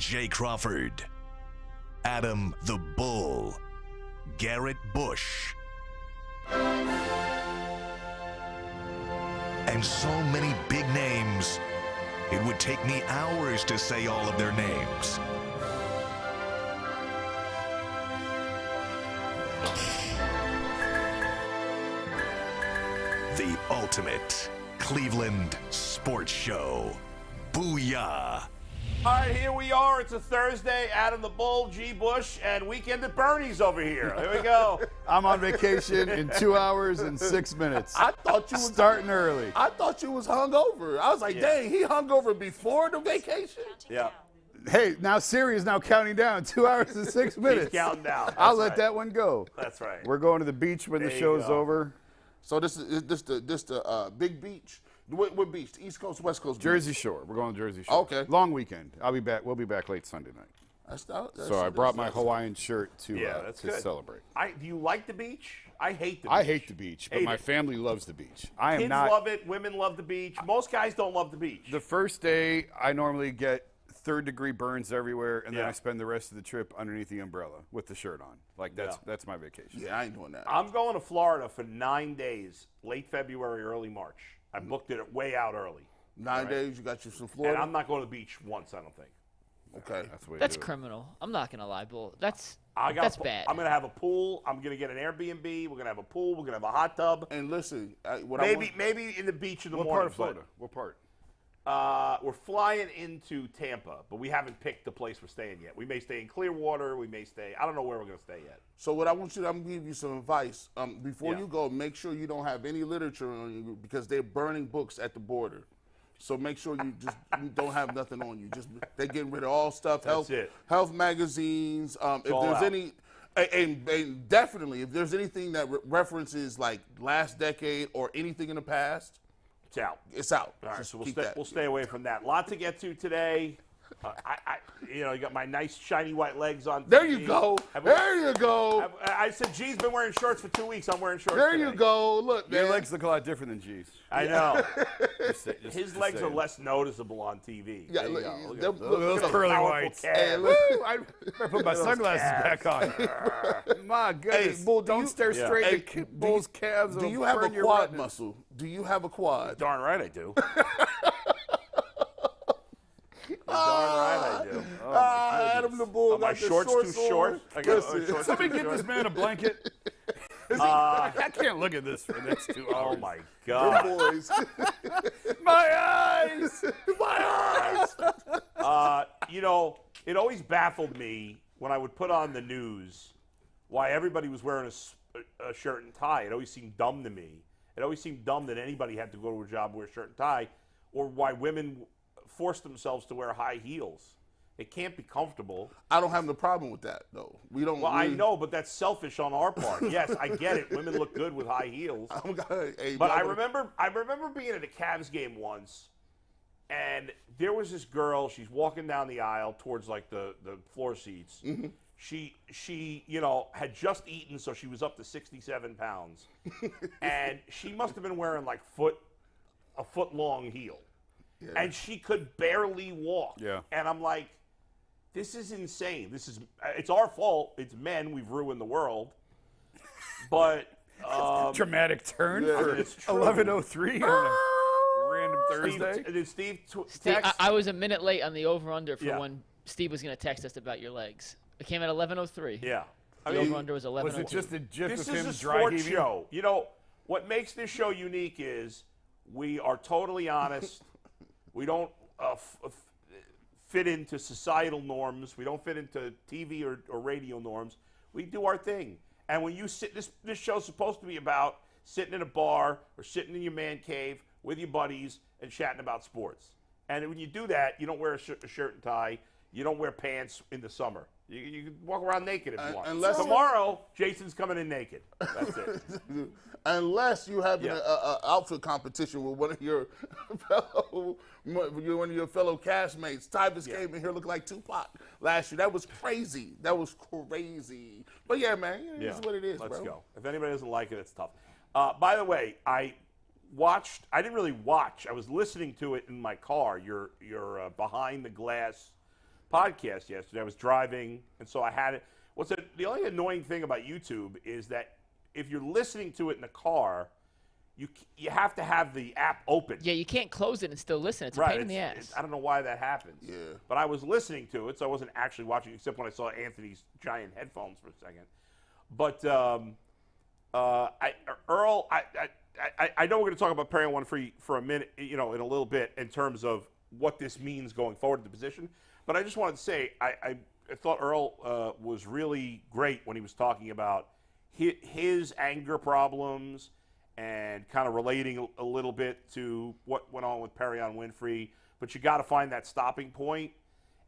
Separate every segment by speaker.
Speaker 1: Jay Crawford, Adam the Bull, Garrett Bush, and so many big names, it would take me hours to say all of their names. The ultimate Cleveland sports show. Booyah.
Speaker 2: All right, here we are. It's a Thursday. Adam the Bull, G. Bush, and Weekend at Bernie's over here. Here we go.
Speaker 3: I'm on vacation in 2 hours and 6 minutes.
Speaker 4: I thought you was
Speaker 3: starting early.
Speaker 4: I thought you was hungover. I was like, dang, he hungover before the vacation?
Speaker 2: Yeah.
Speaker 3: Hey, now Siri is now counting down 2 hours and 6 minutes.
Speaker 2: He's counting down.
Speaker 3: I'll let that one go.
Speaker 2: That's right.
Speaker 3: We're going to the beach when the show's over.
Speaker 4: So this is the big beach. What beach? East Coast, West Coast?
Speaker 3: Jersey Shore. We're going to Jersey Shore.
Speaker 4: Okay.
Speaker 3: Long weekend. I'll be back. We'll be back late Sunday night. So I brought my Hawaiian shirt to celebrate.
Speaker 2: Do you like the beach? I hate the beach.
Speaker 3: I hate the beach, but my family loves the beach.
Speaker 2: Kids love it. Women love the beach. Most guys don't love the beach.
Speaker 3: The first day, I normally get third-degree burns everywhere, and then I spend the rest of the trip underneath the umbrella with the shirt on. Like, that's my vacation.
Speaker 4: Yeah, I ain't doing that.
Speaker 2: I'm going to Florida for 9 days, late February, early March. I booked it way out early.
Speaker 4: 9 days, you got you some Florida?
Speaker 2: And I'm not going to the beach once, I don't think.
Speaker 4: Okay.
Speaker 5: That's criminal. I'm not going to lie, Bull. That's bad.
Speaker 2: I'm going to have a pool. I'm going to get an Airbnb. We're going to have a pool. We're going to have a hot tub.
Speaker 4: And listen,
Speaker 2: maybe in the beach in the morning.
Speaker 3: What part of Florida? What part?
Speaker 2: We're flying into Tampa, but we haven't picked the place we're staying yet. We may stay in Clearwater. We may stay. I don't know where we're going to stay yet.
Speaker 4: So what I'm going to give you some advice. Before you go, make sure you don't have any literature on you because they're burning books at the border. So make sure you don't have nothing on you. They're getting rid of all stuff. Health magazines. If there's any, and definitely if there's anything that references like last decade or anything in the past.
Speaker 2: It's out.
Speaker 4: It's out.
Speaker 2: All right, so we'll stay away from that. Lot to get to today. You got my nice shiny white legs on.
Speaker 4: There you go. There you go.
Speaker 2: I said G's been wearing shorts for 2 weeks. I'm wearing shorts
Speaker 4: There
Speaker 2: today.
Speaker 4: you go. Look,
Speaker 3: Your legs look a lot different than G's.
Speaker 2: I know. His legs are less noticeable on TV.
Speaker 4: Yeah,
Speaker 2: look
Speaker 3: at those pearly whites.
Speaker 4: Hey,
Speaker 3: I put my sunglasses back on. My goodness.
Speaker 4: Hey, Bull,
Speaker 3: don't stare straight at Bull's calves.
Speaker 4: Do you have a quad muscle? Do you have a quad?
Speaker 2: Darn right I do. Darn right I do.
Speaker 4: Adam the Bull.
Speaker 2: My shorts too short.
Speaker 3: Somebody get this man a blanket. I can't look at this for the next 2 hours.
Speaker 2: Oh my God.
Speaker 4: Boys.
Speaker 3: My eyes.
Speaker 4: My eyes.
Speaker 2: It always baffled me when I would put on the news why everybody was wearing a shirt and tie. It always seemed dumb to me. It always seemed dumb that anybody had to go to a job wear a shirt and tie, or why women force themselves to wear high heels. It can't be comfortable.
Speaker 4: I don't have no problem with that, though.
Speaker 2: Well, I know, but that's selfish on our part. Yes, I get it. Women look good with high heels. But I remember being at a Cavs game once, and there was this girl. She's walking down the aisle towards like the floor seats. Mm-hmm. She had just eaten, so she was up to 67 pounds, and she must have been wearing like a foot long heel. Yeah. And she could barely walk.
Speaker 3: Yeah.
Speaker 2: And I'm like, this is insane. It's our fault. It's men. We've ruined the world. But
Speaker 3: dramatic turn for 11:03 on a random Thursday.
Speaker 2: Did Steve
Speaker 5: text? I was a minute late on the over/under for when Steve was going to text us about your legs. It came at 11:03.
Speaker 2: Yeah.
Speaker 5: The over/under was 11:02.
Speaker 3: Was it just a gif
Speaker 2: of
Speaker 3: him
Speaker 2: This is a
Speaker 3: dry
Speaker 2: sports
Speaker 3: heaving?
Speaker 2: show. What makes this show unique is we are totally honest. We don't fit into societal norms. We don't fit into TV or radio norms. We do our thing. And when you sit, this show's supposed to be about sitting in a bar or sitting in your man cave with your buddies and chatting about sports. And when you do that, you don't wear a shirt and tie. You don't wear pants in the summer. You can walk around naked if you want.
Speaker 4: Unless
Speaker 2: tomorrow, Jason's coming in naked. That's it.
Speaker 4: Unless you have an outfit competition with one of your fellow castmates. Tyvus came in here looking like Tupac last year. That was crazy. But yeah, man, it's what it is,
Speaker 2: Let's
Speaker 4: bro.
Speaker 2: go. If anybody doesn't like it, it's tough. By the way, I didn't really watch. I was listening to it in my car. Your behind the glass podcast yesterday. I was driving, and so I had it. The only annoying thing about YouTube is that if you're listening to it in the car, you have to have the app open.
Speaker 5: Yeah, you can't close it and still listen. It's a
Speaker 2: Right.
Speaker 5: pain in the ass.
Speaker 2: I don't know why that happens.
Speaker 4: Yeah.
Speaker 2: But I was listening to it, so I wasn't actually watching, except when I saw Anthony's giant headphones for a second. But Earl, I know we're going to talk about Perrion Winfrey for a minute, in a little bit, in terms of what this means going forward in the position. But I just wanted to say, I thought Earl was really great when he was talking about his anger problems and kind of relating a little bit to what went on with Perrion Winfrey. But you got to find that stopping point.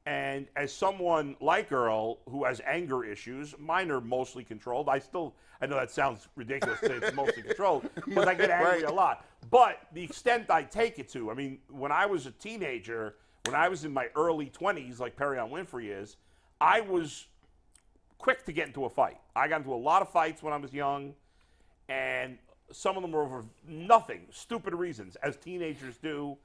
Speaker 2: And as someone like Earl who has anger issues, mine are mostly controlled. I know that sounds ridiculous to say it's mostly controlled, because I get angry a lot. But the extent I take it to, I mean, when I was a teenager, when I was in my early 20s, like Perrion Winfrey is, I was quick to get into a fight. I got into a lot of fights when I was young, and some of them were over nothing, stupid reasons, as teenagers do.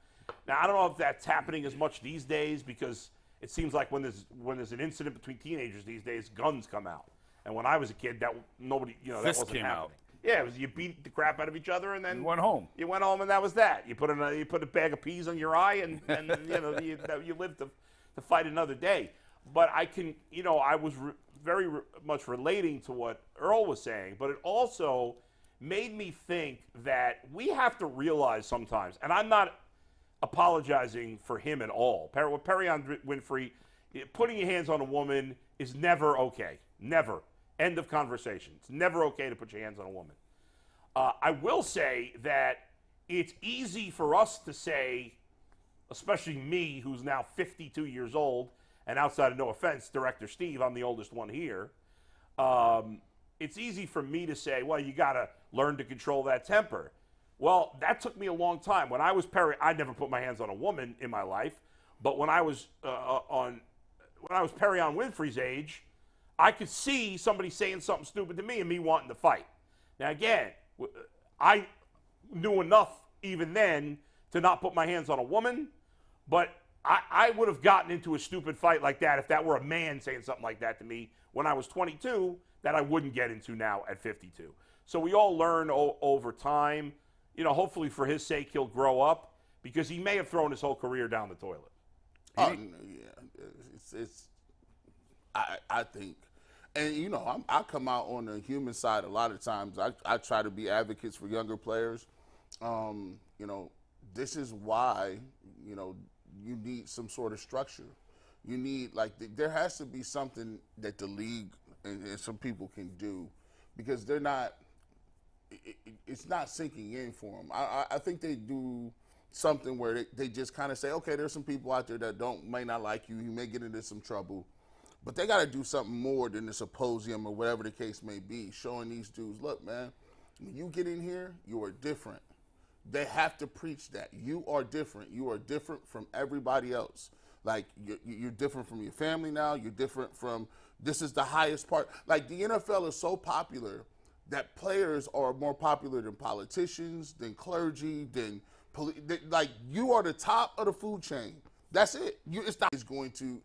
Speaker 2: Now, I don't know if that's happening as much these days, because it seems like when there's an incident between teenagers these days, guns come out. And when I was a kid, that that wasn't
Speaker 3: came
Speaker 2: happening.
Speaker 3: out.
Speaker 2: Yeah, it was you beat the crap out of each other, and then
Speaker 3: You went home.
Speaker 2: You went home, and that was that. You put a bag of peas on your eye, and you lived to fight another day. But I was very much relating to what Earl was saying, but it also made me think that we have to realize sometimes, and I'm not apologizing for him at all. With Perrion Winfrey, putting your hands on a woman is never okay. Never. End of conversation. It's never okay to put your hands on a woman. I will say that it's easy for us to say, especially me, who's now 52 years old, and outside of no offense, Director Steve, I'm the oldest one here. It's easy for me to say, well, you got to learn to control that temper. Well, that took me a long time. When I was I never put my hands on a woman in my life, but when I was Perrion Winfrey's age, I could see somebody saying something stupid to me and me wanting to fight. Now, again, I knew enough even then to not put my hands on a woman, but I would have gotten into a stupid fight like that if that were a man saying something like that to me when I was 22 that I wouldn't get into now at 52. So we all learn over time. Hopefully for his sake, he'll grow up, because he may have thrown his whole career down the toilet.
Speaker 4: Yeah, I think. And, I come out on the human side a lot of times. I try to be advocates for younger players. This is why, you need some sort of structure. You need, there has to be something that the league and some people can do, because they're not, it's not sinking in for them. I think they do something where they just kind of say, okay, there's some people out there that may not like you. You may get into some trouble. But they got to do something more than the symposium or whatever the case may be, showing these dudes, look, man, when you get in here, you are different. They have to preach that. You are different. You are different from everybody else. Like, you're different from your family now. You're different from, this is the highest part. Like, the NFL is so popular that players are more popular than politicians, than clergy, than police. Like, you are the top of the food chain. That's it. It's not going to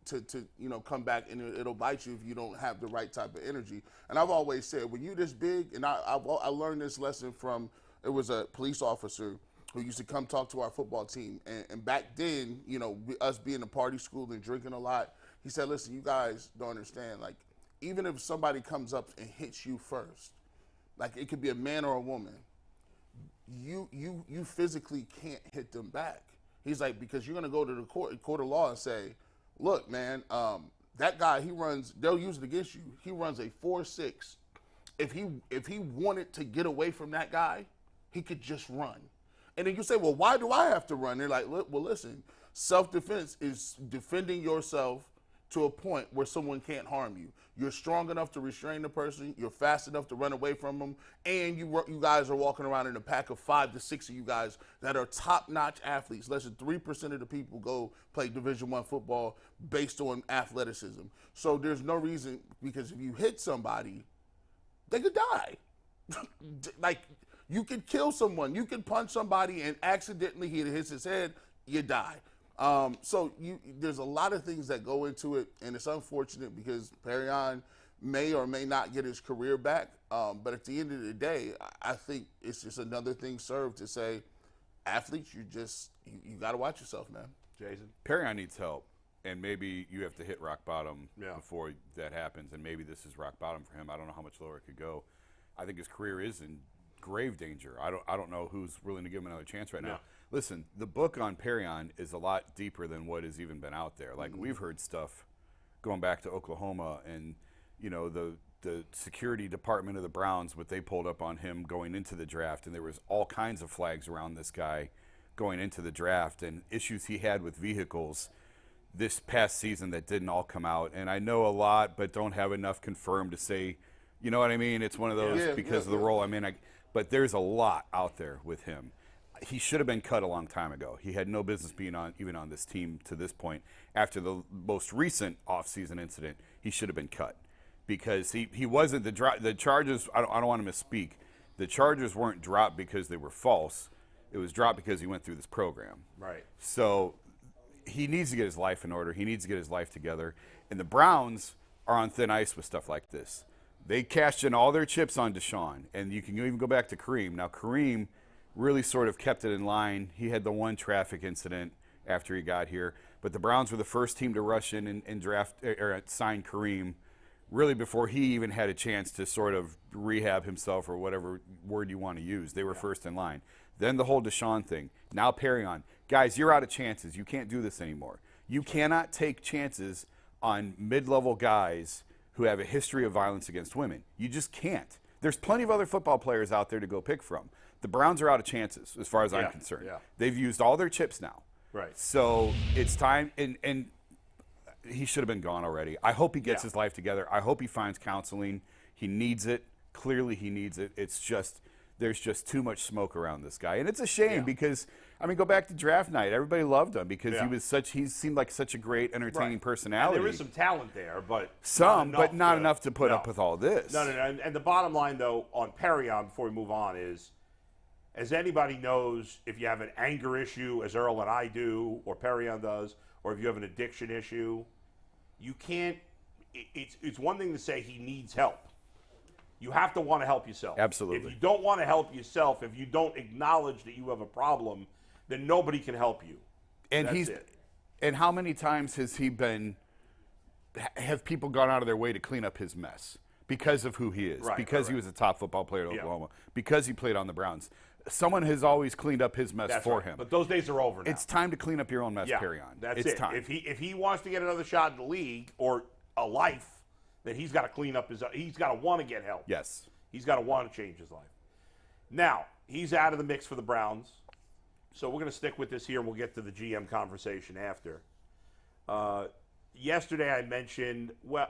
Speaker 4: come back, and it'll bite you if you don't have the right type of energy. And I've always said, when you're this big, and I learned this lesson from, it was a police officer who used to come talk to our football team. And back then, us being a party school and drinking a lot, he said, listen, you guys don't understand. Like, even if somebody comes up and hits you first, like it could be a man or a woman, you physically can't hit them back. He's like, because you're going to go to the court of law and say, look, man, that guy, they'll use it against you. He runs a 4.6. If he wanted to get away from that guy, he could just run. And then you say, well, why do I have to run? They're like, well, listen, self-defense is defending yourself to a point where someone can't harm you. You're strong enough to restrain the person. You're fast enough to run away from them. And you guys are walking around in a pack of 5 to 6 of you guys that are top-notch athletes. Less than 3% of the people go play Division I football based on athleticism. So there's no reason, because if you hit somebody, they could die. Like, you could kill someone. You could punch somebody and accidentally he hits his head, you die. So there's a lot of things that go into it, and it's unfortunate because Perrion may or may not get his career back. But at the end of the day, I think it's just another thing served to say, athletes, you got to watch yourself, man.
Speaker 2: Jason?
Speaker 3: Perrion needs help, and maybe you have to hit rock bottom before that happens, and maybe this is rock bottom for him. I don't know how much lower it could go. I think his career is in grave danger. I don't know who's willing to give him another chance right now. Listen, the book on Perrion is a lot deeper than what has even been out there. Like, we've heard stuff going back to Oklahoma and, you know, the security department of the Browns, what they pulled up on him going into the draft, and there was all kinds of flags around this guy going into the draft and issues he had with vehicles this past season that didn't all come out. And I know a lot, but don't have enough confirmed to say, you know what I mean? It's one of those because of the role. I mean, but there's a lot out there with him. He should have been cut a long time ago. He had no business being even on this team to this point. After the most recent offseason incident, he should have been cut because he wasn't the charges. I don't want to misspeak. The charges weren't dropped because they were false. It was dropped because he went through this program.
Speaker 2: Right.
Speaker 3: So he needs to get his life in order. He needs to get his life together. And the Browns are on thin ice with stuff like this. They cashed in all their chips on Deshaun, and you can even go back to Kareem. Now, Kareem really sort of kept it in line. He had the one traffic incident after he got here, but the Browns were the first team to rush in and draft or sign Kareem really before he even had a chance to sort of rehab himself or whatever word you want to use. They were first in line. Then the whole Deshaun thing. Now Perrion. Guys, you're out of chances. You can't do this anymore. You cannot take chances on mid-level guys who have a history of violence against women. You just can't. There's plenty of other football players out there to go pick from. The Browns are out of chances as far as I'm concerned.
Speaker 2: Yeah.
Speaker 3: They've used all their chips now.
Speaker 2: Right.
Speaker 3: So it's time, and he should have been gone already. I hope he gets his life together. I hope he finds counseling. He needs it. Clearly he needs it. It's just there's just too much smoke around this guy. And it's a shame because, I mean, go back to draft night. Everybody loved him because he seemed like such a great, entertaining personality.
Speaker 2: And there is some talent there, but
Speaker 3: not enough to put up with all this.
Speaker 2: No. And the bottom line, though, on Perrion, before we move on, is, as anybody knows, if you have an anger issue, as Earl and I do, or Perrion does, or if you have an addiction issue, you can't – it's one thing to say he needs help. You have to want to help yourself.
Speaker 3: Absolutely.
Speaker 2: If you don't want to help yourself, if you don't acknowledge that you have a problem, then nobody can help you.
Speaker 3: And
Speaker 2: That's it.
Speaker 3: And how many times have people gone out of their way to clean up his mess because of who he is, because he was a top football player at Oklahoma, because he played on the Browns. Someone has always cleaned up his mess for him.
Speaker 2: But those days are over now.
Speaker 3: It's time to clean up your own mess, Perrion.
Speaker 2: That's
Speaker 3: it's time.
Speaker 2: If he wants to get another shot in the league or a life, then he's got to clean up he's got to want to get help.
Speaker 3: Yes.
Speaker 2: He's got to want to change his life. Now, he's out of the mix for the Browns. So we're going to stick with this here, and we'll get to the GM conversation after. Yesterday I mentioned, well,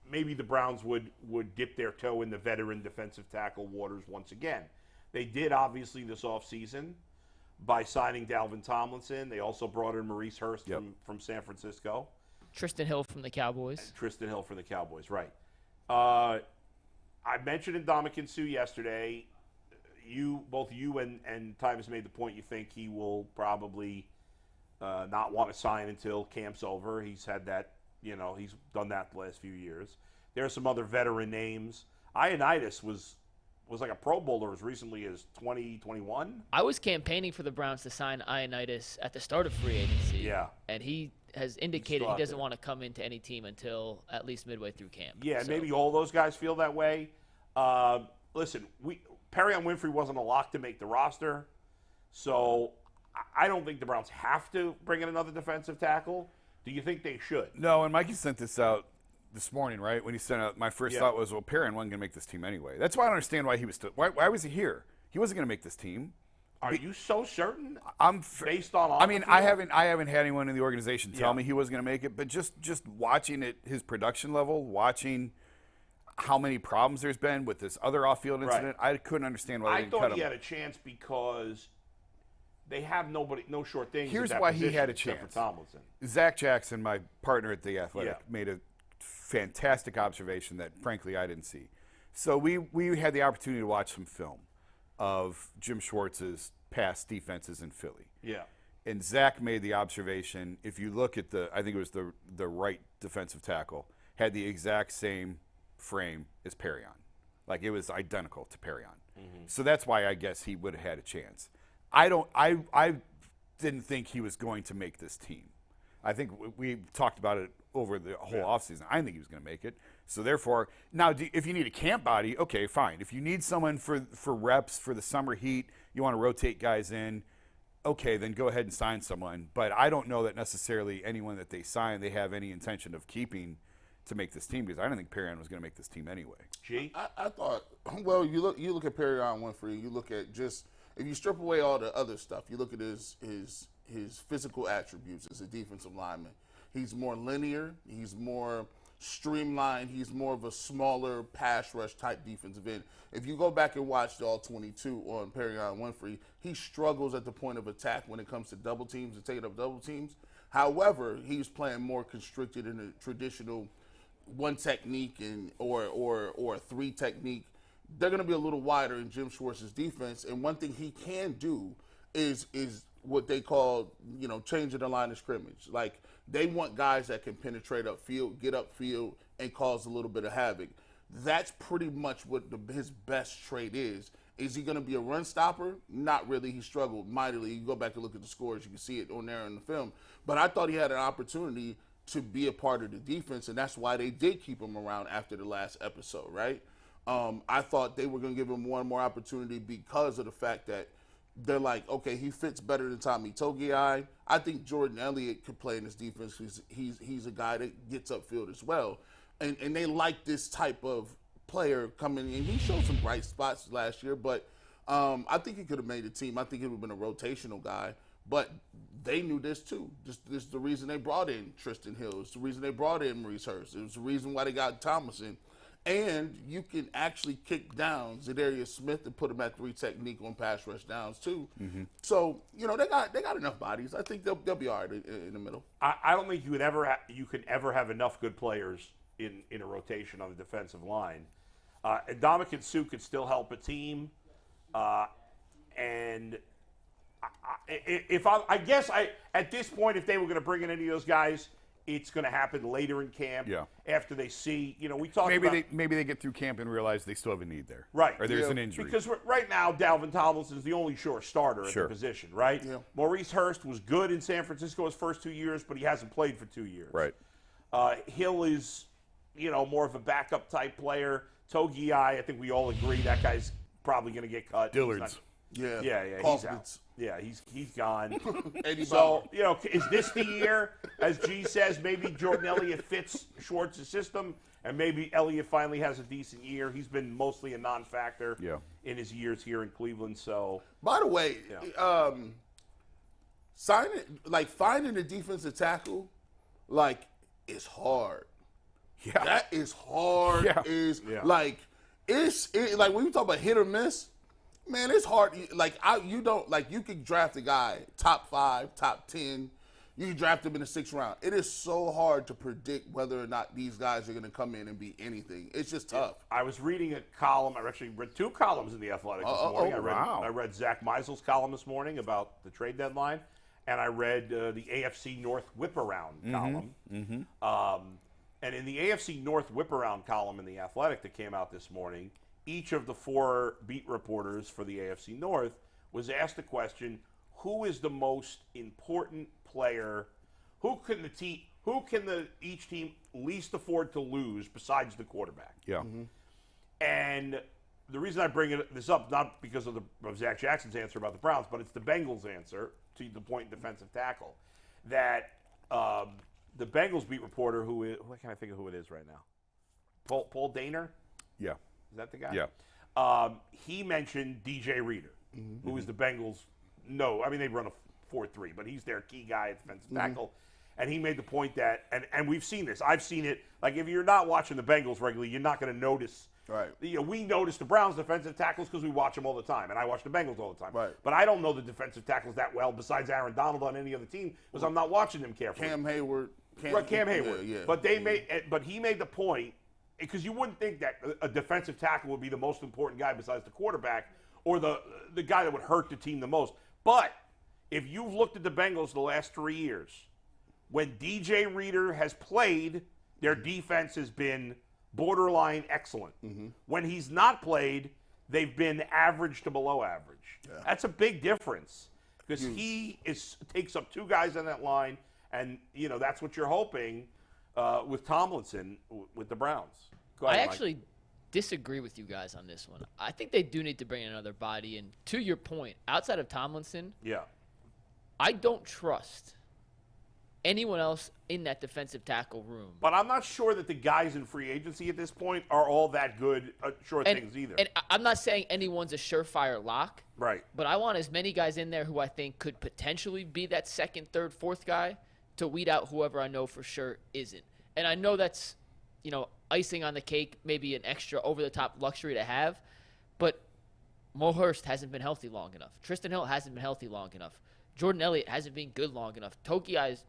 Speaker 2: maybe the Browns would dip their toe in the veteran defensive tackle waters once again. They did, obviously, this offseason by signing Dalvin Tomlinson. They also brought in Maurice Hurst from San Francisco.
Speaker 5: Tristan Hill from the Cowboys.
Speaker 2: Right. I mentioned Ndamukong Suh yesterday. Both you and Tyvus made the point you think he will probably not want to sign until camp's over. He's had that, he's done that the last few years. There are some other veteran names. Ioannidis was like a Pro Bowler as recently as 2021.
Speaker 5: I was campaigning for the Browns to sign Ioannidis at the start of free agency.
Speaker 2: Yeah.
Speaker 5: And he has indicated he doesn't want to come into any team until at least midway through camp.
Speaker 2: Yeah, and maybe all those guys feel that way. Listen, Perrion Winfrey wasn't a lock to make the roster, so I don't think the Browns have to bring in another defensive tackle. Do you think they should?
Speaker 3: No, and Mikey sent this out this morning, right? When he sent out, my first thought was, well, Perrion wasn't going to make this team anyway. That's why I don't understand why he was still. Why was he here? He wasn't going to make this team.
Speaker 2: Are you so certain? Based on
Speaker 3: I mean, I haven't had anyone in the organization tell me he wasn't going to make it, but just watching his production level, watching how many problems there's been with this other off-field incident, I couldn't understand why they didn't cut him.
Speaker 2: I thought he had a chance because they have no short things.
Speaker 3: Here's why he had a chance.
Speaker 2: For Tomlinson.
Speaker 3: Zach Jackson, my partner at The Athletic, made a fantastic observation that, frankly, I didn't see. So we had the opportunity to watch some film of Jim Schwartz's past defenses in Philly.
Speaker 2: Yeah.
Speaker 3: And Zach made the observation, if you look at I think it was the right defensive tackle, had the exact same frame as Perrion. Like, it was identical to Perrion. Mm-hmm. So that's why I guess he would have had a chance. I didn't think he was going to make this team. I think we talked about it over the whole offseason. I didn't think he was going to make it. So therefore, now if you need a camp body, okay, fine. If you need someone for reps for the summer heat, you want to rotate guys in, okay, then go ahead and sign someone. But I don't know that necessarily anyone that they sign, they have any intention of keeping to make this team, because I don't think Perrion was going to make this team anyway.
Speaker 2: G?
Speaker 4: I thought, well, you look at Perrion Winfrey, you look at just, if you strip away all the other stuff, you look at his physical attributes as a defensive lineman. He's more linear, he's more streamlined, he's more of a smaller pass rush type defensive end. If you go back and watch the All-22 on Perrion Winfrey, he struggles at the point of attack when it comes to double teams and taking up double teams. However, he's playing more constricted in a traditional one technique or three technique. They're going to be a little wider in Jim Schwartz's defense, and one thing he can do is what they call, changing the line of scrimmage. Like, they want guys that can penetrate upfield, get upfield, and cause a little bit of havoc. That's pretty much what his best trait is. Is he going to be a run stopper? Not really. He struggled mightily. You go back and look at the scores, you can see it on there in the film. But I thought he had an opportunity to be a part of the defense, and that's why they did keep him around after the last episode, right? I thought they were going to give him one more opportunity because of the fact that they're like, okay, he fits better than Tommy Togiai. I think Jordan Elliott could play in this defense. He's a guy that gets upfield as well. And they like this type of player coming in. He showed some bright spots last year, but I think he could have made the team. I think he would have been a rotational guy. But they knew this too. This is the reason they brought in Tristan Hill. It's the reason they brought in Maurice Hurst. It was the reason why they got Thomason. And you can actually kick down Zadarius Smith and put him at three technique on pass rush downs too. Mm-hmm. So they got enough bodies. I think they'll be all right in the middle.
Speaker 2: I don't think you could ever have enough good players in a rotation on the defensive line. Ndamukong Suh could still help a team, and I guess at this point, if they were going to bring in any of those guys, it's going to happen later in camp. Yeah. After they see, we talked
Speaker 3: maybe they get through camp and realize they still have a need there.
Speaker 2: Right.
Speaker 3: Or there's an injury.
Speaker 2: Because right now, Dalvin Tomlinson is the only sure starter at the position, right? Yeah. Maurice Hurst was good in San Francisco his first 2 years, but he hasn't played for 2 years.
Speaker 3: Right.
Speaker 2: Hill is, more of a backup type player. Togiai, I think we all agree that guy's probably going to get cut.
Speaker 3: Dillard's.
Speaker 2: Yeah, he's out. Yeah, he's gone. So, is this the year, as G says, maybe Jordan Elliott fits Schwartz's system, and maybe Elliott finally has a decent year. He's been mostly a non-factor in his years here in Cleveland. So,
Speaker 4: by the way, finding a defensive tackle, is hard. Yeah, that is hard. Yeah. When you talk about hit or miss. Man, it's hard. You can draft a guy top 5, top 10. You can draft him in the 6th round. It is so hard to predict whether or not these guys are going to come in and be anything. It's just tough.
Speaker 2: I was reading a column. I actually read 2 columns in The Athletic this morning. I read Zach Meisel's column this morning about the trade deadline, and I read the AFC North Whip-Around column. Mm-hmm. And in the AFC North Whip-Around column in The Athletic that came out this morning, each of the 4 beat reporters for the AFC North was asked the question, who is the most important player? Who can each team least afford to lose besides the quarterback?
Speaker 3: Yeah. Mm-hmm.
Speaker 2: And the reason I bring this up, not because of Zach Jackson's answer about the Browns, but it's the Bengals' answer to the point defensive tackle. That the Bengals beat reporter, what can I think of who it is right now? Paul Daner?
Speaker 3: Yeah.
Speaker 2: Is that the guy?
Speaker 3: Yeah.
Speaker 2: He mentioned DJ Reader, who is the Bengals. They run a 4-3, but he's their key guy at defensive tackle. And he made the point that, and we've seen this. I've seen it. Like, if you're not watching the Bengals regularly, you're not going to notice.
Speaker 4: Right.
Speaker 2: We notice the Browns' defensive tackles because we watch them all the time, and I watch the Bengals all the time.
Speaker 4: Right.
Speaker 2: But I don't know the defensive tackles that well, besides Aaron Donald on any other team, because I'm not watching them carefully.
Speaker 4: Cam Hayward.
Speaker 2: Cam Hayward. Yeah. But he made the point. Because you wouldn't think that a defensive tackle would be the most important guy besides the quarterback or the guy that would hurt the team the most. But if you've looked at the Bengals the last 3 years, when DJ Reader has played, their defense has been borderline excellent. When he's not played, they've been average to below average. Yeah. That's a big difference because he takes up 2 guys on that line, and that's what you're hoping with Tomlinson with the Browns. Go ahead,
Speaker 5: I
Speaker 2: Mike.
Speaker 5: actually disagree with you guys on this one. I think they do need to bring in another body, and to your point, outside of Tomlinson, I don't trust anyone else in that defensive tackle room.
Speaker 2: But I'm not sure that the guys in free agency at this point are all that good things either.
Speaker 5: And I'm not saying anyone's a surefire lock.
Speaker 2: Right.
Speaker 5: But I want as many guys in there who I think could potentially be that second, third, fourth guy to weed out whoever I know for sure isn't. And I know that's, icing on the cake, maybe an extra over-the-top luxury to have. But Mo Hurst hasn't been healthy long enough. Tristan Hill hasn't been healthy long enough. Jordan Elliott hasn't been good long enough. Toki is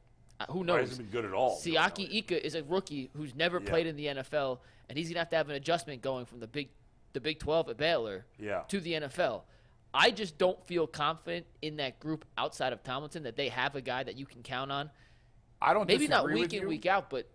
Speaker 5: who knows?
Speaker 2: Hasn't been good at all.
Speaker 5: Siaki Ika is a rookie who's never played in the NFL, and he's going to have an adjustment going from the Big 12 at Baylor to the NFL. I just don't feel confident in that group outside of Tomlinson that they have a guy that you can count on.
Speaker 3: I don't
Speaker 5: Maybe not
Speaker 3: disagree
Speaker 5: week
Speaker 3: with
Speaker 5: in,
Speaker 3: you.
Speaker 5: week out, but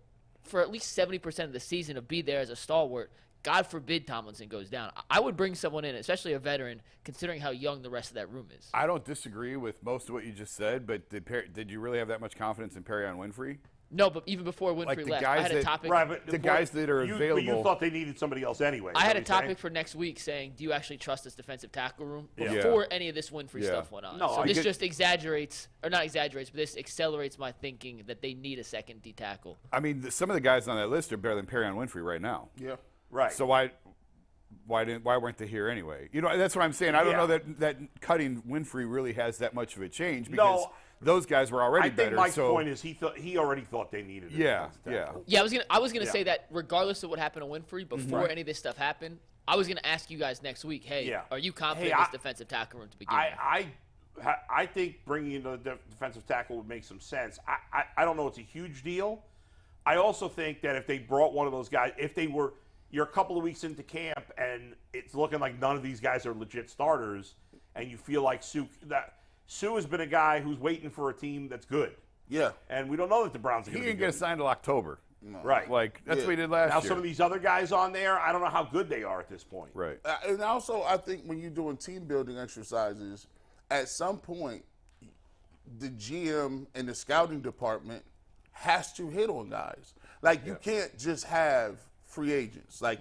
Speaker 5: for at least 70% of the season to be there as a stalwart. God forbid Tomlinson goes down. I would bring someone in, especially a veteran, considering how young the rest of that room is.
Speaker 3: I don't disagree with most of what you just said, but did you really have that much confidence in Perrion Winfrey?
Speaker 5: No, but even before Winfrey
Speaker 3: the
Speaker 5: left,
Speaker 3: guys
Speaker 5: I had a
Speaker 3: that-
Speaker 5: topic.
Speaker 2: Right, but
Speaker 3: The guys that are
Speaker 2: But
Speaker 3: available.
Speaker 2: you thought they needed somebody else anyway.
Speaker 5: I had a
Speaker 2: is that what you're
Speaker 5: topic for next week saying, do you actually trust this defensive tackle room?
Speaker 2: Yeah.
Speaker 5: Before any of this Winfrey
Speaker 3: Yeah.
Speaker 5: stuff went on.
Speaker 2: No,
Speaker 5: so
Speaker 2: I
Speaker 5: this
Speaker 2: get-
Speaker 5: just exaggerates, or not exaggerates, but this accelerates my thinking that they need a second D tackle.
Speaker 3: I mean, some of the guys on that list are better than Perrion Winfrey right now.
Speaker 4: Yeah.
Speaker 2: Right.
Speaker 3: So why weren't they here anyway? That's what I'm saying. I don't know that cutting Winfrey really has that much of a change because those guys were already
Speaker 2: I think
Speaker 3: better.
Speaker 2: Mike's
Speaker 3: so
Speaker 2: point is he already thought they needed it.
Speaker 3: yeah.
Speaker 5: Yeah, I was gonna say that regardless of what happened to Winfrey, before any of this stuff happened, I was gonna ask you guys next week, hey, are you confident in this defensive tackle room to begin with?
Speaker 2: I think bringing in the defensive tackle would make some sense. I don't know it's a huge deal. I also think that if they brought one of those guys, you're a couple of weeks into camp and it's looking like none of these guys are legit starters, and you feel like Suh has been a guy who's waiting for a team that's good.
Speaker 4: Yeah.
Speaker 2: And we don't know that the Browns are going
Speaker 3: He
Speaker 2: to be
Speaker 3: didn't get
Speaker 2: good.
Speaker 3: signed till October.
Speaker 4: No.
Speaker 2: Right.
Speaker 3: Like that's what he did last
Speaker 2: Now
Speaker 3: year.
Speaker 2: some of these other guys on there, I don't know how good they are at this point.
Speaker 3: Right.
Speaker 4: And also, I think when you're doing team building exercises, at some point, the GM and the scouting department has to hit on guys. Like, you can't just have free agents. Like,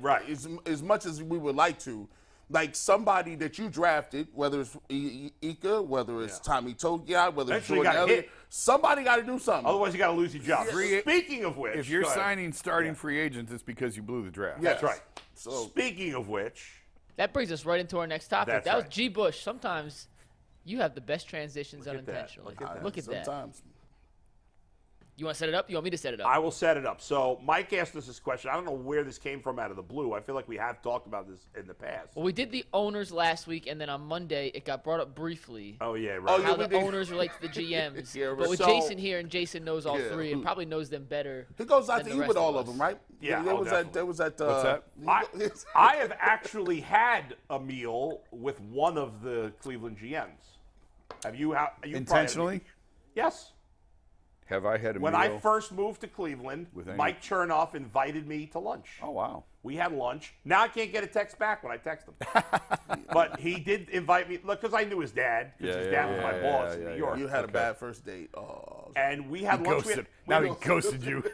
Speaker 4: as much as we would like to, like somebody that you drafted, whether it's Ika, whether it's Tommy Togiai, whether
Speaker 2: Eventually
Speaker 4: it's Jordan
Speaker 2: gotta
Speaker 4: Elliott,
Speaker 2: hit.
Speaker 4: somebody got to do something.
Speaker 2: Otherwise, you got to lose your job. Speaking of which,
Speaker 3: If you're
Speaker 2: go ahead.
Speaker 3: signing starting free agents, it's because you blew the draft.
Speaker 2: That's right.
Speaker 4: So,
Speaker 2: Speaking of which,
Speaker 5: That brings us right into our next topic.
Speaker 2: That's
Speaker 5: That was
Speaker 2: right.
Speaker 5: G. Bush. Sometimes you have the best transitions
Speaker 2: Look at that.
Speaker 5: unintentionally.
Speaker 2: Look at that.
Speaker 4: sometimes.
Speaker 5: You want to set it up? You want me to set it up?
Speaker 2: I will set it up. So Mike asked us this question. I don't know where this came from out of the blue. I feel like we have talked about this in the past.
Speaker 5: Well, we did the owners last week, and then on Monday it got brought up briefly.
Speaker 2: Oh, yeah, right.
Speaker 4: Oh,
Speaker 5: How
Speaker 4: yeah, we
Speaker 5: the
Speaker 4: did.
Speaker 5: owners relate to the GMs.
Speaker 4: Yeah,
Speaker 5: but with
Speaker 2: so-
Speaker 5: Jason here, and Jason knows all
Speaker 4: Yeah.
Speaker 5: three, and probably knows them better.
Speaker 4: He goes out
Speaker 5: than
Speaker 4: to
Speaker 5: the
Speaker 4: eat
Speaker 5: rest
Speaker 4: with all
Speaker 5: us.
Speaker 4: of them, right?
Speaker 2: Yeah,
Speaker 4: There
Speaker 2: oh,
Speaker 4: was
Speaker 2: definitely.
Speaker 4: that. There was that.
Speaker 3: What's that?
Speaker 2: I have actually had a meal with one of the Cleveland GMs. Have you? You
Speaker 3: Intentionally?
Speaker 2: Yes.
Speaker 3: Have I had a
Speaker 2: When
Speaker 3: meal?
Speaker 2: I first moved to Cleveland,
Speaker 3: With any-
Speaker 2: Mike Chernoff invited me to lunch.
Speaker 3: Oh wow.
Speaker 2: We had lunch. Now I can't get a text back when I text him. But he did invite me, look, because I knew his dad, because his dad was my boss in New York.
Speaker 4: You had a bad first date. Oh.
Speaker 2: And we had lunch.
Speaker 3: Ghosted. Now he ghosted you.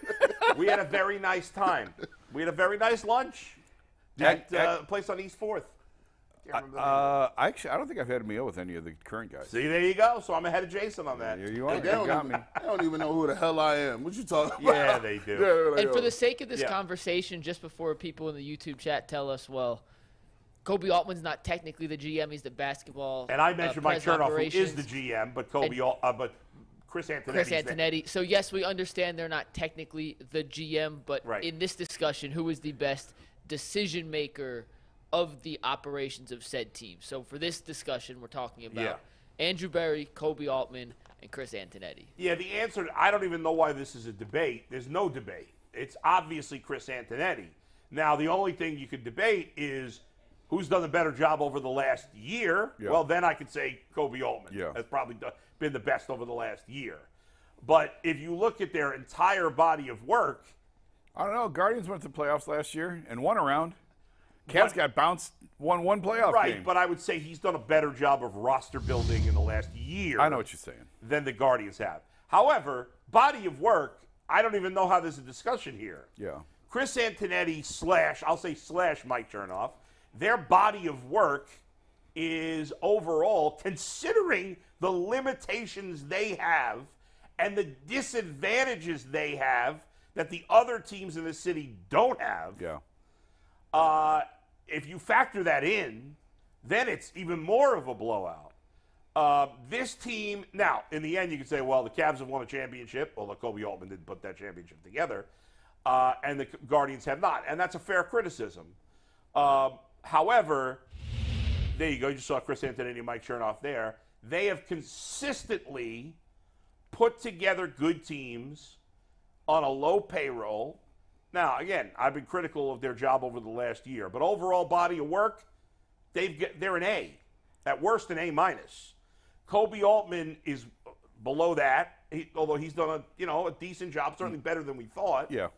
Speaker 2: We had a very nice time. We had a very nice lunch at a place on East 4th.
Speaker 3: Actually, I don't think I've had a meal with any of the current guys.
Speaker 2: See, there you go. So I'm ahead of Jason on that.
Speaker 3: Here you are.
Speaker 4: They
Speaker 3: You
Speaker 4: don't,
Speaker 3: got me.
Speaker 4: even, they don't even know who the hell I am. What you talking about?
Speaker 2: Yeah, they do.
Speaker 4: Yeah, they're like,
Speaker 5: And for
Speaker 4: "Oh."
Speaker 5: the sake of this
Speaker 2: Yeah.
Speaker 5: conversation, just before people in the YouTube chat tell us, well, Kobe Altman's not technically the GM; he's the basketball.
Speaker 2: And I mentioned Mike
Speaker 5: president
Speaker 2: Chernoff, who
Speaker 5: operations.
Speaker 2: is the GM, but but Chris Antonetti's
Speaker 5: Chris
Speaker 2: there.
Speaker 5: Antonetti. So yes, we understand they're not technically the GM, but
Speaker 2: Right.
Speaker 5: in this discussion, who is the best decision maker of the operations of said team? So for this discussion, we're talking about Andrew Berry, Kobe Altman, and Chris Antonetti.
Speaker 2: Yeah, the answer, I don't even know why this is a debate. There's no debate. It's obviously Chris Antonetti. Now, the only thing you could debate is who's done a better job over the last year.
Speaker 3: Yeah.
Speaker 2: Well, then I could say Kobe Altman.
Speaker 3: Yeah.
Speaker 2: That's probably done. been the best over the last year. But if you look at their entire body of work,
Speaker 3: I don't know. Guardians went to the playoffs last year and won a round. Cavs got bounced, won one playoff game.
Speaker 2: Right, but I would say he's done a better job of roster building in the last year.
Speaker 3: I know what you're saying.
Speaker 2: Than the Guardians have. However, body of work, I don't even know how there's a discussion here.
Speaker 3: Yeah.
Speaker 2: Chris Antonetti / Mike Chernoff, their body of work is overall, considering the limitations they have and the disadvantages they have that the other teams in the city don't have.
Speaker 3: Yeah.
Speaker 2: If you factor that in, then it's even more of a blowout. This team, now, in the end, you could say, well, the Cavs have won a championship, although Kobe Altman didn't put that championship together, and the Guardians have not, and that's a fair criticism. However, there you go. You just saw Chris Antonetti and Mike Chernoff there. They have consistently put together good teams on a low payroll. Now, again, I've been critical of their job over the last year, but overall body of work, they're an A. At worst, an A-. Kobe Altman is below that, although he's done a decent job, certainly better than we thought.
Speaker 3: Yeah.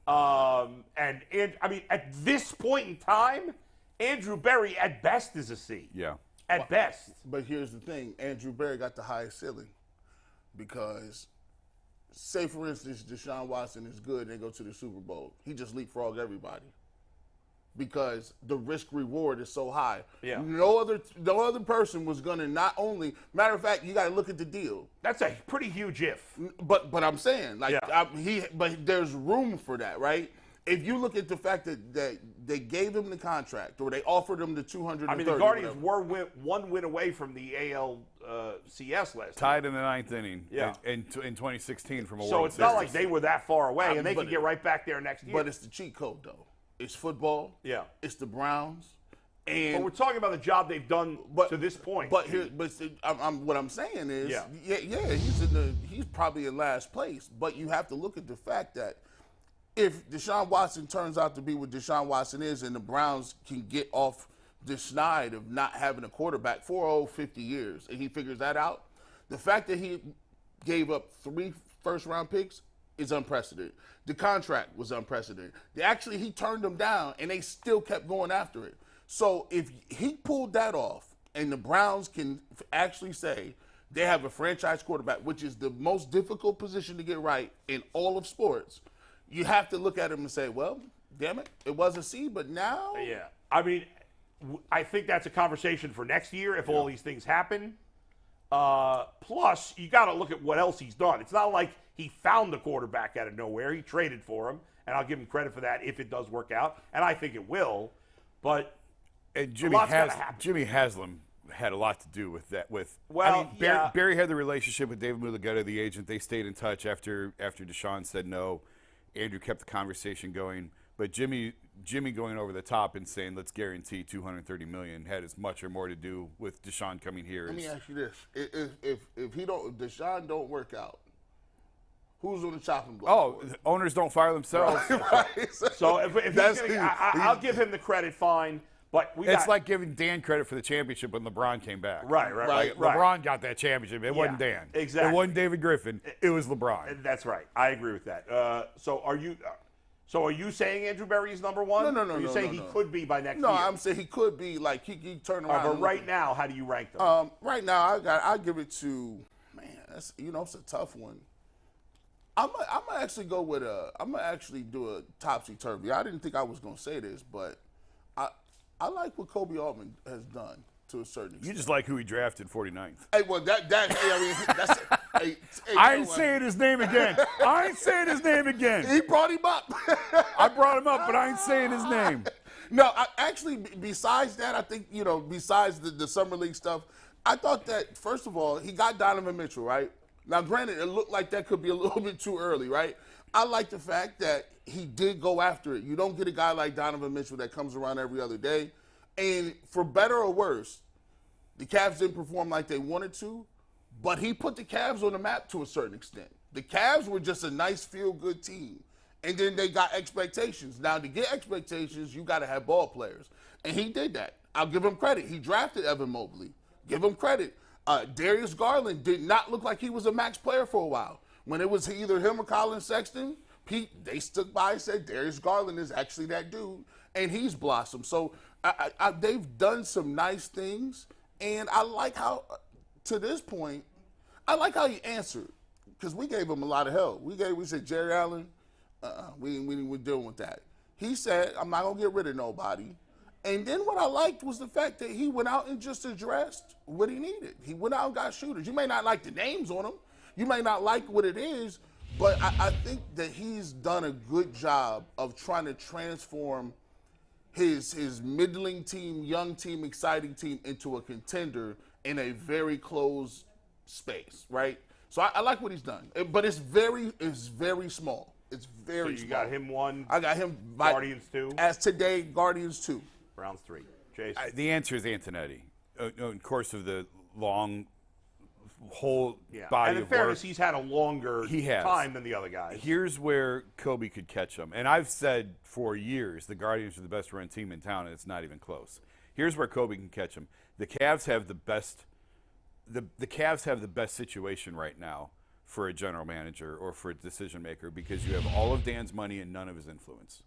Speaker 2: And I mean, at this point in time, Andrew Berry at best is a C.
Speaker 3: Yeah.
Speaker 2: At best.
Speaker 4: But here's the thing: Andrew Berry got the highest ceiling because, say for instance, Deshaun Watson is good and they go to the Super Bowl. He just leapfrogged everybody because the risk reward is so high.
Speaker 2: Yeah.
Speaker 4: No other person was gonna not only. Matter of fact, you got to look at the deal.
Speaker 2: That's a pretty huge if.
Speaker 4: But I'm saying
Speaker 2: Yeah.
Speaker 4: But there's room for that, right? If you look at the fact that they gave him the contract or they offered him the $230.
Speaker 2: I mean, the Guardians were one win away from the ALCS last
Speaker 3: Tied in the ninth inning.
Speaker 2: Yeah.
Speaker 3: In 2016 from a
Speaker 2: So
Speaker 3: World
Speaker 2: it's not
Speaker 3: Series.
Speaker 2: like they were that far away, and they could get right back there next year.
Speaker 4: But it's the cheat code, though. It's football.
Speaker 2: Yeah.
Speaker 4: It's the Browns.
Speaker 2: But
Speaker 4: And
Speaker 2: we're talking about the job they've done to this point.
Speaker 4: what I'm saying is, he's probably in last place. But you have to look at the fact that if Deshaun Watson turns out to be what Deshaun Watson is, and the Browns can get off the schneid of not having a quarterback for 50 years, and he figures that out, the fact that he gave up 3 first-round picks is unprecedented. The contract was unprecedented. He turned them down, and they still kept going after it. So if he pulled that off, and the Browns can actually say they have a franchise quarterback, which is the most difficult position to get right in all of sports, you have to look at him and say, well, damn it, it was a C, but now?
Speaker 2: Yeah. I mean, I think that's a conversation for next year if all these things happen. Plus, you got to look at what else he's done. It's not like he found the quarterback out of nowhere. He traded for him, and I'll give him credit for that if it does work out, and I think it will. But
Speaker 3: And
Speaker 2: Jimmy
Speaker 3: Haslam had a lot to do with that. Barry had the relationship with David Mulugeta, the agent. They stayed in touch after Deshaun said no. Andrew kept the conversation going, but Jimmy going over the top and saying let's guarantee $230 million had as much or more to do with Deshaun coming here.
Speaker 4: Let me ask you this: if Deshaun don't work out, who's on the chopping block?
Speaker 3: Oh, owners don't fire themselves.
Speaker 4: Right.
Speaker 2: so if he's gonna, I'll give him the credit, fine. But
Speaker 3: it's like giving Dan credit for the championship when LeBron came back.
Speaker 2: Right.
Speaker 3: LeBron got that championship. It wasn't Dan.
Speaker 2: Exactly.
Speaker 3: It wasn't David Griffin. It was LeBron.
Speaker 2: That's right. I agree with that. So are you saying Andrew Berry is number one?
Speaker 4: No.
Speaker 2: Are you saying he could be by next year?
Speaker 4: No, I'm saying he could be like he turn around.
Speaker 2: But right now, how do you rank them?
Speaker 4: Right now, I give it to it's a tough one. I'm gonna actually go with I'm gonna actually do a topsy turvy. I didn't think I was gonna say this, but I like what Kobe Altman has done to a certain extent.
Speaker 3: You just like who he drafted 49th.
Speaker 4: Hey, well, that's.
Speaker 3: I ain't saying his name again.
Speaker 4: He brought him up.
Speaker 3: I brought him up, but I ain't saying his name.
Speaker 4: No, actually, besides that, I think, besides the Summer League stuff, I thought that, first of all, he got Donovan Mitchell, right? Now, granted, it looked like that could be a little bit too early, right? I like the fact that he did go after it. You don't get a guy like Donovan Mitchell that comes around every other day. And for better or worse, the Cavs didn't perform like they wanted to, but he put the Cavs on the map to a certain extent. The Cavs were just a nice, feel-good team. And then they got expectations. Now, to get expectations, you got to have ball players. And he did that. I'll give him credit. He drafted Evan Mobley. Give him credit. Darius Garland did not look like he was a max player for a while. When it was either him or Colin Sexton, they stuck by and said Darius Garland is actually that dude, and he's blossomed. So they've done some nice things, and I like how, to this point, I like how he answered, because we gave him a lot of help. We said, Jerry Allen, we were dealing with that. He said, I'm not going to get rid of nobody. And then what I liked was the fact that he went out and just addressed what he needed. He went out and got shooters. You may not like the names on them. You may not like what it is, but I think that he's done a good job of trying to transform his middling team, young team, exciting team into a contender in a very closed space, right? So I like what he's done, but it's very small. It's very small.
Speaker 2: So you got him 1.
Speaker 4: I got him.
Speaker 2: Guardians 2.
Speaker 4: As today, Guardians 2.
Speaker 2: Browns 3. Jason.
Speaker 3: The answer is Antonetti. In course of the long whole body
Speaker 2: and in
Speaker 3: of
Speaker 2: fairness,
Speaker 3: work,
Speaker 2: he's had a longer time than the other guys.
Speaker 3: Here's where Kobe could catch him. And I've said for years the Guardians are the best run team in town, and it's not even close. Here's where Kobe can catch him. The Cavs have the best the Cavs have the best situation right now for a general manager or for a decision maker, because you have all of Dan's money and none of his influence.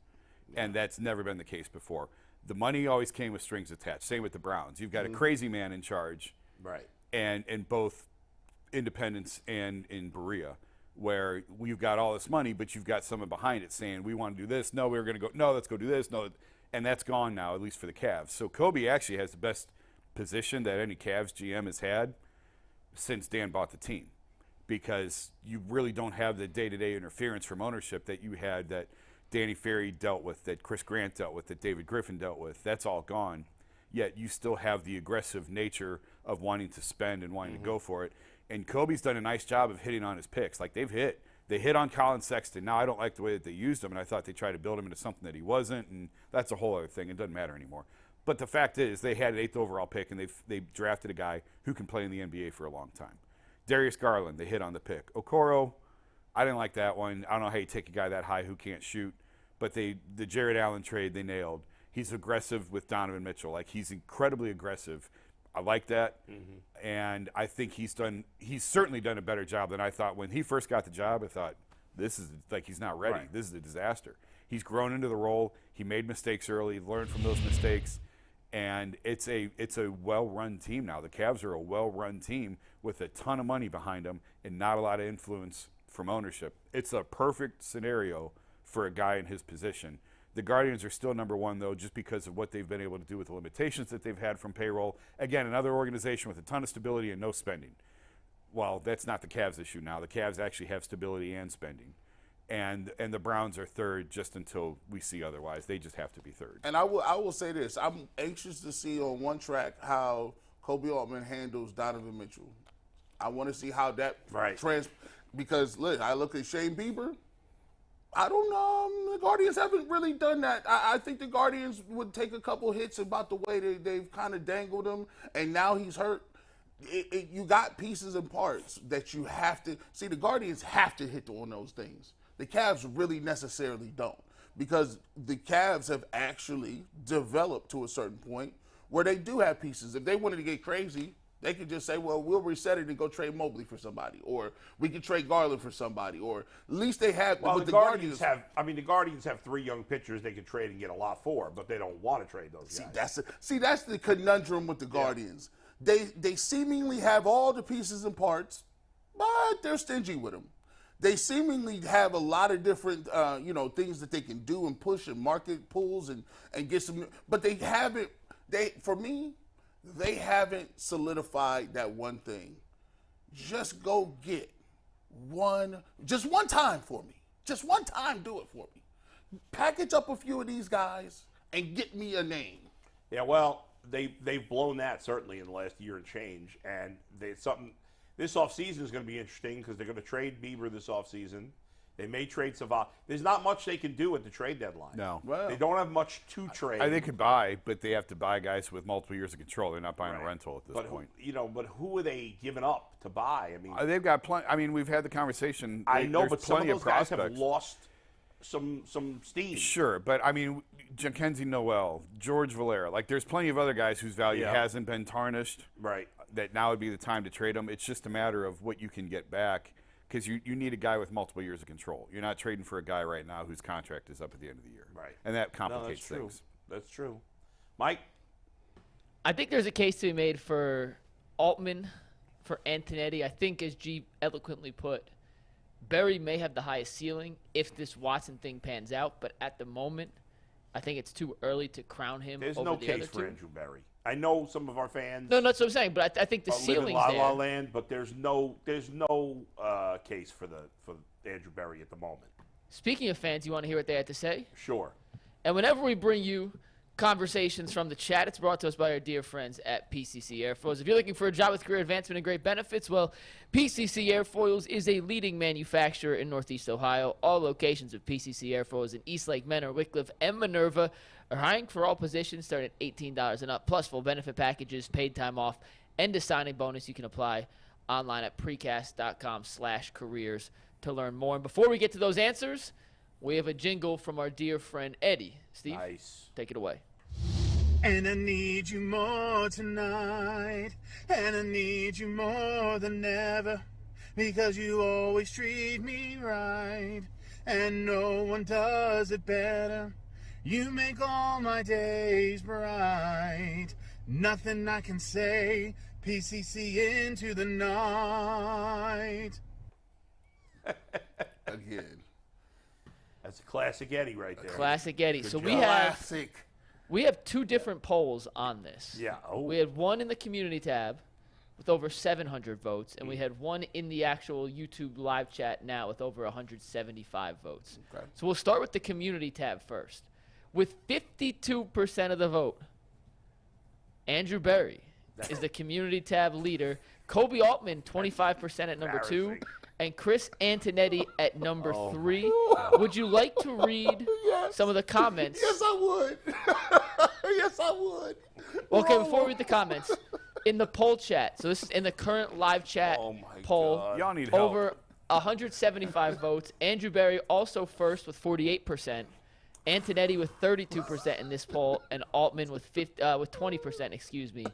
Speaker 3: And that's never been the case before. The money always came with strings attached. Same with the Browns. You've got a crazy man in charge.
Speaker 2: Right.
Speaker 3: And both Independence and in Berea, where you've got all this money, but you've got someone behind it saying, we want to do this. No, we're going to go. No, let's go do this. No. And that's gone now, at least for the Cavs. So Kobe actually has the best position that any Cavs GM has had since Dan bought the team, because you really don't have the day-to-day interference from ownership that you had, that Danny Ferry dealt with, that Chris Grant dealt with, that David Griffin dealt with. That's all gone. Yet you still have the aggressive nature of wanting to spend and wanting to go for it. And Kobe's done a nice job of hitting on his picks. Like, they've hit. They hit on Colin Sexton. Now, I don't like the way that they used him, and I thought they tried to build him into something that he wasn't, and that's a whole other thing. It doesn't matter anymore. But the fact is, they had an 8th overall pick, and they drafted a guy who can play in the NBA for a long time. Darius Garland, they hit on the pick. Okoro, I didn't like that one. I don't know how you take a guy that high who can't shoot. But the Jared Allen trade, they nailed. He's aggressive with Donovan Mitchell. Like, he's incredibly aggressive. I like that. And I think he's certainly done a better job than I thought. When he first got the job, I thought, this is like, he's not ready. Right. This is a disaster. He's grown into the role. He made mistakes early, learned from those mistakes. And it's a well-run team now. The Cavs are a well-run team with a ton of money behind them and not a lot of influence from ownership. It's a perfect scenario for a guy in his position. The Guardians are still number 1, though, just because of what they've been able to do with the limitations that they've had from payroll. Again, another organization with a ton of stability and no spending. Well, that's not the Cavs' issue now. The Cavs actually have stability and spending. And the Browns are 3rd just until we see otherwise. They just have to be 3rd.
Speaker 4: And I will say this. I'm anxious to see on one track how Kobe Altman handles Donovan Mitchell. I want to see how that because, look, I look at Shane Bieber. I don't know. The Guardians haven't really done that. I think the Guardians would take a couple hits about the way they've kind of dangled him, and now he's hurt. You got pieces and parts that you have to – see, the Guardians have to hit on those things. The Cavs really necessarily don't, because the Cavs have actually developed to a certain point where they do have pieces. If they wanted to get crazy, they could just say, well, we'll reset it and go trade Mobley for somebody, or we could trade Garland for somebody, or at least they have.
Speaker 2: Well, the Guardians have. I mean, the Guardians have 3 young pitchers they could trade and get a lot for, but they don't want to trade those guys.
Speaker 4: That's the conundrum with the Guardians. They seemingly have all the pieces and parts, but they're stingy with them. They seemingly have a lot of different, things that they can do and push and market pools and get some, but they haven't. For me, they haven't solidified that one thing. Just go get just one time for me. Just one time, do it for me. Package up a few of these guys and get me a name.
Speaker 2: Yeah, well, they've blown that certainly in the last year and change, and this offseason is going to be interesting because they're going to trade Bieber this offseason. They may trade Savant. There's not much they can do at the trade deadline.
Speaker 3: No.
Speaker 4: Well,
Speaker 2: they don't have much to trade.
Speaker 3: They could buy, but they have to buy guys with multiple years of control. They're not buying a rental at this point.
Speaker 2: But who are they giving up to buy? I mean,
Speaker 3: they've got plenty. I mean, we've had the conversation.
Speaker 2: I know, but some of those guys have lost some steam.
Speaker 3: Sure, but I mean, Jackenzie Noel, George Valera, like there's plenty of other guys whose value hasn't been tarnished.
Speaker 2: Right.
Speaker 3: That now would be the time to trade them. It's just a matter of what you can get back because you need a guy with multiple years of control. You're not trading for a guy right now whose contract is up at the end of the year.
Speaker 2: Right.
Speaker 3: And that complicates things.
Speaker 2: That's true. Mike?
Speaker 5: I think there's a case to be made for Altman, for Antonetti. I think, as G eloquently put, Berry may have the highest ceiling if this Watson thing pans out, but at the moment, I think it's too early to crown him
Speaker 2: There's
Speaker 5: over
Speaker 2: no
Speaker 5: the
Speaker 2: case
Speaker 5: other
Speaker 2: for
Speaker 5: two.
Speaker 2: Andrew Berry. I know some of our fans.
Speaker 5: No, that's what I'm saying, but I think the
Speaker 2: live in
Speaker 5: ceiling's
Speaker 2: La
Speaker 5: there.
Speaker 2: La Land, but there's no case for Andrew Berry at the moment.
Speaker 5: Speaking of fans, you want to hear what they had to say?
Speaker 2: Sure.
Speaker 5: And whenever we bring you conversations from the chat, it's brought to us by our dear friends at PCC Airfoils. If you're looking for a job with career advancement and great benefits, well, PCC Airfoils is a leading manufacturer in Northeast Ohio. All locations of PCC Airfoils in Eastlake, Menor, Wickliffe, and Minerva are hiring for all positions starting at $18 and up, plus full benefit packages, paid time off, and a signing bonus. You can apply online at precast.com/careers to learn more. And before we get to those answers, we have a jingle from our dear friend Eddie. Steve,
Speaker 2: Nice.
Speaker 5: take it away.
Speaker 6: And I need you more tonight, and I need you more than ever, because you always treat me right, and no one does it better. You make all my days bright. Nothing I can say, PCC into the night.
Speaker 4: Again.
Speaker 2: That's a classic Eddie right there.
Speaker 5: Classic Eddie.
Speaker 2: Good
Speaker 5: So
Speaker 2: job.
Speaker 5: we have two different polls on this.
Speaker 2: Yeah. Oh.
Speaker 5: We had one in the community tab with over 700 votes, and we had one in the actual YouTube live chat now with over 175 votes.
Speaker 4: Okay.
Speaker 5: So we'll start with the community tab first. With 52% of the vote, Andrew Berry is the community tab leader. Kobe Altman, 25% at number 2.
Speaker 2: Embarrassing.
Speaker 5: And Chris Antonetti at number 3. Would you like to read some of the comments?
Speaker 4: Yes, I would. Yes, I would.
Speaker 5: Okay, before we read the comments, in the poll chat, so this is in the current live chat poll,
Speaker 3: Y'all need help.
Speaker 5: over 175 votes. Andrew Berry also first with 48%. Antonetti with 32% in this poll, and Altman with 20%,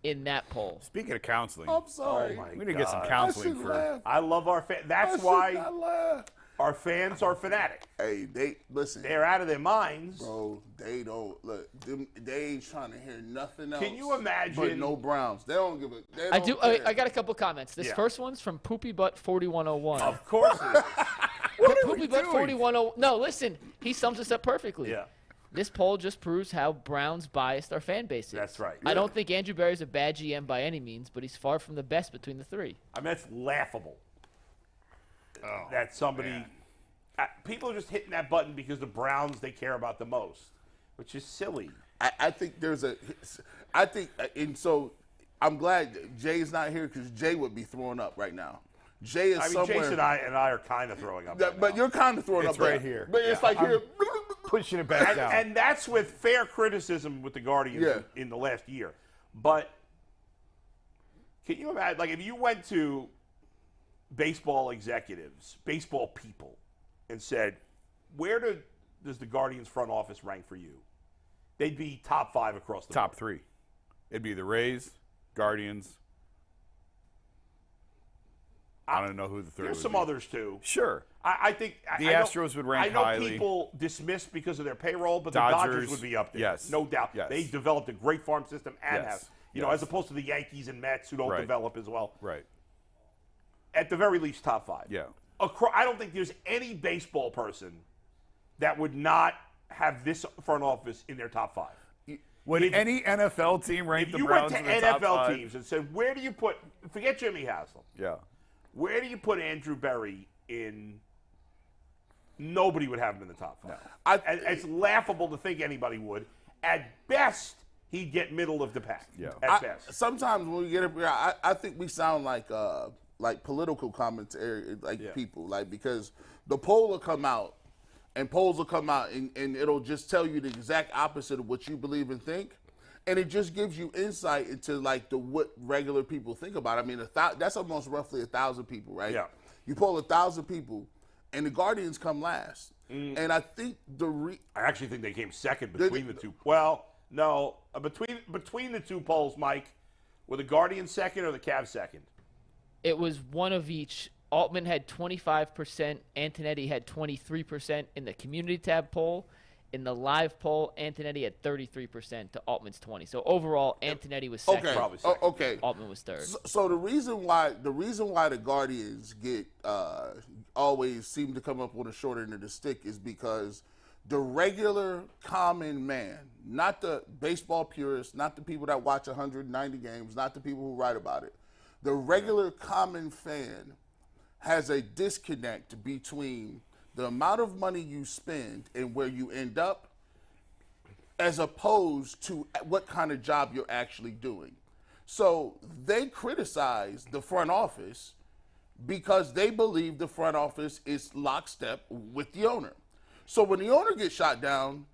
Speaker 5: in that poll.
Speaker 3: Speaking of counseling,
Speaker 4: I'm sorry.
Speaker 2: Oh, my
Speaker 3: we need to get some
Speaker 2: God.
Speaker 3: counseling
Speaker 4: I should
Speaker 3: for.
Speaker 4: laugh.
Speaker 2: I love our fans. That's
Speaker 4: I should
Speaker 2: why
Speaker 4: not laugh.
Speaker 2: our fans are fanatic.
Speaker 4: Hey, listen.
Speaker 2: They're out of their minds.
Speaker 4: Bro, they don't look. They ain't trying to hear nothing else.
Speaker 2: Can you imagine?
Speaker 4: But no Browns. They don't give a. They
Speaker 5: I
Speaker 4: don't
Speaker 5: do.
Speaker 4: care.
Speaker 5: I got a couple comments. This
Speaker 2: Yeah.
Speaker 5: first one's from Poopy Butt 4101.
Speaker 2: Of course it is.
Speaker 5: Poopy Butt 4101. No, listen. He sums this up perfectly.
Speaker 2: Yeah.
Speaker 5: This poll just proves how Browns biased our fan base is.
Speaker 2: That's right.
Speaker 5: I don't think Andrew Berry's a bad GM by any means, but he's far from the best between the three.
Speaker 2: I mean, that's laughable. That somebody. People are just hitting that button because the Browns they care about the most, which is silly.
Speaker 4: I think there's a. I think, and so I'm glad Jay's not here because Jay would be throwing up right now. Jay is
Speaker 2: I mean,
Speaker 4: somewhere.
Speaker 2: Jason and I are kind of throwing up. Right
Speaker 4: But
Speaker 2: now.
Speaker 4: you're kind of throwing
Speaker 3: It's
Speaker 4: up
Speaker 3: right
Speaker 4: there.
Speaker 3: here.
Speaker 4: But it's like here.
Speaker 3: Pushing it back down.
Speaker 2: And that's with fair criticism with the Guardians
Speaker 4: Yeah.
Speaker 2: in the last year. But can you imagine, like, if you went to baseball executives, baseball people, and said, where does the Guardians front office rank for you? They'd be top 5 across the
Speaker 3: Top
Speaker 2: board.
Speaker 3: 3. It'd be the Rays, Guardians. I don't know who the third
Speaker 2: There's
Speaker 3: would
Speaker 2: some
Speaker 3: be.
Speaker 2: others, too.
Speaker 3: Sure.
Speaker 2: I think
Speaker 3: The
Speaker 2: I know-
Speaker 3: Astros would rank
Speaker 2: I know
Speaker 3: highly.
Speaker 2: people dismiss because of their payroll, but
Speaker 3: Dodgers,
Speaker 2: the Dodgers would be up there.
Speaker 3: yes.
Speaker 2: No doubt.
Speaker 3: Yes.
Speaker 2: They developed a great farm system and
Speaker 3: Yes.
Speaker 2: have, you know,
Speaker 3: Yes.
Speaker 2: as opposed to the Yankees and Mets who don't
Speaker 3: Right.
Speaker 2: develop as well.
Speaker 3: Right.
Speaker 2: At the very least, top 5.
Speaker 3: Yeah.
Speaker 2: I don't think there's any baseball person that would not have this front office in their top 5.
Speaker 3: Would
Speaker 2: If-
Speaker 3: any NFL team rank
Speaker 2: If
Speaker 3: the
Speaker 2: you
Speaker 3: Browns
Speaker 2: went to
Speaker 3: in the top
Speaker 2: NFL
Speaker 3: 5?
Speaker 2: teams and said, where do you put, forget Jimmy Haslam,
Speaker 3: Yeah.
Speaker 2: where do you put Andrew Berry in, nobody would have him in the top 5. It's laughable to think anybody would. At best, he'd get middle of the pack.
Speaker 3: Yeah.
Speaker 2: At best.
Speaker 4: Sometimes when we get up here, I think we sound like political commentary, people, because the poll will come out, and polls will come out, and it'll just tell you the exact opposite of what you believe and think, and it just gives you insight into what regular people think about it. I mean, that's almost roughly 1,000 people, right?
Speaker 2: Yeah.
Speaker 4: You poll 1,000 people, and the Guardians come last. And I think
Speaker 2: I actually think they came second between the two. Well, no, between the two polls, Mike, were the Guardians second or the Cavs second?
Speaker 5: It was one of each. Altman had 25%. Antonetti had 23% in the community tab poll. In the live poll, Antonetti had 33% to Altman's 20. So overall, Antonetti was second.
Speaker 4: Okay.
Speaker 2: Probably second.
Speaker 4: Okay.
Speaker 5: Altman was third.
Speaker 4: So the reason why the Guardians get always seem to come up on the short end of the stick is because the regular common man, not the baseball purists, not the people that watch 190 games, not the people who write about it, the regular common fan has a disconnect between the amount of money you spend and where you end up, as opposed to what kind of job you're actually doing. So they criticize the front office because they believe the front office is lockstep with the owner. So when the owner gets shot down,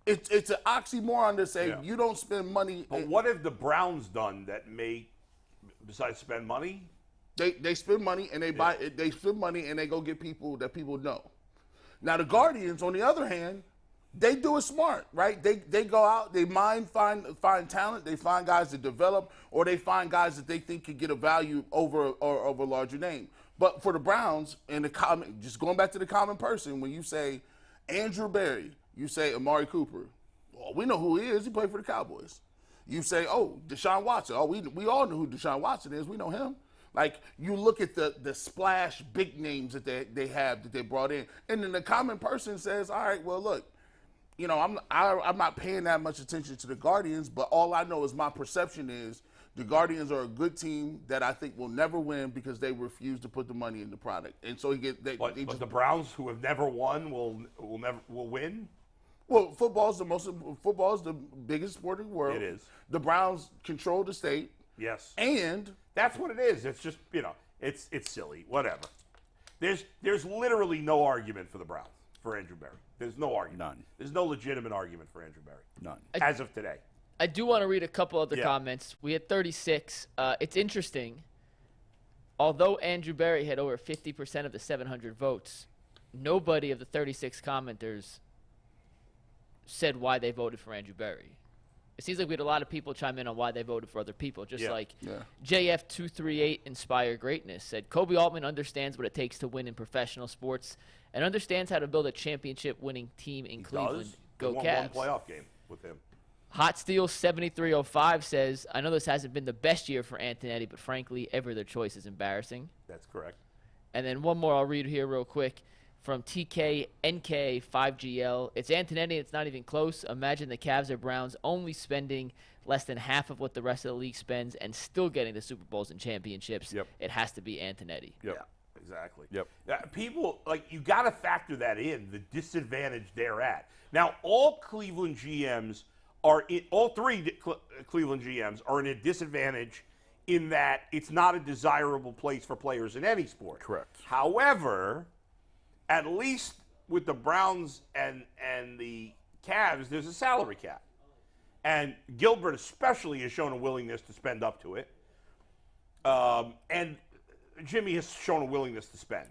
Speaker 4: it's an oxymoron to say you don't spend money.
Speaker 2: But what have the Browns done that besides spend money?
Speaker 4: They spend money and they spend money and they go get people that people know. Now the Guardians, on the other hand, they do it smart, right? They go out, they find talent, they find guys to develop, or they find guys that they think could get a value over a larger name. But for the Browns, just going back to the common person, when you say Andrew Berry, you say Amari Cooper, well, we know who he is. He played for the Cowboys. You say, oh, Deshaun Watson. Oh, we all know who Deshaun Watson is. We know him. Like, you look at the splash big names that they have that they brought in, and then the common person says, all right, well, look, you know, I'm not paying that much attention to the Guardians, but all I know is my perception is the Guardians are a good team that I think will never win because they refuse to put the money in the product, and so
Speaker 2: But the Browns, who have never won, will win.
Speaker 4: Well, football is the biggest sport in the world.
Speaker 2: It is.
Speaker 4: The Browns control the state.
Speaker 2: Yes.
Speaker 4: And
Speaker 2: that's what it is. It's just, it's silly. Whatever. There's literally no argument for the Browns, for Andrew Berry. There's no argument.
Speaker 3: None.
Speaker 2: There's no legitimate argument for Andrew Berry.
Speaker 3: None.
Speaker 2: As of today.
Speaker 5: I do want to read a couple other comments. We had 36. It's interesting. Although Andrew Berry had over 50% of the 700 votes, nobody of the 36 commenters said why they voted for Andrew Berry. It seems like we had a lot of people chime in on why they voted for other people. Just like JF238 Inspire Greatness said, Kobe Altman understands what it takes to win in professional sports and understands how to build a championship-winning team in Cleveland. Go Cavs.
Speaker 2: One playoff game with him.
Speaker 5: Hot Steel 7305 says, I know this hasn't been the best year for Antonetti, but frankly, every other choice is embarrassing.
Speaker 2: That's correct.
Speaker 5: And then one more I'll read here real quick. From TKNK5GL, it's Antonetti, it's not even close. Imagine the Cavs or Browns only spending less than half of what the rest of the league spends and still getting the Super Bowls and championships.
Speaker 3: Yep.
Speaker 5: It has to be Antonetti.
Speaker 3: Yep.
Speaker 2: Yeah, exactly.
Speaker 3: Yep.
Speaker 2: People, you got to factor that in, the disadvantage they're at. Now, all Cleveland GMs all three Cleveland GMs are in a disadvantage in that it's not a desirable place for players in any sport.
Speaker 3: Correct.
Speaker 2: However, at least with the Browns and the Cavs, there's a salary cap. And Gilbert especially has shown a willingness to spend up to it. And Jimmy has shown a willingness to spend.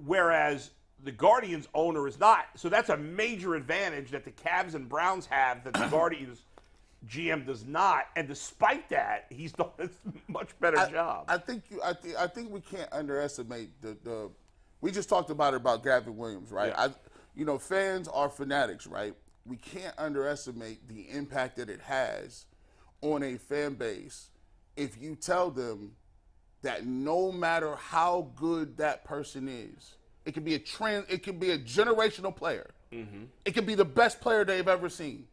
Speaker 2: Whereas the Guardians owner is not. So that's a major advantage that the Cavs and Browns have that the Guardians GM does not, and despite that, he's done a much better job.
Speaker 4: I think we can't underestimate the. We just talked about Gavin Williams, right?
Speaker 2: Yeah.
Speaker 4: Fans are fanatics, right? We can't underestimate the impact that it has on a fan base if you tell them that no matter how good that person is, it could be a generational player. Mm-hmm. It could be the best player they've ever seen.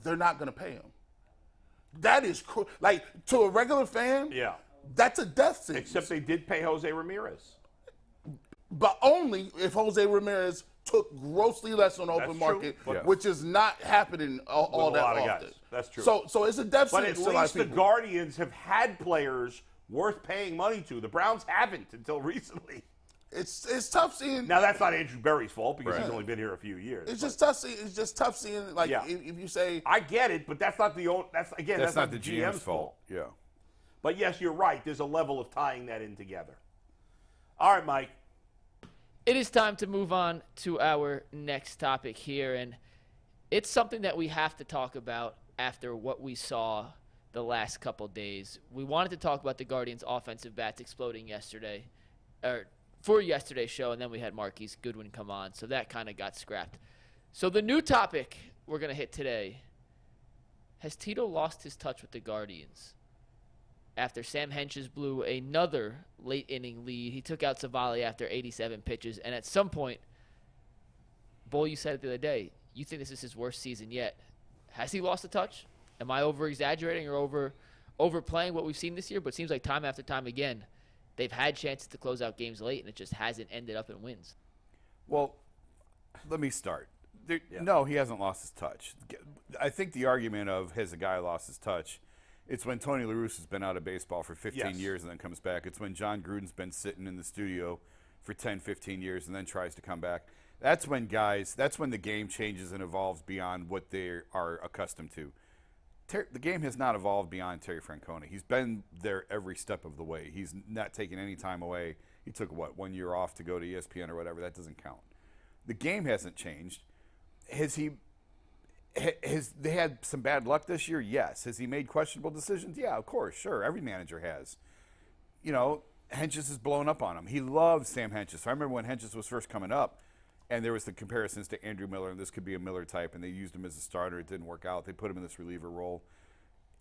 Speaker 4: They're not going to pay him. That is to a regular fan.
Speaker 2: Yeah,
Speaker 4: that's a death sentence.
Speaker 2: Except they did pay Jose Ramirez,
Speaker 4: but only if Jose Ramirez took grossly less on the open market, which is not happening all that often.
Speaker 2: Guys. That's true.
Speaker 4: So it's a death sentence.
Speaker 2: But at least the Guardians have had players worth paying money to. The Browns haven't until recently.
Speaker 4: It's tough seeing.
Speaker 2: Now that's not Andrew Berry's fault because he's only been here a few years.
Speaker 4: It's just tough seeing. It's just tough seeing. If you say,
Speaker 2: I get it, but that's not the that's not the GM's fault.
Speaker 3: Yeah.
Speaker 2: But yes, you're right. There's a level of tying that in together. All right, Mike.
Speaker 5: It is time to move on to our next topic here, and it's something that we have to talk about after what we saw the last couple days. We wanted to talk about the Guardians' offensive bats exploding yesterday, or for yesterday's show, and then we had Marquise Goodwin come on, so that kind of got scrapped. So the new topic we're going to hit today, has Tito lost his touch with the Guardians? After Sam Henteges blew another late-inning lead, he took out Savali after 87 pitches. And at some point, Bull, you said it the other day, you think this is his worst season yet. Has he lost the touch? Am I over-exaggerating or overplaying what we've seen this year? But it seems like time after time again, they've had chances to close out games late, and it just hasn't ended up in wins.
Speaker 3: Well, let me start. No, he hasn't lost his touch. I think the argument of, has a guy lost his touch, it's when Tony La Russa has been out of baseball for 15 years and then comes back. It's when John Gruden's been sitting in the studio for 10, 15 years and then tries to come back. That's when the game changes and evolves beyond what they are accustomed to. The game has not evolved beyond Terry Francona. He's been there every step of the way. He's not taken any time away. He took, 1 year off to go to ESPN or whatever. That doesn't count. The game hasn't changed. Has they had some bad luck this year? Yes. Has he made questionable decisions? Yeah, of course, sure. Every manager has. Henteges has blown up on him. He loves Sam Henteges. So I remember when Henteges was first coming up, and there was the comparisons to Andrew Miller, and this could be a Miller type, and they used him as a starter. It didn't work out. They put him in this reliever role.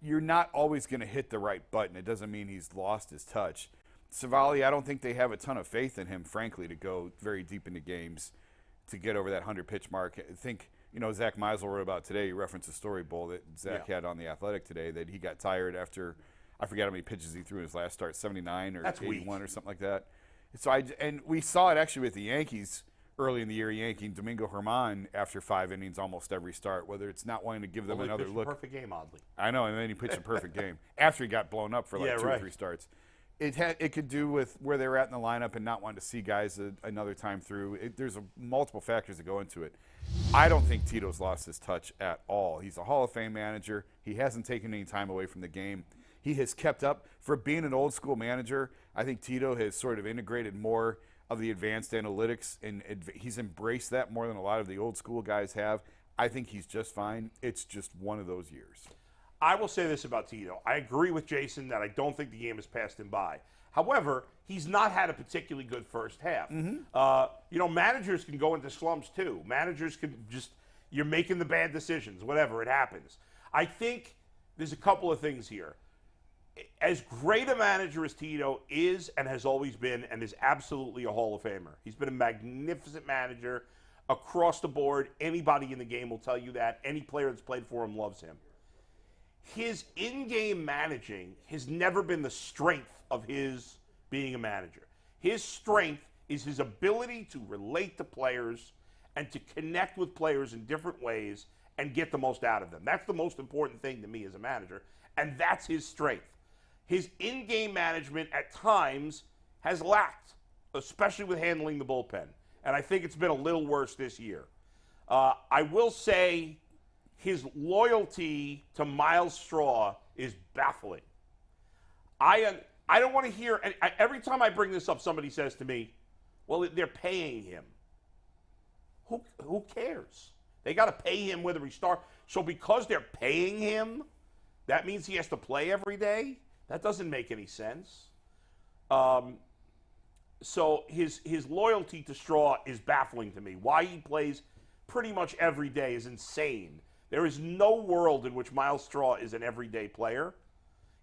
Speaker 3: You're not always going to hit the right button. It doesn't mean he's lost his touch. Savali, I don't think they have a ton of faith in him, frankly, to go very deep into games to get over that 100-pitch mark. I think, Zach Meisel wrote about today. He referenced a story, Bull, that Zach had on The Athletic today, that he got tired after, I forget how many pitches he threw in his last start, 79 or
Speaker 2: That's
Speaker 3: 81 or something like that. So and we saw it actually with the Yankees early in the year, yanking Domingo Germán after 5 innings almost every start, whether it's not wanting to give them another look.
Speaker 2: Perfect game, oddly.
Speaker 3: I know, and then he pitched a perfect game after he got blown up for 2 or 3 starts. It could do with where they were at in the lineup and not wanting to see guys another time through. There's multiple factors that go into it. I don't think Tito's lost his touch at all. He's a Hall of Fame manager. He hasn't taken any time away from the game. He has kept up. For being an old school manager, I think Tito has sort of integrated more of the advanced analytics, and he's embraced that more than a lot of the old school guys have. I think he's just fine. It's just one of those years.
Speaker 2: I will say this about Tito. I agree with Jason that I don't think the game has passed him by. However, he's not had a particularly good first half. Managers can go into slumps too. Managers can you're making the bad decisions, whatever, it happens. I think there's a couple of things here. As great a manager as Tito is and has always been and is absolutely a Hall of Famer. He's been a magnificent manager across the board. Anybody in the game will tell you that. Any player that's played for him loves him. His in-game managing has never been the strength of his being a manager. His strength is his ability to relate to players and to connect with players in different ways and get the most out of them. That's the most important thing to me as a manager, and that's his strength. His in-game management at times has lacked, especially with handling the bullpen, and I think it's been a little worse this year. I will say his loyalty to Miles Straw is baffling. I don't want to hear, and every time I bring this up, somebody says to me, well, they're paying him. Who cares? They got to pay him whether he starts. So because they're paying him, that means he has to play every day? That doesn't make any sense. So his loyalty to Straw is baffling to me. Why he plays pretty much every day is insane. There is no world in which Miles Straw is an everyday player.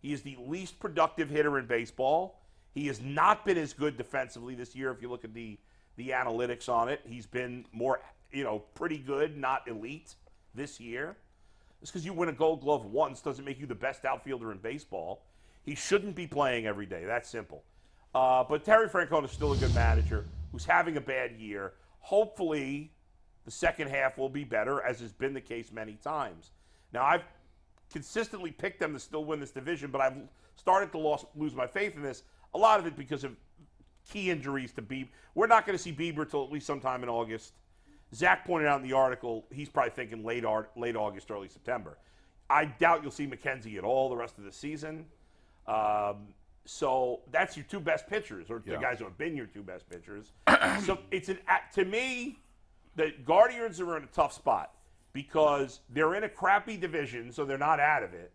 Speaker 2: He is the least productive hitter in baseball. He has not been as good defensively this year if you look at the analytics on it. He's been more, pretty good, not elite this year. Just because you win a Gold Glove once doesn't make you the best outfielder in baseball. He shouldn't be playing every day. That's simple. But Terry Francona is still a good manager who's having a bad year. Hopefully, the second half will be better, as has been the case many times. Now, I've consistently picked them to still win this division, but I've started to lose my faith in this. A lot of it because of key injuries to Bieber. We're not going to see Bieber till at least sometime in August. Zach pointed out in the article, he's probably thinking late August, early September. I doubt you'll see McKenzie at all the rest of the season. So that's your two best pitchers, or the guys who have been your two best pitchers. So it's to me, the Guardians are in a tough spot because they're in a crappy division, so they're not out of it.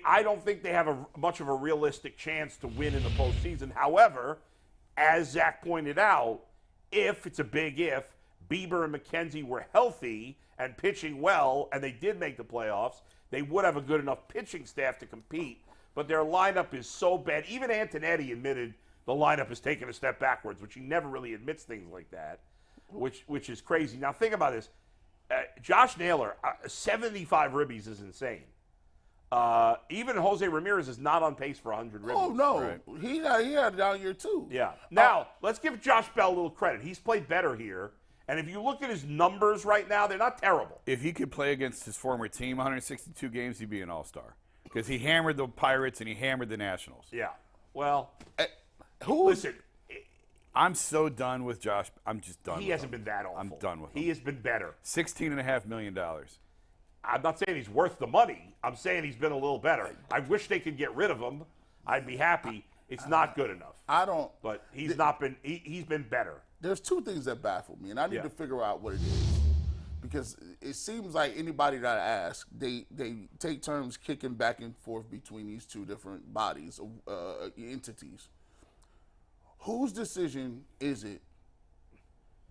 Speaker 2: I don't think they have much of a realistic chance to win in the postseason. However, as Zach pointed out, it's a big if, Bieber and McKenzie were healthy and pitching well, and they did make the playoffs, they would have a good enough pitching staff to compete. But their lineup is so bad. Even Antonetti admitted the lineup has taken a step backwards, which he never really admits things like that, which is crazy. Now think about this. Josh Naylor, 75 ribbies is insane. Even Jose Ramirez is not on pace for 100 ribbies.
Speaker 4: Oh, no.
Speaker 3: Right.
Speaker 4: He had it down here, too.
Speaker 2: Yeah. Now, let's give Josh Bell a little credit. He's played better here. And if you look at his numbers right now, they're not terrible.
Speaker 3: If he could play against his former team 162 games, he'd be an all-star. Because he hammered the Pirates and he hammered the Nationals.
Speaker 2: Yeah. Well,
Speaker 4: Listen,
Speaker 3: I'm so done with Josh. I'm just done with him.
Speaker 2: he hasn't been that awful.
Speaker 3: I'm done with him.
Speaker 2: He has been better.
Speaker 3: $16.5 million.
Speaker 2: I'm not saying he's worth the money. I'm saying he's been a little better. I wish they could get rid of him. I'd be happy. It's not good enough. But he's not been. He's been better.
Speaker 4: There's two things that baffle me, and I need to figure out what it is. Because it seems like anybody that I ask, they take turns kicking back and forth between these two different bodies, entities. Whose decision is it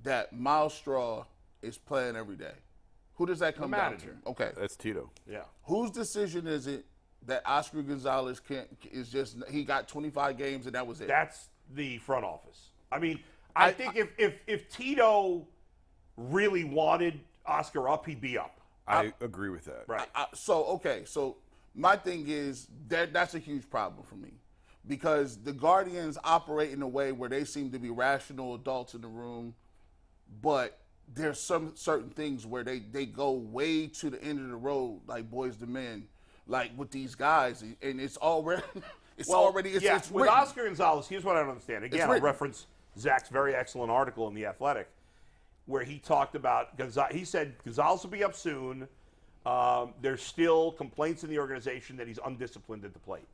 Speaker 4: that Miles Straw is playing every day? Who does that come down to? Okay.
Speaker 3: That's Tito.
Speaker 2: Yeah.
Speaker 4: Whose decision is it that Oscar Gonzalez he got 25 games and that was it?
Speaker 2: That's the front office. I mean, I think if Tito really wanted Oscar up, he'd be up.
Speaker 3: I agree with that.
Speaker 2: Right.
Speaker 4: So my thing is that's a huge problem for me because the Guardians operate in a way where they seem to be rational adults in the room, but there's some certain things where they go way to the end of the road, like boys to men, like with these guys, and it's already it's
Speaker 2: with
Speaker 4: written.
Speaker 2: Oscar Gonzalez, here's what I don't understand. Again, I'll reference Zach's very excellent article in The Athletic, where he talked about Gonzalez. He said Gonzalez will be up soon. There's still complaints in the organization that he's undisciplined at the plate.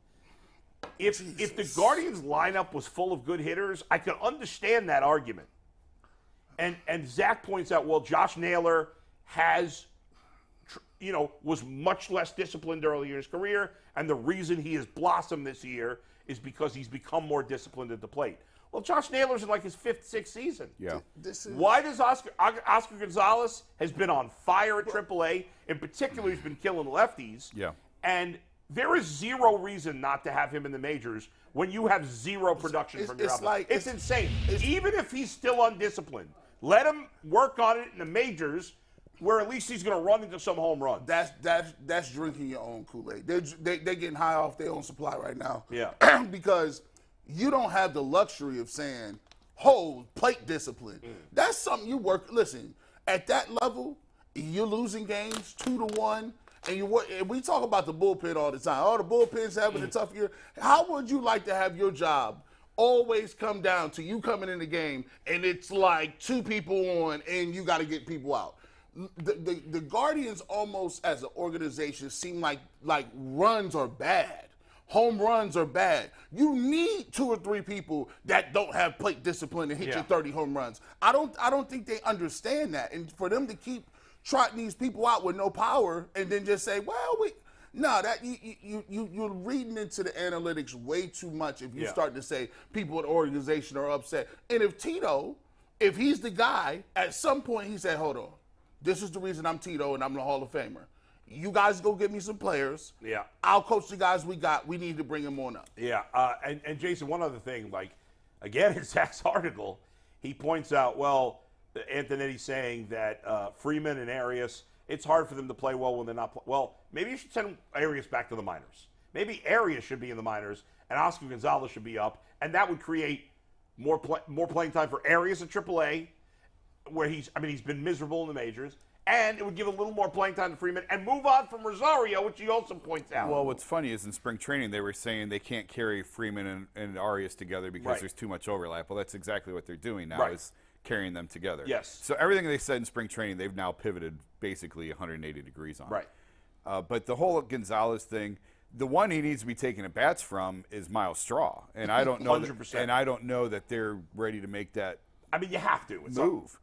Speaker 2: If the Guardians lineup was full of good hitters, I could understand that argument. And Zach points out, well, Josh Naylor was much less disciplined earlier in his career, and the reason he has blossomed this year is because he's become more disciplined at the plate. Well, Josh Naylor's in like his 5th, 6th season.
Speaker 3: Yeah.
Speaker 2: Why does Oscar Gonzalez has been on fire at AAA? In particular, he's been killing lefties.
Speaker 3: Yeah.
Speaker 2: And there is zero reason not to have him in the majors when you have zero production from your outfield. It's insane. Even if he's still undisciplined, let him work on it in the majors, where at least he's going to run into some home runs.
Speaker 4: That's drinking your own Kool-Aid. They're getting high off their own supply right now.
Speaker 2: Yeah.
Speaker 4: Because you don't have the luxury of saying, plate discipline. That's something you work. Listen, at that level, you're losing games 2-1, and we talk about the bullpen all the time. The bullpen's having a tough year. How would you like to have your job always come down to you coming in the game and it's like 2 people on and you got to get people out? The Guardians almost as an organization seem like runs are bad. Home runs are bad. You need 2 or 3 people that don't have plate discipline and hit you 30 home runs. I don't think they understand that. And for them to keep trotting these people out with no power and then just say, you're reading into the analytics way too much if you start to say people in the organization are upset. And if Tito, if he's the guy, at some point he said, hold on, this is the reason I'm Tito and I'm the Hall of Famer. You guys go get me some players.
Speaker 2: Yeah.
Speaker 4: I'll coach the guys we got. We need to bring them on up.
Speaker 2: Yeah. And Jason, one other thing, again, in Zach's article, he points out, Antonetti's saying that Freeman and Arias, it's hard for them to play well when they're not well, maybe you should send Arias back to the minors. Maybe Arias should be in the minors and Oscar Gonzalez should be up, and that would create more playing time for Arias at AAA, where he's been miserable in the majors. And it would give a little more playing time to Freeman and move on from Rosario, which he also points out.
Speaker 3: Well, what's funny is in spring training they were saying they can't carry Freeman and Arias together because there's too much overlap. Well, that's exactly what they're doing now is carrying them together.
Speaker 2: Yes.
Speaker 3: So everything they said in spring training, they've now pivoted basically 180 degrees on.
Speaker 2: Right.
Speaker 3: But the whole Gonzalez thing, The one he needs to be taking at bats from is Miles Straw, and I don't know.
Speaker 2: 100%.
Speaker 3: And I don't know that they're ready to make that.
Speaker 2: I mean, you have to. It's
Speaker 3: move.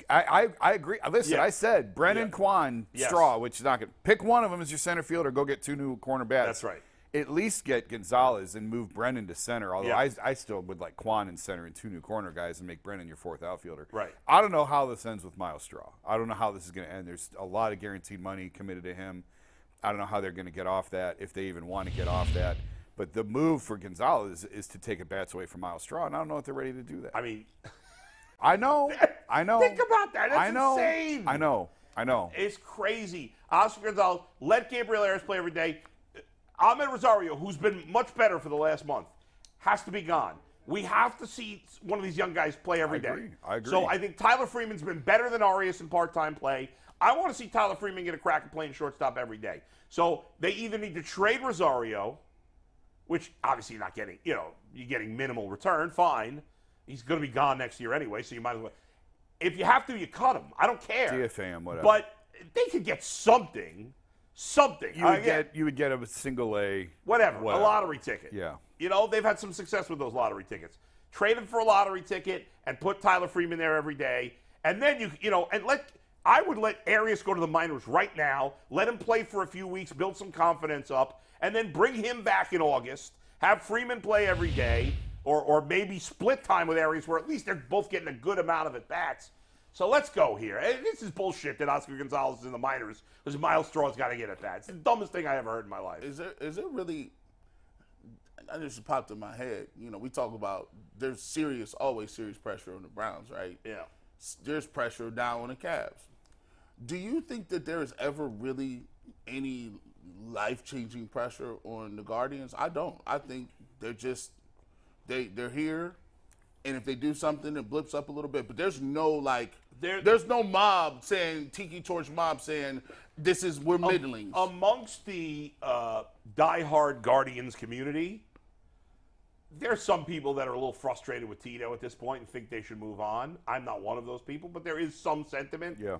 Speaker 3: I agree. Listen,
Speaker 2: Yeah.
Speaker 3: I said Brennan, Quan,
Speaker 2: Yes.
Speaker 3: Straw, which is not going to pick one of them as your center fielder. Go get 2 new corner bats.
Speaker 2: That's right.
Speaker 3: At least get Gonzalez and move Brennan to center. Although
Speaker 2: Yeah.
Speaker 3: I still would like Quan in center and 2 new corner guys and make Brennan your 4th outfielder.
Speaker 2: Right.
Speaker 3: I don't know how this ends with Miles Straw. I don't know how this is going to end. There's a lot of guaranteed money committed to him. I don't know how they're going to get off that, if they even want to get off that. But the move for Gonzalez is to take at bats away from Miles Straw, and I don't know if they're ready to do that.
Speaker 2: I mean,
Speaker 3: I know.
Speaker 2: think about that. That's
Speaker 3: I know.
Speaker 2: insane.
Speaker 3: I know.
Speaker 2: It's crazy. Oscar Gonzalez, let Gabriel Arias play every day. Ahmed Rosario, who's been much better for the last month, has to be gone. We have to see one of these young guys play every day.
Speaker 3: I agree.
Speaker 2: So I think Tyler Freeman's been better than Arias in part-time play. I want to see Tyler Freeman get a crack at playing shortstop every day. So they either need to trade Rosario, which obviously you're not getting, you're getting minimal return, fine. He's going to be gone next year anyway, so you might as well. If you have to, you cut him. I don't care.
Speaker 3: DFA him, whatever.
Speaker 2: But they could get something.
Speaker 3: You would get a single A.
Speaker 2: Whatever. A lottery ticket.
Speaker 3: Yeah.
Speaker 2: They've had some success with those lottery tickets. Trade him for a lottery ticket and put Tyler Freeman there every day. And then I would let Arias go to the minors right now, let him play for a few weeks, build some confidence up, and then bring him back in August, have Freeman play every day, or maybe split time with Arias where at least they're both getting a good amount of at-bats. So let's go here. And this is bullshit that Oscar Gonzalez is in the minors because Miles Straw's got to get at-bats. It's the dumbest thing I ever heard in my life.
Speaker 4: Is there really – I just popped in my head. We talk about there's always serious pressure on the Browns, right?
Speaker 2: Yeah.
Speaker 4: There's pressure down on the Cavs. Do you think that there is ever really any life-changing pressure on the Guardians? I don't. I think they're just they're here, and if they do something, it blips up a little bit. But there's no there's no mob saying Tiki Torch mob saying we're middlings.
Speaker 2: Amongst the diehard Guardians community, there's some people that are a little frustrated with Tito at this point and think they should move on. I'm not one of those people, but there is some sentiment.
Speaker 3: Yeah.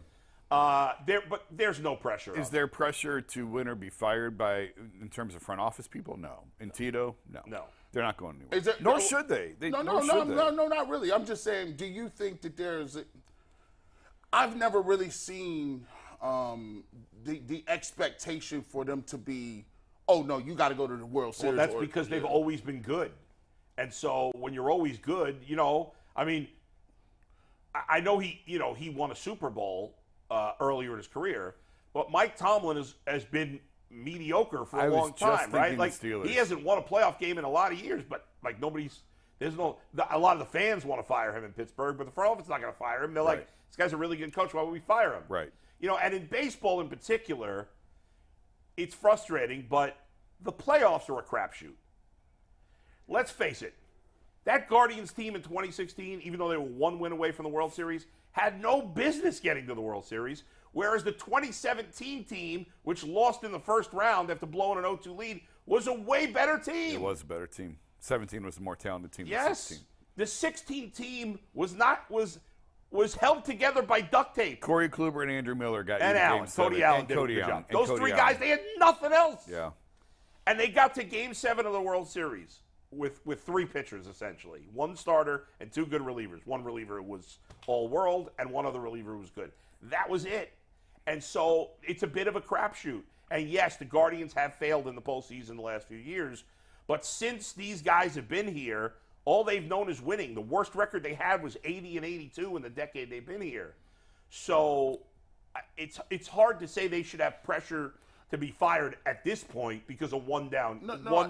Speaker 2: But there's no pressure.
Speaker 3: Is there pressure to win or be fired in terms of front office people? No. In Tito? No. They're not going anywhere. Nor should they.
Speaker 4: No, not really. I'm just saying, do you think that I've never really seen the expectation for them to be, oh, no, you got to go to the World Series.
Speaker 2: Well, that's because they've always been good. And so when you're always good, I mean, I know he won a Super Bowl earlier in his career, but Mike Tomlin has been mediocre for a long time, right? He hasn't won a playoff game in a lot of years, but a lot of the fans want to fire him in Pittsburgh, but the front office is not going to fire him. They're like, this guy's a really good coach. Why would we fire him?
Speaker 3: Right.
Speaker 2: And in baseball in particular, it's frustrating, but the playoffs are a crapshoot. Let's face it. That Guardians team in 2016, even though they were 1 win away from the World Series, had no business getting to the World Series, whereas the 2017 team, which lost in the first round after blowing an 0-2 lead, was a way better team.
Speaker 3: It was a better team. 17 was a more talented team than 16.
Speaker 2: The 16 team was held together by duct tape.
Speaker 3: Corey Kluber and Andrew Miller got
Speaker 2: and
Speaker 3: you
Speaker 2: Allen.
Speaker 3: Game 7.
Speaker 2: Cody Allen
Speaker 3: and
Speaker 2: did
Speaker 3: Cody
Speaker 2: a good
Speaker 3: Allen.
Speaker 2: job. Those
Speaker 3: Cody
Speaker 2: three
Speaker 3: Allen.
Speaker 2: guys, they had nothing else.
Speaker 3: Yeah.
Speaker 2: And they got to Game 7 of the World Series with 3 pitchers, essentially. 1 starter and 2 good relievers. 1 reliever was all-world, and 1 other reliever was good. That was it. And so it's a bit of a crapshoot. And, yes, the Guardians have failed in the postseason the last few years, but since these guys have been here, all they've known is winning. The worst record they had was 80-82 in the decade they've been here. So it's hard to say they should have pressure to be fired at this point because of one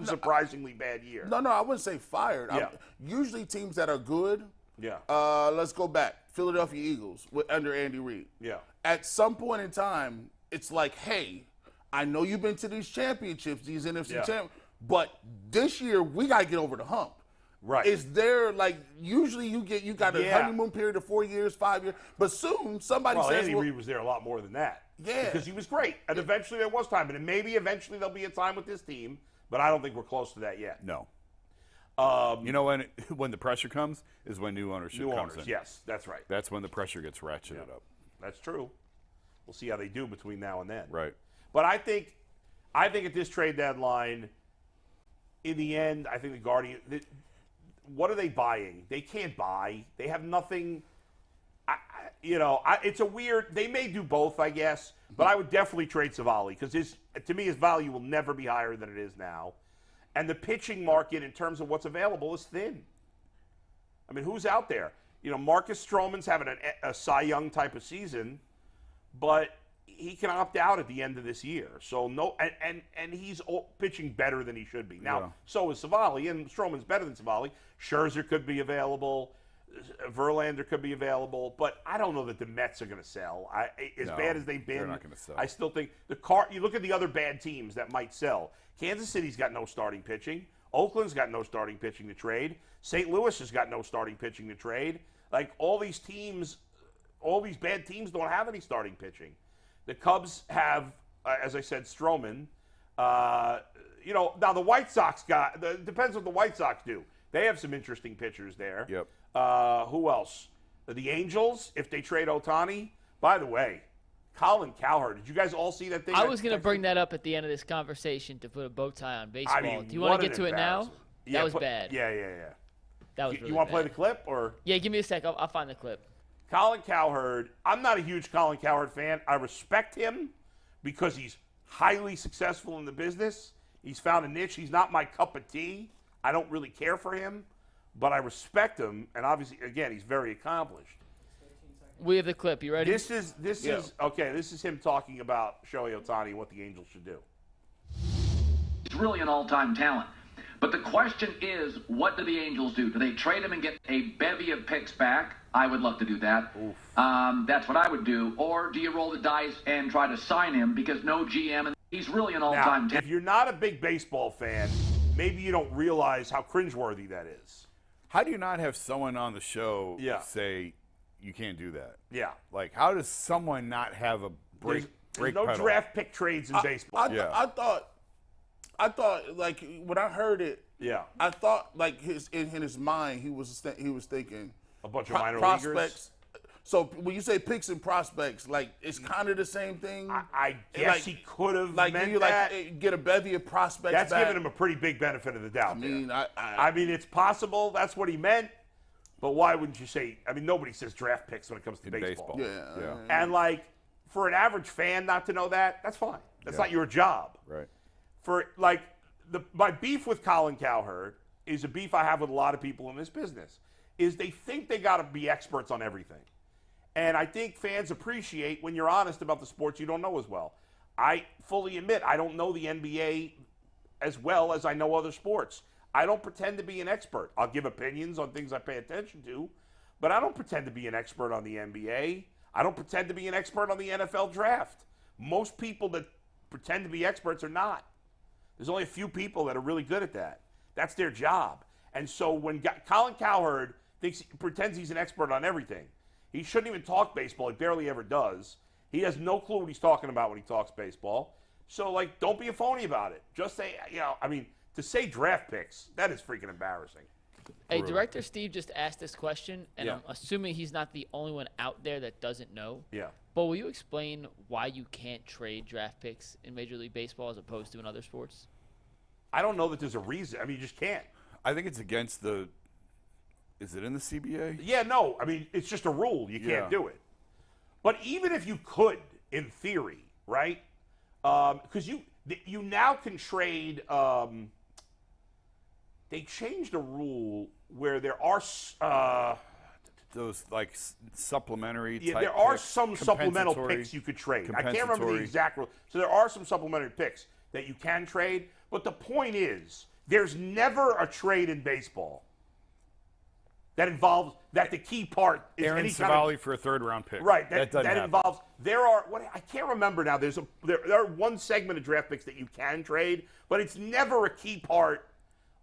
Speaker 2: surprisingly bad year.
Speaker 4: No, I wouldn't say fired.
Speaker 2: Yeah.
Speaker 4: Usually teams that are good,
Speaker 2: yeah.
Speaker 4: Let's go back. Philadelphia Eagles under Andy Reid.
Speaker 2: Yeah.
Speaker 4: At some point in time, it's like, hey, I know you've been to these championships, these NFC championships, but this year we got to get over the hump.
Speaker 2: Right.
Speaker 4: Is there usually you got a honeymoon period of 4 years, 5 years, but soon somebody says,
Speaker 2: Andy Reid was there a lot more than that.
Speaker 4: Yeah.
Speaker 2: Because he was great. And eventually there was time. And maybe eventually there'll be a time with this team, but I don't think we're close to that yet.
Speaker 3: No. When the pressure comes is when new ownership comes in.
Speaker 2: Yes, that's right.
Speaker 3: That's when the pressure gets ratcheted up.
Speaker 2: That's true. We'll see how they do between now and then.
Speaker 3: Right.
Speaker 2: But I think I think at this trade deadline, in the end, I think the Guardians, what are they buying? They can't buy. They have nothing. It's a weird. They may do both, I guess, but I would definitely trade Savali because to me his value will never be higher than it is now, and the pitching market in terms of what's available is thin. I mean, who's out there? Marcus Stroman's having a Cy Young type of season, but he can opt out at the end of this year. So no, and he's pitching better than he should be. Now, so is Savali, and Stroman's better than Savali. Scherzer could be available. Verlander could be available, but I don't know that the Mets are going to sell. Bad as they've been,
Speaker 3: they're not going to sell.
Speaker 2: I still think you look at the other bad teams that might sell. Kansas City's got no starting pitching. Oakland's got no starting pitching to trade. St. Louis has got no starting pitching to trade. Like all these teams, all these bad teams don't have any starting pitching. The Cubs have, as I said, Stroman. Now the White Sox depends what the White Sox do. They have some interesting pitchers there.
Speaker 3: Yep.
Speaker 2: Who else? The Angels, if they trade Ohtani. By the way, Colin Cowherd. Did you guys all see that thing?
Speaker 5: I was going to bring that up at the end of this conversation to put a bow tie on baseball. Do you want to get to it now?
Speaker 2: Yeah,
Speaker 5: that was bad.
Speaker 2: Yeah.
Speaker 5: That was really
Speaker 2: you want to play
Speaker 5: bad.
Speaker 2: the clip or?
Speaker 5: Yeah, give me a sec. I'll find the clip.
Speaker 2: Colin Cowherd. I'm not a huge Colin Cowherd fan. I respect him because he's highly successful in the business. He's found a niche. He's not my cup of tea. I don't really care for him, but I respect him. And obviously, again, he's very accomplished.
Speaker 5: We have the clip. You ready?
Speaker 2: This is okay. This is him talking about Shohei Ohtani and what the Angels should do.
Speaker 7: He's really an all-time talent. But the question is, what do the Angels do? Do they trade him and get a bevy of picks back? I would love to do that. That's what I would do. Or do you roll the dice and try to sign him because no GM, and he's really an all-time talent.
Speaker 2: If you're not a big baseball fan, maybe you don't realize how cringeworthy that is.
Speaker 3: How do you not have someone on the show say you can't do that?
Speaker 2: Yeah.
Speaker 3: Like, how does someone not have a break
Speaker 2: There's no
Speaker 3: pedal?
Speaker 2: draft pick trades in baseball.
Speaker 4: I thought, like, when I heard it, I thought, like, in his mind, he was thinking
Speaker 2: a bunch of minor
Speaker 4: prospects.
Speaker 2: leaguers.
Speaker 4: So when you say picks and prospects, like, it's kind of the same thing.
Speaker 2: I guess he could have
Speaker 4: like,
Speaker 2: meant
Speaker 4: you
Speaker 2: that.
Speaker 4: get a bevy of prospects.
Speaker 2: That's
Speaker 4: back.
Speaker 2: giving him a pretty big benefit of the doubt.
Speaker 4: I
Speaker 2: mean, it's possible that's what he meant, but why wouldn't you say? I mean, nobody says draft picks when it comes to baseball.
Speaker 4: Yeah.
Speaker 2: And like, for an average fan not to know that, that's fine. That's not your job.
Speaker 3: Right.
Speaker 2: For like, my beef with Colin Cowherd is a beef I have with a lot of people in this business. Is they think they got to be experts on everything. And I think fans appreciate when you're honest about the sports you don't know as well. I fully admit I don't know the NBA as well as I know other sports. I don't pretend to be an expert. I'll give opinions on things I pay attention to, but I don't pretend to be an expert on the NBA. I don't pretend to be an expert on the NFL draft. Most people that pretend to be experts are not. There's only a few people that are really good at that. That's their job. And so when Colin Cowherd pretends he's an expert on everything, he shouldn't even talk baseball. He barely ever does. He has no clue what he's talking about when he talks baseball. So, like, don't be a phony about it. Just say, to say draft picks, that is freaking embarrassing.
Speaker 5: Hey, Director Steve just asked this question, and I'm assuming he's not the only one out there that doesn't know.
Speaker 2: Yeah.
Speaker 5: But will you explain why you can't trade draft picks in Major League Baseball as opposed to in other sports?
Speaker 2: I don't know that there's a reason. I mean, you just can't.
Speaker 3: I think it's against the – is it in the CBA?
Speaker 2: Yeah, no. I mean, it's just a rule. You can't do it. But even if you could, in theory, right, because you now can trade they changed a rule where there are
Speaker 3: those like supplementary type
Speaker 2: there are
Speaker 3: picks,
Speaker 2: some supplemental picks you could trade. I can't remember the exact rule. So there are some supplementary picks that you can trade, but the point is there's never a trade in baseball that involves that the key part is
Speaker 3: Aaron
Speaker 2: any
Speaker 3: Savali
Speaker 2: kind of,
Speaker 3: for a third-round pick.
Speaker 2: Right.
Speaker 3: That
Speaker 2: involves there are I can't remember now. There are one segment of draft picks that you can trade, but it's never a key part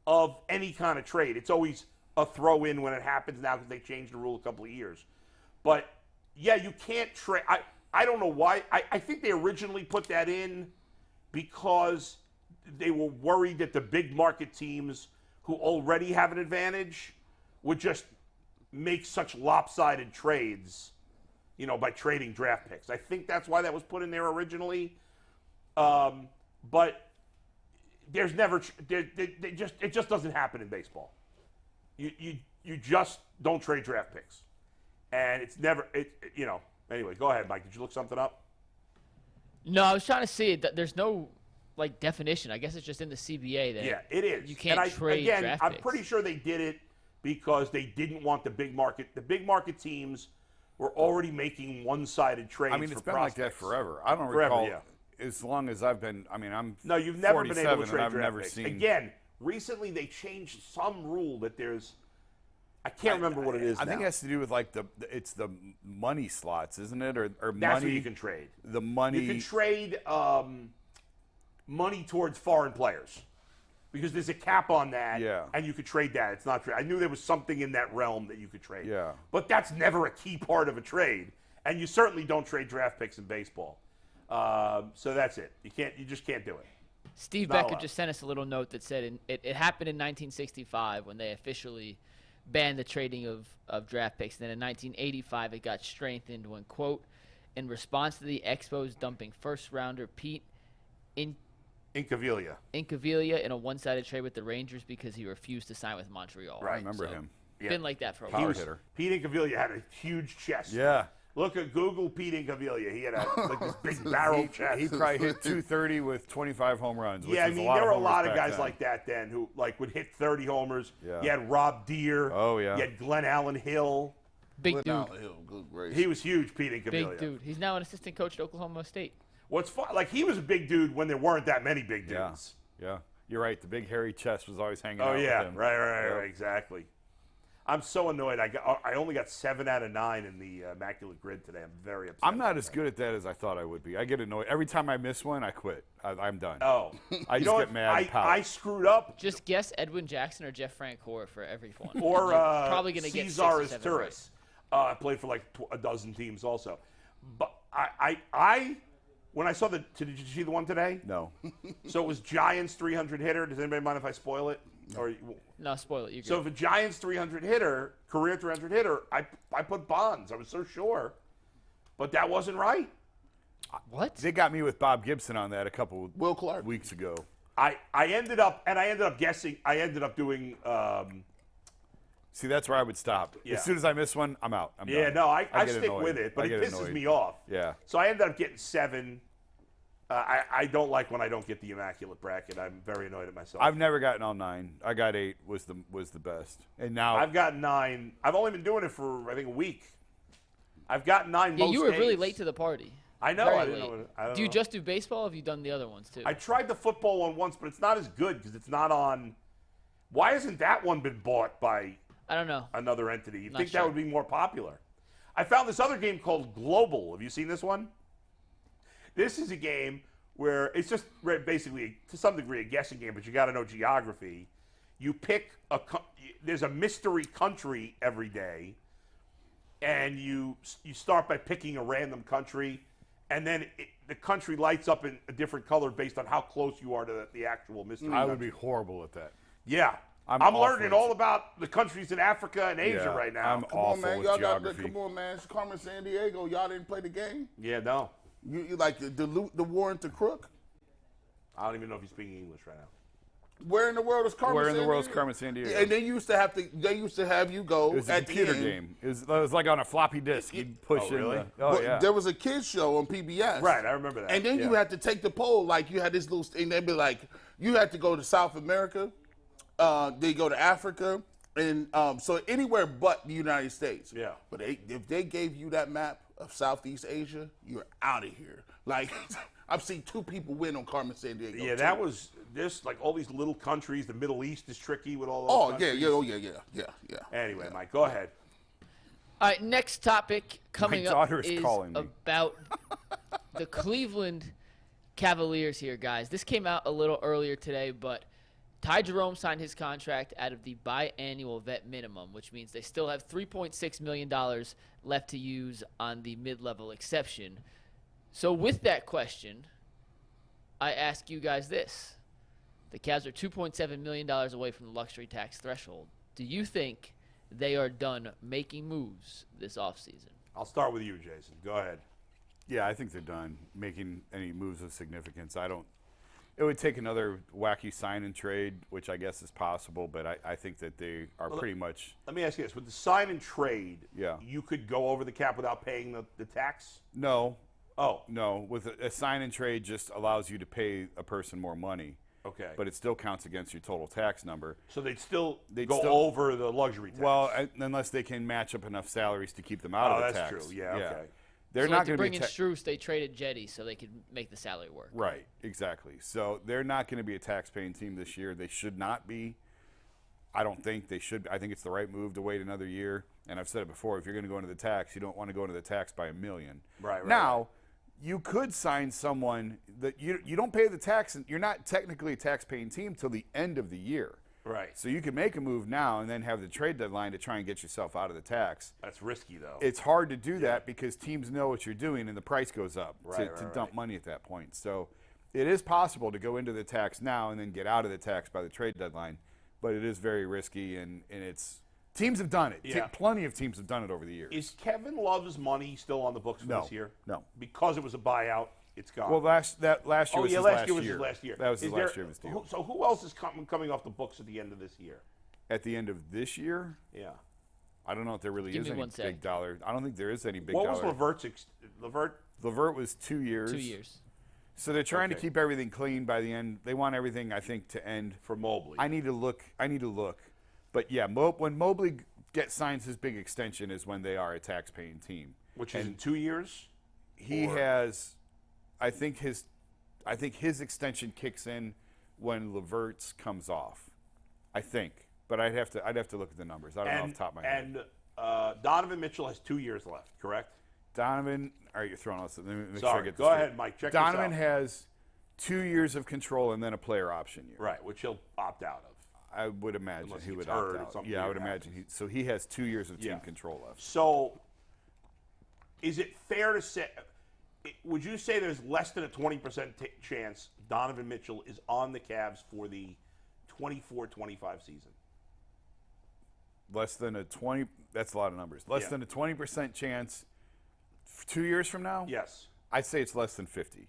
Speaker 2: of any kind of trade. It's always a throw-in when it happens now because they changed the rule a couple of years. But, yeah, you can't trade. I don't know why. I think they originally put that in because they were worried that the big market teams who already have an advantage would just make such lopsided trades, by trading draft picks. I think that's why that was put in there originally. But there's never it just doesn't happen in baseball. You just don't trade draft picks, and it's never Anyway, go ahead, Mike. Did you look something up?
Speaker 5: No, I was trying to see it. There's no definition. I guess it's just in the CBA that
Speaker 2: it is.
Speaker 5: You can't trade draft picks.
Speaker 2: I'm pretty sure they did it because they didn't want the big market. The big market teams were already making one-sided trades.
Speaker 3: I mean, it's
Speaker 2: for
Speaker 3: been
Speaker 2: prospects.
Speaker 3: like that forever. I don't recall as long as I've been. I mean, I'm
Speaker 2: no, you've never been able to trade
Speaker 3: I've
Speaker 2: draft
Speaker 3: never
Speaker 2: picks.
Speaker 3: seen.
Speaker 2: Again, recently they changed some rule that there's. I can't remember what it is.
Speaker 3: I think it has to do with it's the money slots, isn't it? Or
Speaker 2: that's
Speaker 3: money
Speaker 2: what you can trade.
Speaker 3: The money
Speaker 2: you can trade money towards foreign players because there's a cap on that.
Speaker 3: Yeah.
Speaker 2: And you could trade that. It's not trade. I knew there was something in that realm that you could trade.
Speaker 3: Yeah.
Speaker 2: But that's never a key part of a trade, and you certainly don't trade draft picks in baseball. So that's it. You just can't do it.
Speaker 5: Steve Becker just sent us a little note that said it happened in 1965 when they officially banned the trading of draft picks. Then in 1985, it got strengthened when, quote, in response to the Expos dumping first-rounder Pete
Speaker 2: Incaviglia
Speaker 5: in a one-sided trade with the Rangers because he refused to sign with Montreal.
Speaker 2: Right.
Speaker 3: I remember him.
Speaker 5: Been like that for a
Speaker 3: Power
Speaker 5: while.
Speaker 3: hitter.
Speaker 2: Pete Incaviglia had a huge chest.
Speaker 3: Yeah.
Speaker 2: Google Pete Incaviglia. He had this big barrel chest.
Speaker 3: He probably hit 230 with 25 home runs.
Speaker 2: Yeah, I mean, there were a lot of guys like that then who would hit 30 homers.
Speaker 3: Yeah.
Speaker 2: You had Rob Deere.
Speaker 3: Oh, yeah.
Speaker 2: You had Glenn Allen Hill.
Speaker 5: Big dude.
Speaker 4: Good gracious.
Speaker 2: He was huge, Pete Incaviglia.
Speaker 5: Big dude. He's now an assistant coach at Oklahoma State.
Speaker 2: What's fun? He was a big dude when there weren't that many big dudes.
Speaker 3: Yeah. You're right. The big hairy chest was always hanging out with him.
Speaker 2: Right, exactly. I'm so annoyed. I only got 7 out of 9 in the Immaculate Grid today. I'm very upset.
Speaker 3: I'm not as good at that as I thought I would be. I get annoyed. Every time I miss one, I quit. I'm done.
Speaker 2: Oh.
Speaker 3: I just get mad and pout.
Speaker 2: I screwed up.
Speaker 5: Just guess Edwin Jackson or Jeff Francoeur for every one.
Speaker 2: Or
Speaker 5: probably going to get
Speaker 2: Cesar
Speaker 5: 6 or 7 right.
Speaker 2: Turis. I played for a dozen teams also. But when I saw did you see the one today?
Speaker 3: No.
Speaker 2: So it was Giants 300 hitter. Does anybody mind if I spoil it?
Speaker 5: No, spoil it.
Speaker 2: So if a Giants 300 hitter, career 300 hitter, I put Bonds. I was so sure. But that wasn't right.
Speaker 5: What?
Speaker 3: They got me with Bob Gibson on that a couple
Speaker 4: Will Clark.
Speaker 3: weeks ago.
Speaker 2: I ended up guessing. I ended up doing.
Speaker 3: See, that's where I would stop.
Speaker 2: Yeah.
Speaker 3: As soon as I miss one, I'm out. I'm done.
Speaker 2: No, I
Speaker 3: get
Speaker 2: stick
Speaker 3: annoyed.
Speaker 2: with it, but
Speaker 3: I
Speaker 2: it
Speaker 3: get
Speaker 2: pisses
Speaker 3: annoyed.
Speaker 2: me off.
Speaker 3: Yeah.
Speaker 2: So I ended up getting 7. I don't like when I don't get the immaculate bracket. I'm very annoyed at myself.
Speaker 3: I've never gotten all 9. I got 8 was the best. And now
Speaker 2: I've got 9. I've only been doing it for I think a week. I've got 9 most
Speaker 5: you were really
Speaker 2: days.
Speaker 5: late to the party.
Speaker 2: I know.
Speaker 5: Very
Speaker 2: I didn't
Speaker 5: late.
Speaker 2: know. I don't
Speaker 5: Do you
Speaker 2: know.
Speaker 5: just do baseball? Or have you done the other ones too?
Speaker 2: I tried the football one once, but it's not as good because it's not on. Why hasn't that one been bought by
Speaker 5: I don't know.
Speaker 2: another entity? You
Speaker 5: Not
Speaker 2: think
Speaker 5: sure.
Speaker 2: that would be more popular? I found this other game called Global. Have you seen this one? This is a game where it's just basically, to some degree, a guessing game, but you got to know geography. You pick there's a mystery country every day, and you start by picking a random country, and then the country lights up in a different color based on how close you are to the actual mystery
Speaker 3: I
Speaker 2: country.
Speaker 3: would be horrible at that.
Speaker 2: Yeah.
Speaker 3: I'm
Speaker 2: I'm
Speaker 3: awful
Speaker 2: learning
Speaker 3: at
Speaker 2: all about the countries in Africa and Asia
Speaker 3: Yeah,
Speaker 2: right now.
Speaker 3: I'm
Speaker 4: Come
Speaker 3: awful
Speaker 4: on, man.
Speaker 3: with
Speaker 4: Y'all
Speaker 3: geography.
Speaker 4: come on, man. It's Carmen San Diego. Y'all didn't play the game.
Speaker 2: Yeah, no.
Speaker 4: You like the war into Crook?
Speaker 2: I don't even know if he's speaking English right now.
Speaker 4: Where in the world is Carmen?
Speaker 3: Where in the
Speaker 4: San
Speaker 3: world is
Speaker 4: Diego?
Speaker 3: Carmen San Diego?
Speaker 4: And they used to have you go
Speaker 3: It was a
Speaker 4: at
Speaker 3: computer
Speaker 4: the end.
Speaker 3: game. It was like on a floppy disk. You'd push in
Speaker 2: really?
Speaker 3: the.
Speaker 4: But
Speaker 3: Yeah.
Speaker 4: There was a kids show on PBS.
Speaker 2: Right, I remember that.
Speaker 4: And then you had to take the poll, like you had this little thing. They'd be like, you had to go to South America, they go to Africa, and so anywhere but the United States.
Speaker 2: Yeah.
Speaker 4: But if they gave you that map of Southeast Asia, you're out of here. Like I've seen 2 people win on Carmen San Diego.
Speaker 2: Yeah, that was this all these little countries. The Middle East is tricky with all those.
Speaker 4: Oh
Speaker 2: countries.
Speaker 4: yeah.
Speaker 2: Anyway, Mike, go ahead.
Speaker 5: All right, next topic coming
Speaker 3: My
Speaker 5: up
Speaker 3: daughter is
Speaker 5: is
Speaker 3: calling me.
Speaker 5: about the Cleveland Cavaliers here, guys. This came out a little earlier today, but Ty Jerome signed his contract out of the biannual vet minimum, which means they still have $3.6 million left to use on the mid-level exception. So with that question, I ask you guys this. The Cavs are $2.7 million away from the luxury tax threshold. Do you think they are done making moves this offseason?
Speaker 2: I'll start with you, Jason. Go ahead.
Speaker 3: Yeah, I think they're done making any moves of significance. I don't. It would take another wacky sign and trade, which I guess is possible, but I think that they are pretty much.
Speaker 2: Let me ask you this: with the sign and trade,
Speaker 3: Yeah.
Speaker 2: you could go over the cap without paying the tax.
Speaker 3: No.
Speaker 2: Oh.
Speaker 3: No. With a sign and trade, just allows you to pay a person more money.
Speaker 2: Okay.
Speaker 3: But it still counts against your total tax number.
Speaker 2: So they'd still go over the luxury tax.
Speaker 3: Well, unless they can match up enough salaries to keep them out of the tax.
Speaker 2: Oh, that's true. Yeah. Okay.
Speaker 3: They're
Speaker 5: so
Speaker 3: not
Speaker 5: like
Speaker 3: going
Speaker 5: to bring
Speaker 3: be
Speaker 5: in Struce, they traded Jetty so they could make the salary work.
Speaker 3: Right, exactly. So they're not going to be a tax-paying team this year. They should not be. I don't think they should. I think it's the right move to wait another year. And I've said it before, if you're going to go into the tax, you don't want to go into the tax by $1 million.
Speaker 2: Right.
Speaker 3: Now, you could sign someone that you don't pay the tax, and you're not technically a tax-paying team till the end of the year.
Speaker 2: Right.
Speaker 3: So you can make a move now and then have the trade deadline to try and get yourself out of the tax.
Speaker 2: That's risky, though.
Speaker 3: It's hard to do that because teams know what you're doing and the price goes up to dump
Speaker 2: right.
Speaker 3: money at that point. So it is possible to go into the tax now and then get out of the tax by the trade deadline, but it is very risky, and it's teams have done it.
Speaker 2: Yeah.
Speaker 3: Plenty of teams have done it over the years.
Speaker 2: Is Kevin Love's money still on the books for
Speaker 3: No.
Speaker 2: this year?
Speaker 3: No.
Speaker 2: Because it was a buyout, it's gone.
Speaker 3: Well, last year was his last
Speaker 2: was
Speaker 3: year.
Speaker 2: his last year.
Speaker 3: That was his
Speaker 2: Is
Speaker 3: last year of his deal.
Speaker 2: So who else is coming off the books at the end of this year?
Speaker 3: At the end of this year,
Speaker 2: Yeah.
Speaker 3: I don't know if there really
Speaker 5: Give
Speaker 3: is
Speaker 5: me
Speaker 3: any
Speaker 5: one
Speaker 3: big
Speaker 5: sec.
Speaker 3: dollar. I don't think there is any big
Speaker 2: What
Speaker 3: dollar.
Speaker 2: was Levert's?
Speaker 3: Levert was 2 years.
Speaker 5: 2 years.
Speaker 3: So they're trying to
Speaker 2: Okay.
Speaker 3: keep everything clean by the end. They want everything, I think, to end.
Speaker 2: For Mobley.
Speaker 3: I need to look. But yeah, when Mobley signs his big extension is when they are a tax-paying team.
Speaker 2: Which is in 2 years?
Speaker 3: He has, I think his extension kicks in when Levert's comes off. I think, but I'd have to look at the numbers. I don't know off the top of my head.
Speaker 2: And Donovan Mitchell has 2 years left, correct?
Speaker 3: Donovan, all right, you're throwing us. Let me make sure I
Speaker 2: Sorry.
Speaker 3: get this
Speaker 2: Go
Speaker 3: straight.
Speaker 2: ahead, Mike. Check
Speaker 3: Donovan
Speaker 2: this out.
Speaker 3: has 2 years of control and then a player option year.
Speaker 2: Right, which he'll opt out of.
Speaker 3: I would imagine
Speaker 2: Unless
Speaker 3: he
Speaker 2: he
Speaker 3: would
Speaker 2: gets hurt
Speaker 3: opt
Speaker 2: or
Speaker 3: out.
Speaker 2: something
Speaker 3: Yeah, I
Speaker 2: weird
Speaker 3: would imagine so he has 2 years of team control left.
Speaker 2: So, is it fair to say? Would you say there's less than a 20% chance Donovan Mitchell is on the Cavs for the 24-25 season?
Speaker 3: Less than a 20. That's a lot of numbers. Less than a 20% chance. 2 years from now?
Speaker 2: Yes.
Speaker 3: I'd say it's less than 50.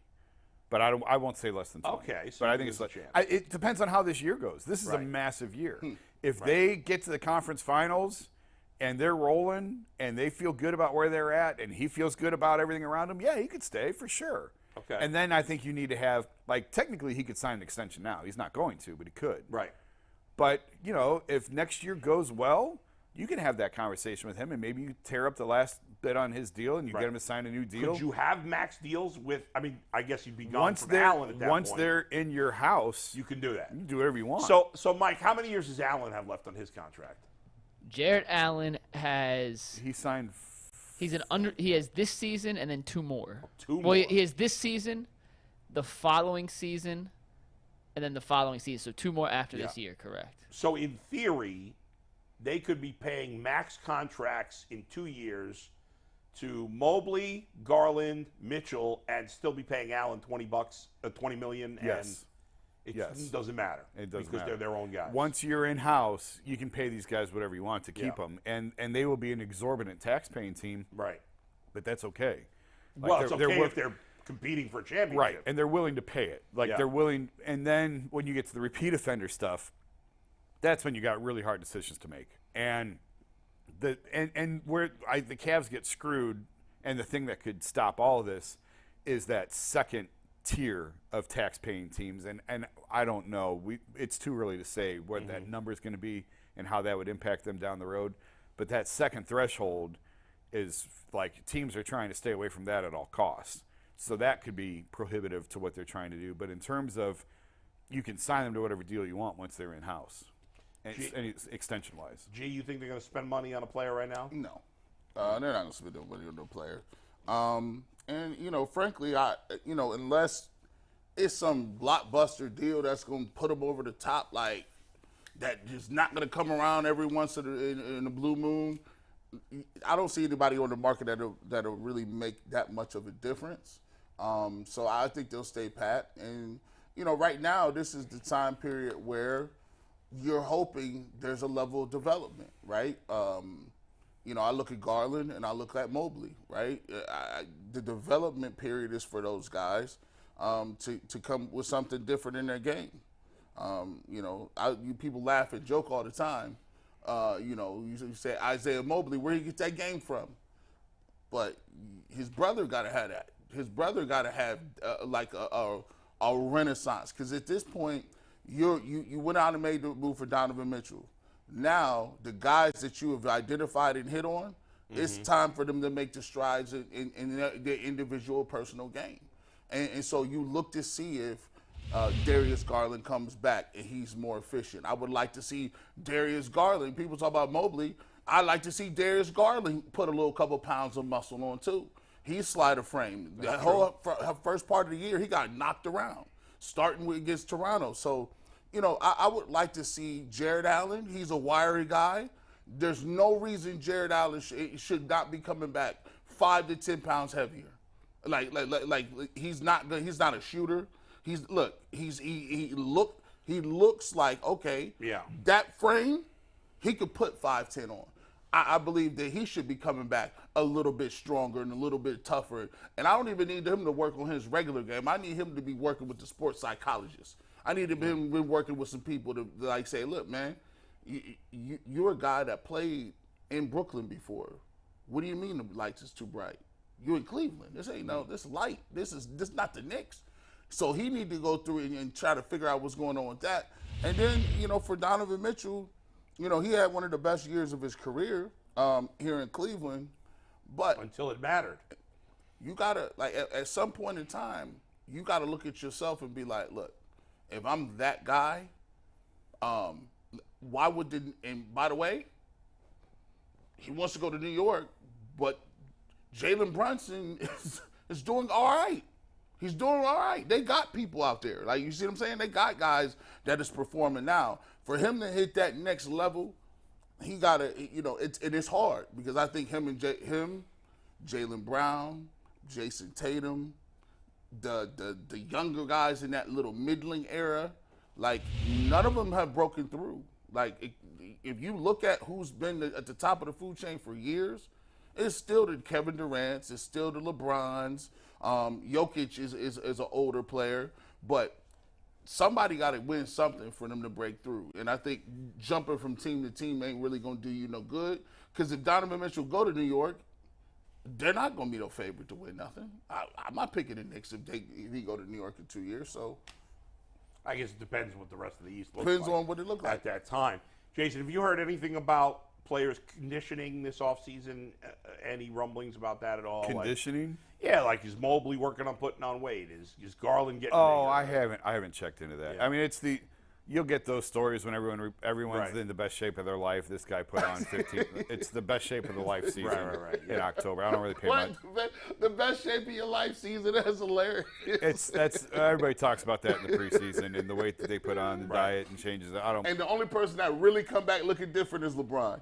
Speaker 3: But I won't say less than 20.
Speaker 2: Okay, so
Speaker 3: but I think it's
Speaker 2: there's a
Speaker 3: like
Speaker 2: chance.
Speaker 3: it depends on how this year goes. This is a
Speaker 2: Right.
Speaker 3: massive year. If they get to the conference finals and they're rolling and they feel good about where they're at and he feels good about everything around him, yeah, he could stay for sure.
Speaker 2: Okay.
Speaker 3: And then I think you need to have, like, technically he could sign an extension now. He's not going to, but he could.
Speaker 2: Right.
Speaker 3: But, you know, if next year goes well, you can have that conversation with him, and maybe you tear up the last bit on his deal and you get him to sign a new deal.
Speaker 2: Could you have max deals with? I mean, I guess you'd be gone
Speaker 3: once
Speaker 2: from
Speaker 3: they're
Speaker 2: Allen at that
Speaker 3: once
Speaker 2: point.
Speaker 3: they're in your house,
Speaker 2: You can do that.
Speaker 3: you can do whatever you want.
Speaker 2: So Mike, how many years does Allen have left on his contract?
Speaker 5: Jarrett Allen has
Speaker 3: he signed.
Speaker 5: he has this season and then 2 more.
Speaker 2: 2
Speaker 5: Well,
Speaker 2: more.
Speaker 5: he has this season, the following season, and then the following season. So 2 more after this year, correct?
Speaker 2: So in theory, they could be paying max contracts in 2 years to Mobley, Garland, Mitchell, and still be paying Allen $20 million.
Speaker 3: Yes.
Speaker 2: And
Speaker 3: Yes.
Speaker 2: it doesn't matter.
Speaker 3: It doesn't
Speaker 2: because
Speaker 3: matter.
Speaker 2: they're their own guys.
Speaker 3: Once you're in house, you can pay these guys whatever you want to keep them, and they will be an exorbitant tax-paying team.
Speaker 2: Right.
Speaker 3: But that's okay.
Speaker 2: Well, it's okay
Speaker 3: wi-
Speaker 2: if they're competing for a championship.
Speaker 3: right, and they're willing to pay it. Like
Speaker 2: Yeah.
Speaker 3: they're willing, and then when you get to the repeat offender stuff, that's when you got really hard decisions to make. And the Cavs get screwed, and the thing that could stop all of this is that second tier of tax-paying teams. And I don't know. It's too early to say what that number is going to be and how that would impact them down the road. But that second threshold is like teams are trying to stay away from that at all costs. So that could be prohibitive to what they're trying to do. But in terms of you can sign them to whatever deal you want once they're in-house, and extension-wise.
Speaker 2: G, you think they're going to spend money on a player right now?
Speaker 4: No, they're not going to spend no money on no player. And you know, frankly, unless it's some blockbuster deal that's going to put them over the top, like that, just not going to come around every once in a blue moon. I don't see anybody on the market that'll really make that much of a difference. So I think they'll stay pat. And you know, right now, this is the time period where you're hoping there's a level of development, right? You know, I look at Garland and I look at Mobley, right? The development period is for those guys. to come with something different in their game. You people laugh and joke all the time. You say Isaiah Mobley, where he get that game from? But his brother got to have that. His brother got to have like a renaissance, because at this point, you went out and made the move for Donovan Mitchell. Now the guys that you have identified and hit on, it's time for them to make the strides in their individual personal game. And so you look to see if Darius Garland comes back and he's more efficient. I would like to see Darius Garland. People talk about Mobley. I'd like to see Darius Garland put a couple pounds of muscle on too. He's slider frame. The whole first part of the year, he got knocked around, starting against Toronto. So, I would like to see Jared Allen. He's a wiry guy. There's no reason Jared Allen should not be coming back 5 to 10 pounds heavier. Like he's not a shooter. He looks like, okay, that frame, he could put 5'10" on. I believe that he should be coming back a little bit stronger and a little bit tougher. And I don't even need him to work on his regular game. I need him to be working with the sports psychologist. I need him to be working with some people to like say, look, man, you're a guy that played in Brooklyn before. What do you mean the lights is too bright? You're in Cleveland. This ain't this light. This not the Knicks. So he need to go through and try to figure out what's going on with that. And then, for Donovan Mitchell, he had one of the best years of his career here in Cleveland. But
Speaker 2: until it mattered.
Speaker 4: You gotta, at some point in time, you gotta look at yourself and be like, look, if I'm that guy, why would and by the way, he wants to go to New York, but Jalen Brunson is doing all right. He's doing all right. They got people out there. Like, you see what I'm saying? They got guys that is performing now. For him to hit that next level, he got to, it's hard, because I think him, Jaylen Brown, Jason Tatum, the younger guys in that little middling era, like, none of them have broken through. Like, if you look at who's been at the top of the food chain for years, it's still the Kevin Durant's, it's still the LeBron's. Jokic is an older player, but somebody got to win something for them to break through. And I think jumping from team to team ain't really going to do you no good, because if Donovan Mitchell go to New York, they're not going to be no favorite to win nothing. I'm not picking the Knicks if he go to New York in 2 years. So
Speaker 2: I guess it depends what the rest of the East looks
Speaker 4: depends
Speaker 2: like
Speaker 4: on what it looks like
Speaker 2: at that time. Jason, have you heard anything about players conditioning this offseason? Any rumblings about that at all?
Speaker 3: Conditioning?
Speaker 2: Like is Mobley working on putting on weight? Is Garland getting bigger?
Speaker 3: I haven't checked into that. Yeah. I mean, you'll get those stories when everyone's in the best shape of their life. This guy put on 15. It's the best shape of the life season in October. I don't really pay much.
Speaker 4: The best shape of your life season? That's hilarious.
Speaker 3: That's everybody talks about that in the preseason and the weight that they put on, the diet and changes.
Speaker 4: And the only person that really come back looking different is LeBron.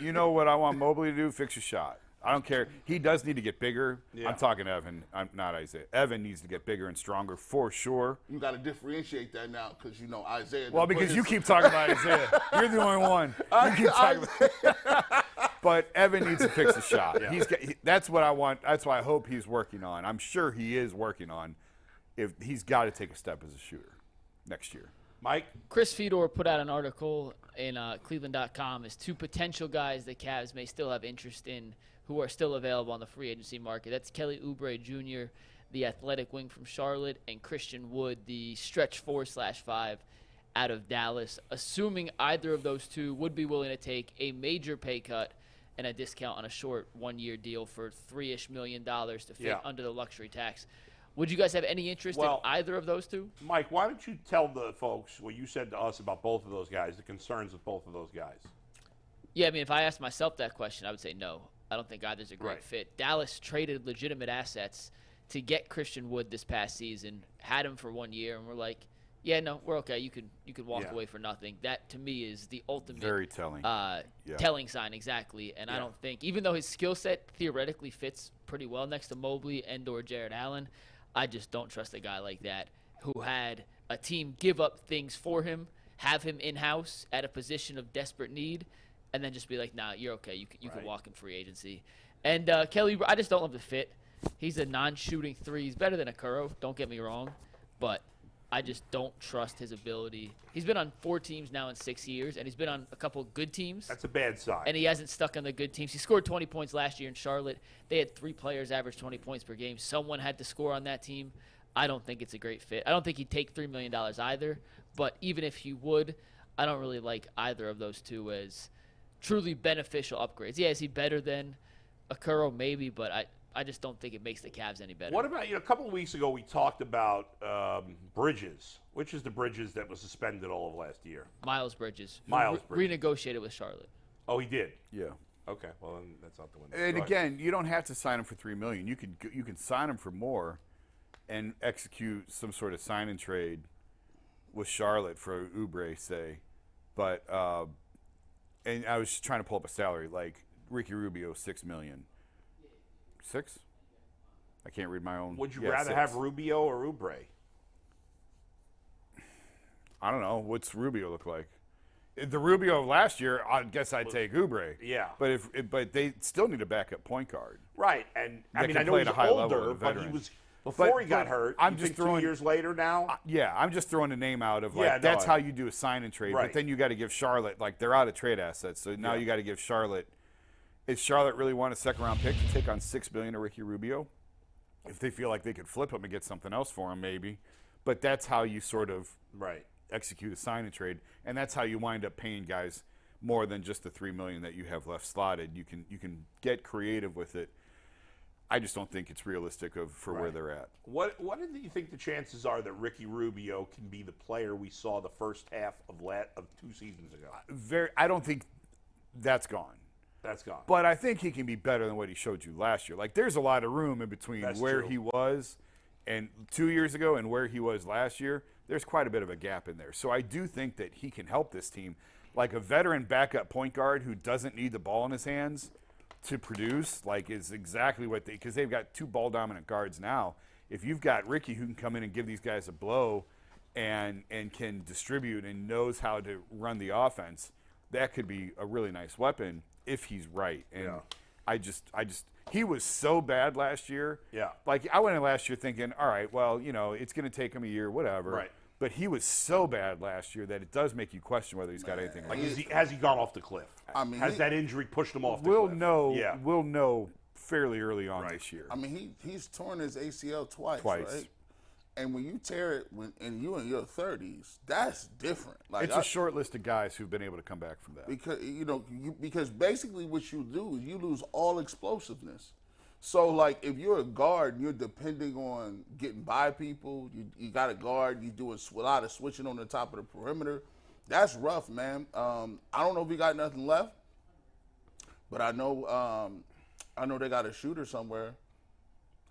Speaker 3: You know what I want Mobley to do? Fix your shot. I don't care. He does need to get bigger. Yeah. I'm talking Evan. I'm not Isaiah. Evan needs to get bigger and stronger for sure.
Speaker 4: You got to differentiate that now, because Isaiah.
Speaker 3: Well, because you keep talking about Isaiah. You're the only one. You keep talking about. But Evan needs to fix the shot. Yeah. That's what I want. That's what I hope he's working on. I'm sure he is working on. If he's got to take a step as a shooter next year.
Speaker 2: Mike?
Speaker 5: Chris Fedor put out an article in Cleveland.com as 2 potential guys that Cavs may still have interest in, who are still available on the free agency market. That's Kelly Oubre Jr., the athletic wing from Charlotte, and Christian Wood, the stretch 4/5 out of Dallas. Assuming either of those two would be willing to take a major pay cut and a discount on a short 1-year deal for $3-ish million to fit under the luxury tax. Would you guys have any interest in either of those two?
Speaker 2: Mike, why don't you tell the folks what you said to us about both of those guys, the concerns with both of those guys?
Speaker 5: Yeah, I mean, if I asked myself that question, I would say no. I don't think either's a great fit. Dallas traded legitimate assets to get Christian Wood this past season, had him for 1 year, and we're like, yeah, no, we're okay. You could walk away for nothing. That, to me, is the ultimate
Speaker 3: very telling
Speaker 5: telling sign, exactly. And I don't think, even though his skill set theoretically fits pretty well next to Mobley and or Jared Allen, I just don't trust a guy like that who had a team give up things for him, have him in-house at a position of desperate need, and then just be like, nah, you're okay. You can walk in free agency. And Kelly, I just don't love the fit. He's a non-shooting three. He's better than Okoro, don't get me wrong, but I just don't trust his ability. He's been on 4 teams now in 6 years, and he's been on a couple good teams.
Speaker 2: That's a bad sign.
Speaker 5: And he hasn't stuck on the good teams. He scored 20 points last year in Charlotte. They had 3 players average 20 points per game. Someone had to score on that team. I don't think it's a great fit. I don't think he'd take $3 million either, but even if he would, I don't really like either of those two as truly beneficial upgrades. Yeah, is he better than Okoro? Maybe, but I just don't think it makes the Cavs any better.
Speaker 2: What about, a couple of weeks ago we talked about Bridges. Which is the Bridges that was suspended all of last year?
Speaker 5: Miles Bridges.
Speaker 2: Miles Bridges.
Speaker 5: Renegotiated with Charlotte.
Speaker 2: Oh, he did?
Speaker 3: Yeah.
Speaker 2: Okay, well, then that's not the one.
Speaker 3: And again, you don't have to sign him for $3 million. You can sign him for more and execute some sort of sign and trade with Charlotte for Oubre, say. But and I was just trying to pull up a salary like Ricky Rubio, $6 million. 6? I can't read my own.
Speaker 2: Would you rather
Speaker 3: 6.
Speaker 2: have Rubio or Oubre?
Speaker 3: I don't know. What's Rubio look like? The Rubio of last year, I guess I'd take Oubre.
Speaker 2: Yeah.
Speaker 3: But they still need a backup point guard.
Speaker 2: Right, and I
Speaker 3: That
Speaker 2: mean
Speaker 3: can
Speaker 2: I know
Speaker 3: play
Speaker 2: he's
Speaker 3: at a high level,
Speaker 2: older,
Speaker 3: a
Speaker 2: but he
Speaker 3: veteran.
Speaker 2: was before he got
Speaker 3: but
Speaker 2: hurt.
Speaker 3: I'm
Speaker 2: you
Speaker 3: just
Speaker 2: think
Speaker 3: throwing
Speaker 2: 2 years later now.
Speaker 3: Yeah, I'm just throwing a name out of like
Speaker 2: Yeah, no,
Speaker 3: that's how you do a sign and trade.
Speaker 2: Right.
Speaker 3: But then you got to give Charlotte like they're out of trade assets, so now you got to give Charlotte. If Charlotte really want a second-round pick to take on $6 billion to Ricky Rubio, if they feel like they could flip him and get something else for him, maybe. But that's how you sort of execute a sign and trade, and that's how you wind up paying guys more than just the $3 million that you have left slotted. You can get creative with it. I just don't think it's realistic for where they're at.
Speaker 2: What do you think the chances are that Ricky Rubio can be the player we saw the first half of 2 seasons ago?
Speaker 3: I don't think that's gone.
Speaker 2: That's gone.
Speaker 3: But I think he can be better than what he showed you last year. Like, there's a lot of room in between where he was and 2 years ago and where he was last year. There's quite a bit of a gap in there. So I do think that he can help this team. Like a veteran backup point guard who doesn't need the ball in his hands to produce, like, is exactly what because they've got 2 ball-dominant guards now. If you've got Ricky who can come in and give these guys a blow and can distribute and knows how to run the offense, that could be a really nice weapon if he's right. And I just he was so bad last year. Yeah. Like, I went in last year thinking, all right, well, it's going to take him a year, whatever. Right. But he was so bad last year that it does make you question whether he's got anything.
Speaker 2: Like, has he gone off the cliff? I mean, has that injury pushed him off the cliff?
Speaker 3: We'll know fairly early on this year.
Speaker 4: I mean, he's torn his ACL twice. Right? And when you tear it and you're in your 30s, that's different. Like,
Speaker 3: it's a short list of guys who've been able to come back from that.
Speaker 4: Because basically what you do is you lose all explosiveness. So, like, if you're a guard, you're depending on getting by people. You got a guard. You're doing a lot of switching on the top of the perimeter. That's rough, man. I don't know if we got nothing left, but I know they got a shooter somewhere.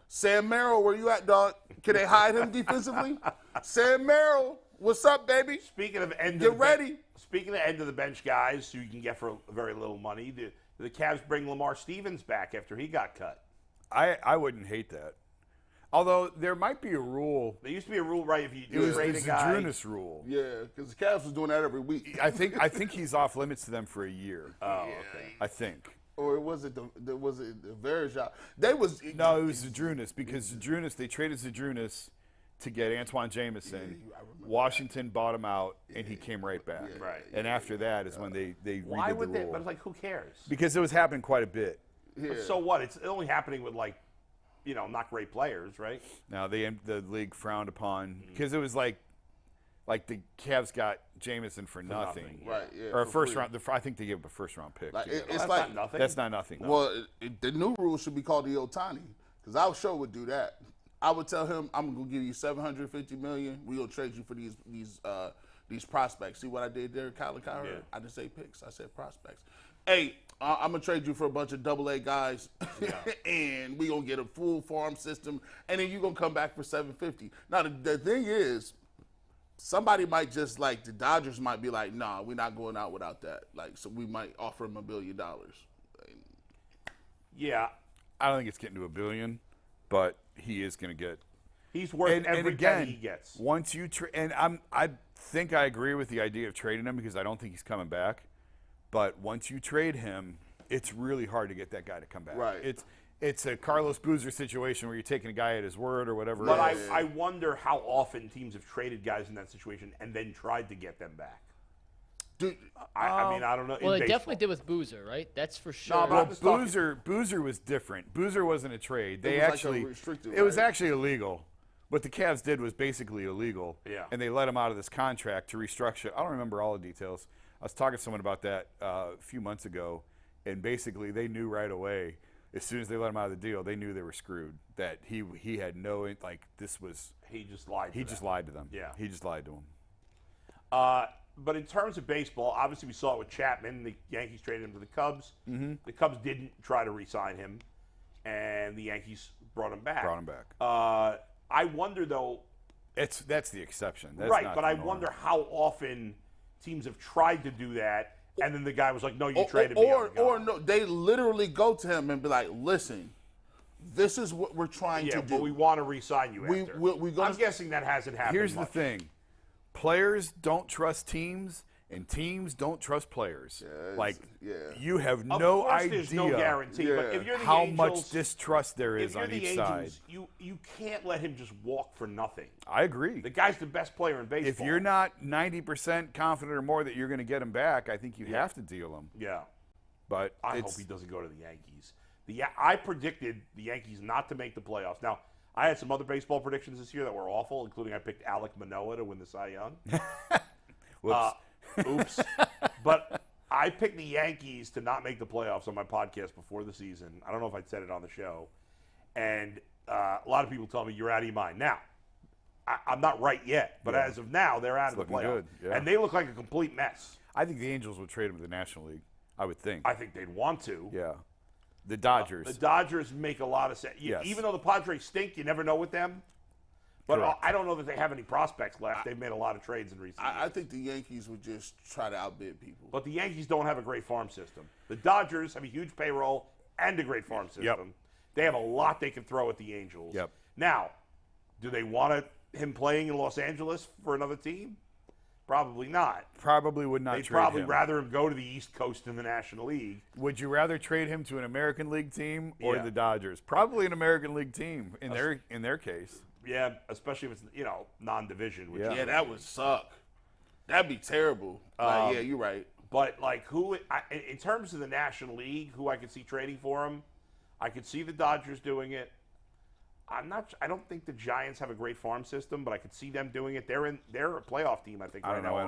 Speaker 4: Sam Merrill, where you at, dog? Can they hide him defensively? Sam Merrill, what's up, baby?
Speaker 2: Speaking of end of the bench guys who you can get for very little money, the Cavs bring Lamar Stevens back after he got cut.
Speaker 3: I wouldn't hate that. Although there might be a rule.
Speaker 2: There used to be a rule, right? If you do trade a guy.
Speaker 3: It was the Drunas rule.
Speaker 4: Yeah, because the Cavs was doing that every week.
Speaker 3: I think he's off limits to them for a year.
Speaker 2: Oh, okay.
Speaker 3: I think.
Speaker 4: Or was it the Verjao?
Speaker 3: It was Zadrunas because Zadrunas, they traded Zadrunas to get Antoine Jameson. Washington bought him out, and he came right back.
Speaker 2: Yeah. Right.
Speaker 3: And after that is when they
Speaker 2: Why
Speaker 3: redid
Speaker 2: would
Speaker 3: the
Speaker 2: they?
Speaker 3: rule.
Speaker 2: But it's like, who cares?
Speaker 3: Because it was happening quite a bit.
Speaker 2: Yeah. But so what? It's only happening with, like, not great players, right?
Speaker 3: Now the league frowned upon because it was like the Cavs got Jameson for nothing.
Speaker 4: Right? Yeah.
Speaker 3: Or a first round. I think they gave him a first round pick.
Speaker 4: It's like
Speaker 2: not nothing.
Speaker 3: That's not nothing. No.
Speaker 4: Well, the new rule should be called the Otani, because I sure would do that. I would tell him, I'm gonna give you $750 million. We gonna trade you for these prospects. See what I did there, Kyler Cowher? Yeah. I didn't say picks. I said prospects. Hey, I'm gonna trade you for a bunch of AA guys, and we gonna get a full farm system, and then you gonna come back for $750. Now the thing is, somebody might just like the Dodgers might be like, nah, we're not going out without that. Like, so we might offer him $1 billion.
Speaker 2: Yeah,
Speaker 3: I don't think it's getting to $1 billion, but he is gonna get.
Speaker 2: He's worth every penny he gets.
Speaker 3: Once you I think I agree with the idea of trading him because I don't think he's coming back. But once you trade him, it's really hard to get that guy to come back.
Speaker 4: Right.
Speaker 3: it's a Carlos Boozer situation where you're taking a guy at his word or whatever.
Speaker 2: But I wonder how often teams have traded guys in that situation and then tried to get them back.
Speaker 4: Dude,
Speaker 2: I mean, I don't know.
Speaker 5: Well, they definitely did with Boozer, right? That's for sure.
Speaker 2: No, but
Speaker 3: Boozer was different. Boozer wasn't a trade. They
Speaker 4: was like
Speaker 3: actually
Speaker 4: a restricted,
Speaker 3: it was
Speaker 4: right?
Speaker 3: actually illegal. What the Cavs did was basically illegal.
Speaker 2: Yeah.
Speaker 3: And they let him out of this contract to restructure. I don't remember all the details. I was talking to someone about that a few months ago, and basically they knew right away, as soon as they let him out of the deal, they knew they were screwed. That he had no, like, this was.
Speaker 2: He just lied to them.
Speaker 3: He just lied to them.
Speaker 2: Yeah.
Speaker 3: He just lied to them.
Speaker 2: But in terms of baseball, obviously we saw it with Chapman. The Yankees traded him to the Cubs. Mm-hmm. The Cubs didn't try to re-sign him, and the Yankees brought him back. I wonder, though.
Speaker 3: That's the exception. That's
Speaker 2: right,
Speaker 3: not
Speaker 2: but
Speaker 3: the
Speaker 2: I
Speaker 3: norm.
Speaker 2: wonder how often teams have tried to do that, and then the guy was like, no, you traded me.
Speaker 4: Or no, they literally go to him and be like, listen, this is what we're trying to do.
Speaker 2: Yeah, but we want to re-sign you
Speaker 4: We-
Speaker 2: after.
Speaker 4: we're gonna-
Speaker 2: I'm guessing that hasn't happened
Speaker 3: Here's
Speaker 2: much.
Speaker 3: the thing. Players don't trust teams, and teams don't trust players. You have
Speaker 2: Of
Speaker 3: no
Speaker 2: course
Speaker 3: idea
Speaker 2: there's no guarantee, but if you're the
Speaker 3: how
Speaker 2: Angels,
Speaker 3: much distrust there
Speaker 2: if
Speaker 3: is
Speaker 2: you're
Speaker 3: on
Speaker 2: the
Speaker 3: each
Speaker 2: Angels,
Speaker 3: side.
Speaker 2: you can't let him just walk for nothing.
Speaker 3: I agree.
Speaker 2: The guy's the best player in baseball.
Speaker 3: If you're not 90% confident or more that you're going to get him back, I think you have to deal him.
Speaker 2: Yeah.
Speaker 3: But
Speaker 2: I hope he doesn't go to the Yankees. I predicted the Yankees not to make the playoffs. Now, I had some other baseball predictions this year that were awful, including I picked Alek Manoah to win the Cy Young.
Speaker 3: Whoops.
Speaker 2: Oops. But I picked the Yankees to not make the playoffs on my podcast before the season. I don't know if I said it on the show. And a lot of people tell me, you're out of your mind. Now, I'm not right yet, but as of now, they're out of the
Speaker 3: looking
Speaker 2: playoffs.
Speaker 3: good, yeah.
Speaker 2: And they look like a complete mess.
Speaker 3: I think the Angels would trade him to the National League. I would think.
Speaker 2: I think they'd want to.
Speaker 3: Yeah. The Dodgers.
Speaker 2: The Dodgers make a lot of sense.
Speaker 3: Yes.
Speaker 2: Even though the Padres stink, you never know with them. But
Speaker 3: Correct.
Speaker 2: I don't know that they have any prospects left. They've made a lot of trades in recent years.
Speaker 4: I think the Yankees would just try to outbid people.
Speaker 2: But the Yankees don't have a great farm system. The Dodgers have a huge payroll and a great farm system.
Speaker 3: Yep.
Speaker 2: They have a lot they can throw at the Angels.
Speaker 3: Yep.
Speaker 2: Now, do they want him playing in Los Angeles for another team? Probably not.
Speaker 3: Probably would not
Speaker 2: They'd
Speaker 3: trade
Speaker 2: probably
Speaker 3: him.
Speaker 2: rather him go to the East Coast in the National League.
Speaker 3: Would you rather trade him to an American League team or
Speaker 2: Yeah.
Speaker 3: the Dodgers? Probably an American League team in their case.
Speaker 2: Yeah, especially if it's non-division. Which
Speaker 3: Yeah.
Speaker 4: Yeah, that would suck. That'd be terrible. Yeah, you're right.
Speaker 2: But like in terms of the National League, who I could see trading for him, I could see the Dodgers doing it. I don't think the Giants have a great farm system, but I could see them doing it. They're a playoff team, I think.
Speaker 3: I don't know. I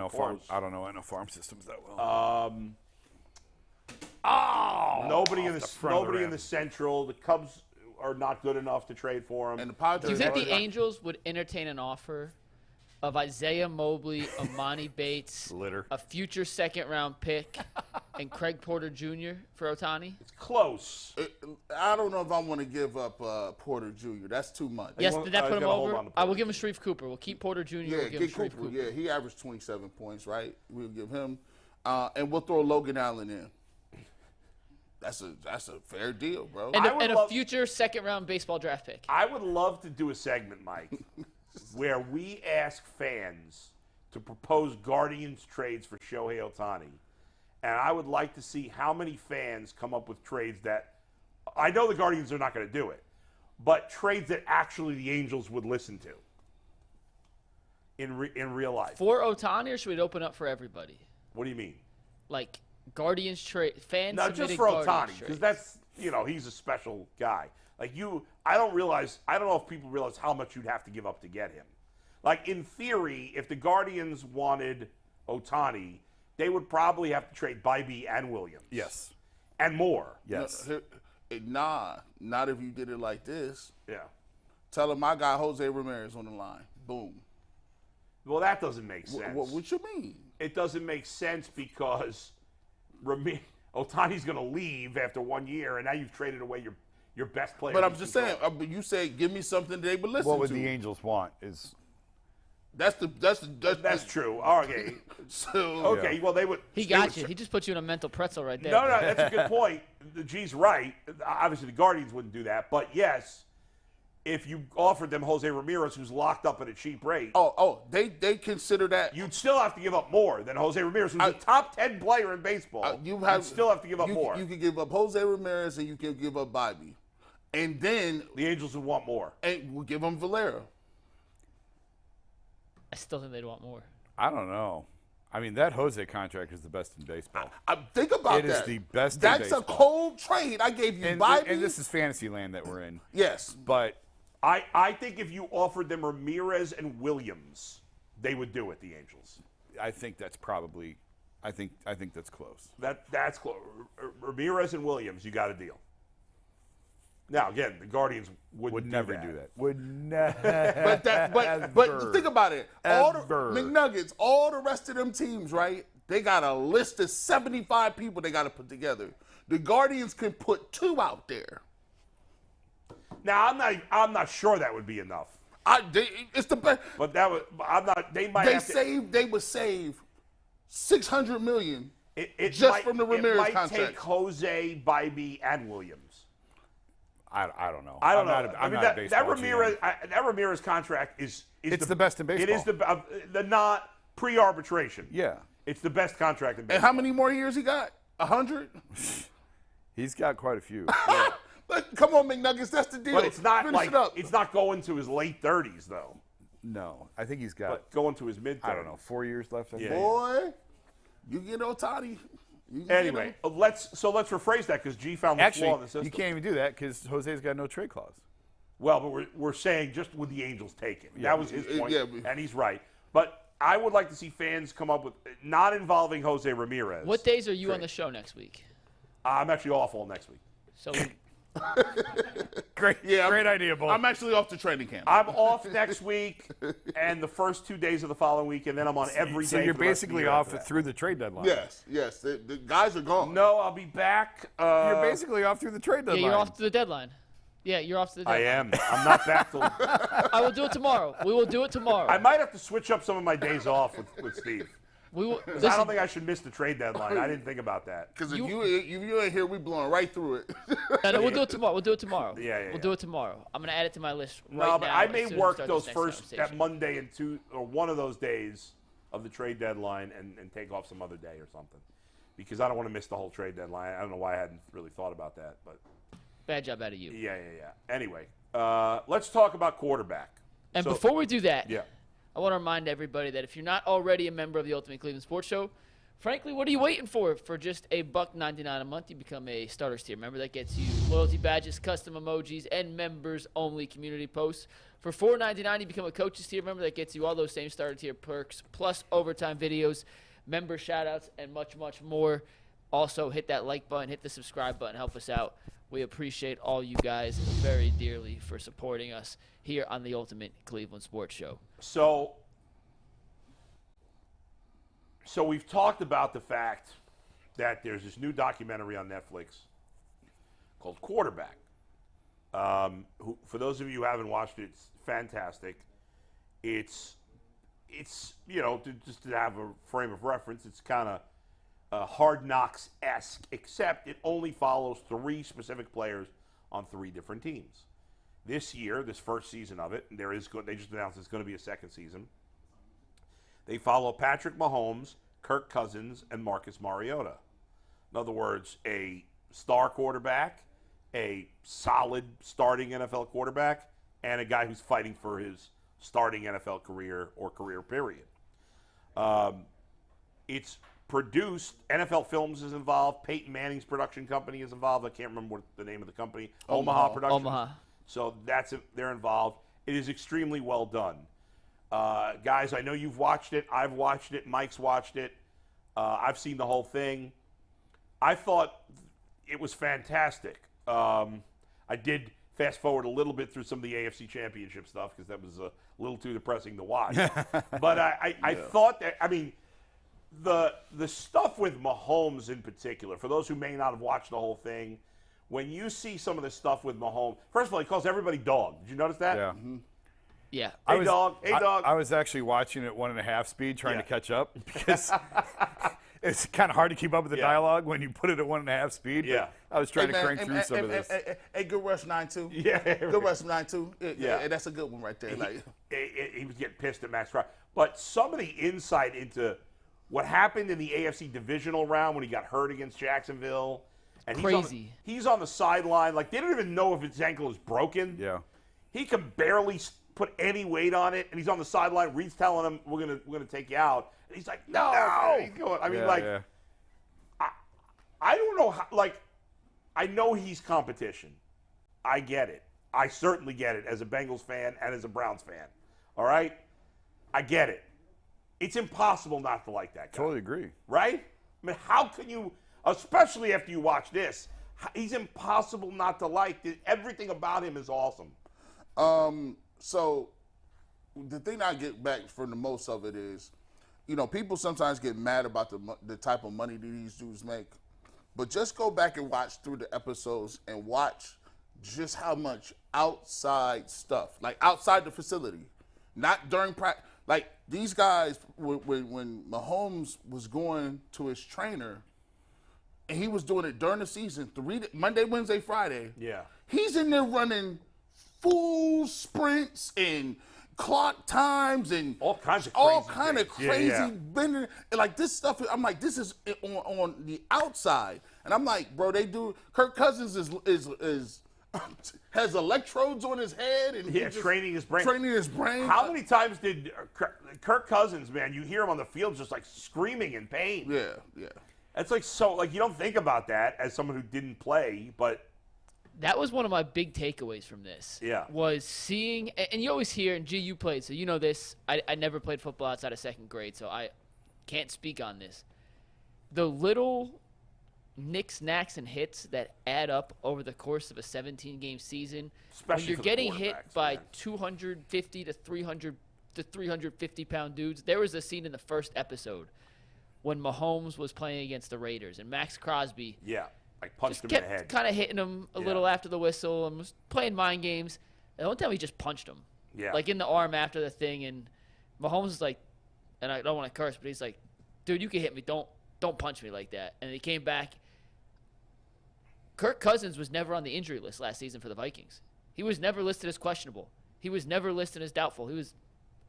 Speaker 3: don't know farm systems that well.
Speaker 2: Nobody in
Speaker 3: front of the
Speaker 2: in the Central. The Cubs are not good enough to trade for him.
Speaker 4: And the
Speaker 5: Do
Speaker 4: Padres.
Speaker 5: you think
Speaker 4: are-
Speaker 5: the Angels would entertain an offer of Isaiah Mobley, Amani Bates,
Speaker 3: Litter.
Speaker 5: a future second-round pick, and Craig Porter Jr. for Ohtani?
Speaker 2: It's close.
Speaker 4: I don't know if I want to give up Porter Jr. That's too much.
Speaker 5: Yes,
Speaker 2: want-
Speaker 5: did that
Speaker 2: I
Speaker 5: put him
Speaker 2: gotta hold
Speaker 5: over?
Speaker 2: on to
Speaker 5: I will
Speaker 2: Porter
Speaker 5: give him Sharif Cooper. We'll keep Porter Jr.
Speaker 4: Yeah,
Speaker 5: we'll give him
Speaker 4: get
Speaker 5: Sharif
Speaker 4: Cooper.
Speaker 5: Cooper.
Speaker 4: Yeah, he averaged 27 points, right? We'll give him, and we'll throw Logan Allen in. That's a fair deal, bro.
Speaker 5: And,
Speaker 2: I would
Speaker 5: a
Speaker 2: love-
Speaker 5: future second-round baseball draft pick.
Speaker 2: I would love to do a segment, Mike, where we ask fans to propose Guardians trades for Shohei Ohtani. And I would like to see how many fans come up with trades that – I know the Guardians are not going to do it, but trades that actually the Angels would listen to in real life.
Speaker 5: For Ohtani, or should we open up for everybody?
Speaker 2: What do you mean?
Speaker 5: Like Guardians trade fans.
Speaker 2: No, just
Speaker 5: submitted
Speaker 2: for
Speaker 5: Guardians
Speaker 2: Ohtani,
Speaker 5: trades.
Speaker 2: because that's he's a special guy. Like I don't know if people realize how much you'd have to give up to get him. Like in theory, if the Guardians wanted Ohtani, they would probably have to trade Bybee and Williams.
Speaker 3: Yes.
Speaker 2: And more.
Speaker 3: Yes.
Speaker 4: Nah, not if you did it like this.
Speaker 2: Yeah.
Speaker 4: Tell him I got Jose Ramirez on the line. Boom.
Speaker 2: Well, that doesn't make sense.
Speaker 4: What you mean?
Speaker 2: It doesn't make sense because Ohtani's going to leave after 1 year, and now you've traded away your best player.
Speaker 4: But I'm just saying. You say give me something they would listen
Speaker 3: What would
Speaker 4: to.
Speaker 3: the Angels want is
Speaker 2: That's true. Okay.
Speaker 4: So
Speaker 2: Well, they would.
Speaker 5: He got you. He just put you in a mental pretzel right there.
Speaker 2: No, that's a good point. The G's right. Obviously, the Guardians wouldn't do that. But yes, if you offered them Jose Ramirez, who's locked up at a cheap rate,
Speaker 4: they consider that.
Speaker 2: you'd still have to give up more than Jose Ramirez, who's a top 10 player in baseball.
Speaker 4: You'd
Speaker 2: still have to give up more.
Speaker 4: You can give up Jose Ramirez and you can give up Bybee. And then
Speaker 2: the Angels would want more.
Speaker 4: And we'll give him Valera.
Speaker 5: I still think they'd want more.
Speaker 3: I don't know. I mean, that Jose contract is the best in baseball.
Speaker 4: Think about that.
Speaker 3: It is the best
Speaker 4: That's
Speaker 3: in baseball.
Speaker 4: a cold trade. I gave you Bobby.
Speaker 3: And this is fantasy land that we're in.
Speaker 4: Yes.
Speaker 3: But
Speaker 2: I think if you offered them Ramirez and Williams, they would do it, the Angels.
Speaker 3: I think that's probably I think that's close.
Speaker 2: That's close. Ramirez and Williams, you got a deal. Now again, the Guardians would
Speaker 3: never do that. Would never.
Speaker 4: But think about it. All the
Speaker 3: Ever.
Speaker 4: McNuggets, all the rest of them teams, right? They got a list of 75 people they got to put together. The Guardians can put 2 out there.
Speaker 2: Now I'm not sure that would be enough.
Speaker 4: It's the best.
Speaker 2: But I'm not. They might.
Speaker 4: They would save $600 million from the Ramirez
Speaker 2: contract. It might
Speaker 4: contract.
Speaker 2: take Jose, Bybee, and Williams.
Speaker 3: I don't know.
Speaker 2: I don't know.
Speaker 3: I'm not a baseball
Speaker 2: that Ramirez contract is
Speaker 3: it's the best in baseball.
Speaker 2: It is the not pre-arbitration.
Speaker 3: Yeah.
Speaker 2: It's the best contract in baseball.
Speaker 4: And how many more years he got? 100?
Speaker 3: He's got quite a few.
Speaker 4: But come on, McNuggets, that's the deal.
Speaker 2: But it's not
Speaker 4: Finish it up.
Speaker 2: it's not going to his late 30s though.
Speaker 3: No, I think he's got.
Speaker 2: But going to his mid 30s.
Speaker 3: I don't know, 4 years left. I think.
Speaker 4: Boy, you get Ohtani.
Speaker 2: Anyway, let's rephrase that because G found the flaw in the system.
Speaker 3: You can't even do that because Jose's got no trade clause.
Speaker 2: Well, but we're saying just would the Angels take it?
Speaker 3: Yeah.
Speaker 2: That was his point, and he's right. But I would like to see fans come up with not involving Jose Ramirez.
Speaker 5: What days are you on the show next week?
Speaker 2: I'm actually off all next week.
Speaker 5: So
Speaker 3: Great idea, Bull.
Speaker 4: I'm actually off to training camp.
Speaker 2: I'm off next week and the first 2 days of the following week, and then I'm on every day.
Speaker 3: So you're
Speaker 2: for the rest of the
Speaker 3: basically
Speaker 2: year
Speaker 3: off
Speaker 2: after that.
Speaker 3: through the trade deadline.
Speaker 4: Yes. The guys are gone.
Speaker 2: No, I'll be back.
Speaker 3: You're basically off through the trade deadline.
Speaker 5: yeah, you're off to the deadline. Yeah, you're off to the
Speaker 2: I
Speaker 5: deadline.
Speaker 2: am. I'm not back till.
Speaker 5: I will do it tomorrow. We will do it tomorrow.
Speaker 2: I might have to switch up some of my days off with Steve.
Speaker 5: We will.
Speaker 2: 'Cause I don't think I should miss the trade deadline. I didn't think about that.
Speaker 4: Because if you ain't here, we blowing right through it.
Speaker 5: No, we'll do it tomorrow. We'll do it tomorrow.
Speaker 2: Yeah.
Speaker 5: We'll do it tomorrow. I'm gonna add it to my list right
Speaker 2: No, but
Speaker 5: now.
Speaker 2: I
Speaker 5: as
Speaker 2: may
Speaker 5: soon as we
Speaker 2: work
Speaker 5: start
Speaker 2: those
Speaker 5: this next
Speaker 2: first that
Speaker 5: conversation.
Speaker 2: Monday and one of those days of the trade deadline and take off some other day or something, because I don't want to miss the whole trade deadline. I don't know why I hadn't really thought about that, but
Speaker 5: Bad job out of you.
Speaker 2: yeah. Anyway, let's talk about quarterback.
Speaker 5: And before we do that,
Speaker 2: yeah.
Speaker 5: I want to remind everybody that if you're not already a member of the Ultimate Cleveland Sports Show, frankly, what are you waiting for? For just $1.99 a month, you become a starters tier member. That gets you loyalty badges, custom emojis, and members-only community posts. For $4.99, you become a coaches tier member. That gets you all those same starter tier perks, plus overtime videos, member shout-outs, and much, much more. Also, hit that like button, hit the subscribe button, help us out. We appreciate all you guys very dearly for supporting us here on the Ultimate Cleveland Sports Show.
Speaker 2: So we've talked about the fact that there's this new documentary on Netflix called Quarterback. Who, for those of you who haven't watched it, it's fantastic. It's just to have a frame of reference, it's kind of Hard Knocks-esque, except it only follows 3 specific players on 3 different teams. This year, this first season of it, they just announced it's going to be a second season. They follow Patrick Mahomes, Kirk Cousins, and Marcus Mariota. In other words, a star quarterback, a solid starting NFL quarterback, and a guy who's fighting for his starting NFL career or career period. It's produced, NFL Films is involved, Peyton Manning's production company is involved. I can't remember what the name of the company. Omaha Productions.
Speaker 5: Omaha.
Speaker 2: So they're involved. It is extremely well done. Guys, I know you've watched it. I've watched it. Mike's watched it. I've seen the whole thing. I thought it was fantastic. I did fast forward a little bit through some of the AFC Championship stuff because that was a little too depressing to watch. But I thought that, I mean, the stuff with Mahomes in particular, for those who may not have watched the whole thing, when you see some of the stuff with Mahomes, first of all, he calls everybody dog. Did you notice that?
Speaker 3: Yeah.
Speaker 4: Mm-hmm.
Speaker 5: Yeah.
Speaker 2: Hey, dog.
Speaker 3: I was actually watching it 1.5 speed, trying to catch up because it's kind of hard to keep up with the dialogue when you put it at 1.5 speed.
Speaker 2: Yeah.
Speaker 3: I was trying to crank through some of this.
Speaker 4: Hey, Good Rush 9-2.
Speaker 2: Yeah.
Speaker 4: Good Rush 9-2. Yeah, that's a good one right there.
Speaker 2: He was getting pissed at Max Fry. But some of the insight into what happened in the AFC divisional round when he got hurt against Jacksonville And
Speaker 5: Crazy.
Speaker 2: He's on the sideline. Like, they don't even know if his ankle is broken.
Speaker 3: Yeah.
Speaker 2: He can barely put any weight on it, and he's on the sideline. Reed's telling him, we're gonna take you out. And he's like, no. He's going, I mean, I don't know how, like, I know he's competition. I get it. I certainly get it as a Bengals fan and as a Browns fan. All right? I get it. It's impossible not to like that guy.
Speaker 3: Totally agree.
Speaker 2: Right? I mean, how can you, especially after you watch this, he's impossible not to like. Everything about him is awesome.
Speaker 4: So the thing I get back from the most of it is, you know, people sometimes get mad about the type of money that these dudes make, but just go back and watch through the episodes and watch just how much outside stuff, like outside the facility, not during practice. Like these guys, when Mahomes was going to his trainer, and he was doing it during the season, Monday, Wednesday, Friday.
Speaker 2: Yeah,
Speaker 4: he's in there running full sprints and clock times and
Speaker 2: all kinds of crazy
Speaker 4: bending. Like this stuff, I'm like, this is on the outside, and I'm like, bro, they do. Kirk Cousins is has electrodes on his head and
Speaker 2: he's training his brain.
Speaker 4: How
Speaker 2: many times did Kirk Cousins, man? You hear him on the field just like screaming in pain.
Speaker 4: Yeah.
Speaker 2: It's like so. Like you don't think about that as someone who didn't play, but.
Speaker 5: That was one of my big takeaways from this.
Speaker 2: Yeah.
Speaker 5: Was seeing, and you always hear, and G, you played, so you know this. I never played football outside of second grade, so I can't speak on this. The little nicks, knacks, and hits that add up over the course of a 17-game season,
Speaker 2: especially
Speaker 5: when you're getting hit by 250 to 350-pound dudes. There was a scene in the first episode when Mahomes was playing against the Raiders, and Max Crosby.
Speaker 2: Yeah. Like punched him
Speaker 5: in
Speaker 2: the head.
Speaker 5: Kind of hitting him a little after the whistle and was playing mind games. And one time he just punched him.
Speaker 2: Yeah.
Speaker 5: Like in the arm after the thing. And Mahomes is like, and I don't want to curse, but he's like, dude, you can hit me. Don't punch me like that. And he came back. Kirk Cousins was never on the injury list last season for the Vikings. He was never listed as questionable. He was never listed as doubtful. He was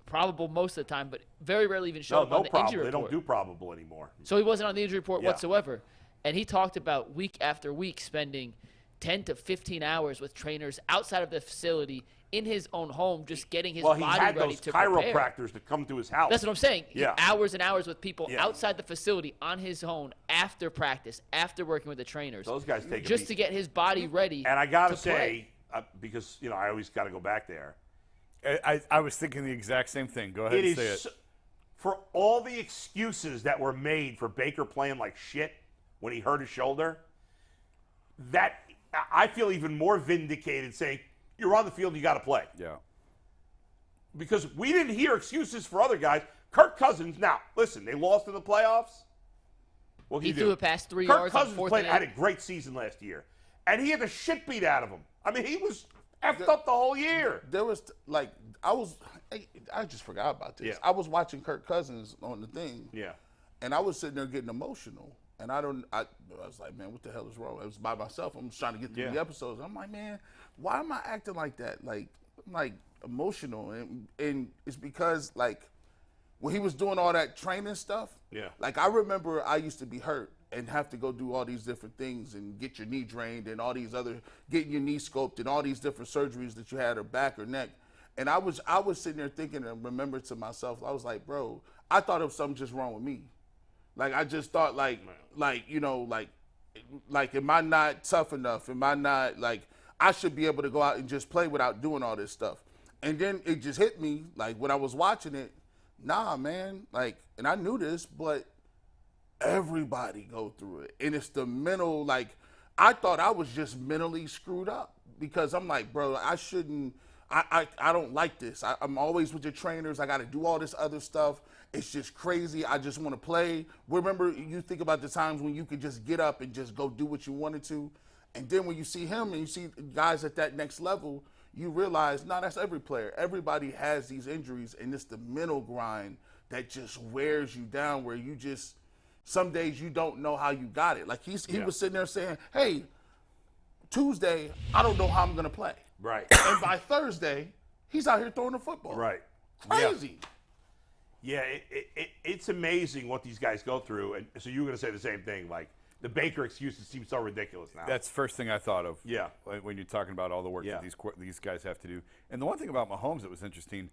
Speaker 5: probable most of the time, but very rarely even showed up on the injury report.
Speaker 2: They don't do probable anymore.
Speaker 5: So he wasn't on the injury report whatsoever. And he talked about week after week spending 10 to 15 hours with trainers outside of the facility in his own home, just getting his body ready to prepare.
Speaker 2: Well, he had those chiropractors that come to his house.
Speaker 5: That's what I'm saying.
Speaker 2: Yeah.
Speaker 5: Hours and hours with people outside the facility on his own after practice, after working with the trainers.
Speaker 2: Those guys take
Speaker 5: just to get his body ready.
Speaker 2: And I got to say, because you know I always got to go back there.
Speaker 3: I was thinking the exact same thing. Go ahead and say it.
Speaker 2: For all the excuses that were made for Baker playing like shit when he hurt his shoulder, that I feel even more vindicated saying, you're on the field, you got to play.
Speaker 3: Yeah.
Speaker 2: Because we didn't hear excuses for other guys. Kirk Cousins, now, listen, they lost in the playoffs. Well,
Speaker 5: he threw a pass 3
Speaker 2: Kirk
Speaker 5: yards
Speaker 2: Cousins
Speaker 5: on 4th and 8.
Speaker 2: had a great season last year. And he had the shit beat out of him. I mean, he was effed up the whole year.
Speaker 4: There was, like, I just forgot about this.
Speaker 2: Yeah.
Speaker 4: I was watching Kirk Cousins on the thing.
Speaker 2: Yeah.
Speaker 4: And I was sitting there getting emotional. And I was like, man, what the hell is wrong? I was by myself. I'm just trying to get through the episodes. I'm like, man, why am I acting like that? Like, I'm like emotional. And it's because, like, when he was doing all that training stuff, like, I remember I used to be hurt and have to go do all these different things and get your knee drained and all these other, getting your knee scoped and all these different surgeries that you had, or back or neck. And I was sitting there thinking and remember to myself, I was like, bro, I thought it was something just wrong with me. Like, I just thought, you know, am I not tough enough? Am I not, like, I should be able to go out and just play without doing all this stuff. And then it just hit me, like, when I was watching it, nah, man, like, and I knew this, but everybody go through it. And it's the mental, like, I thought I was just mentally screwed up because I'm like, bro, I shouldn't, I don't like this. I'm always with the trainers. I got to do all this other stuff. It's just crazy. I just want to play. Remember, you think about the times when you could just get up and just go do what you wanted to. And then when you see him and you see guys at that next level, you realize, no, that's every player. Everybody has these injuries, and it's the mental grind that just wears you down, where you just, some days you don't know how you got it. Like he was sitting there saying, hey, Tuesday, I don't know how I'm going to play.
Speaker 2: Right.
Speaker 4: And by Thursday, he's out here throwing the football.
Speaker 2: Right.
Speaker 4: Crazy.
Speaker 2: Yeah, it's amazing what these guys go through. And so you were going to say the same thing. Like, The Baker excuses seem so ridiculous now.
Speaker 3: That's the first thing I thought of.
Speaker 2: Yeah.
Speaker 3: When you're talking about all the work that these guys have to do. And the one thing about Mahomes that was interesting,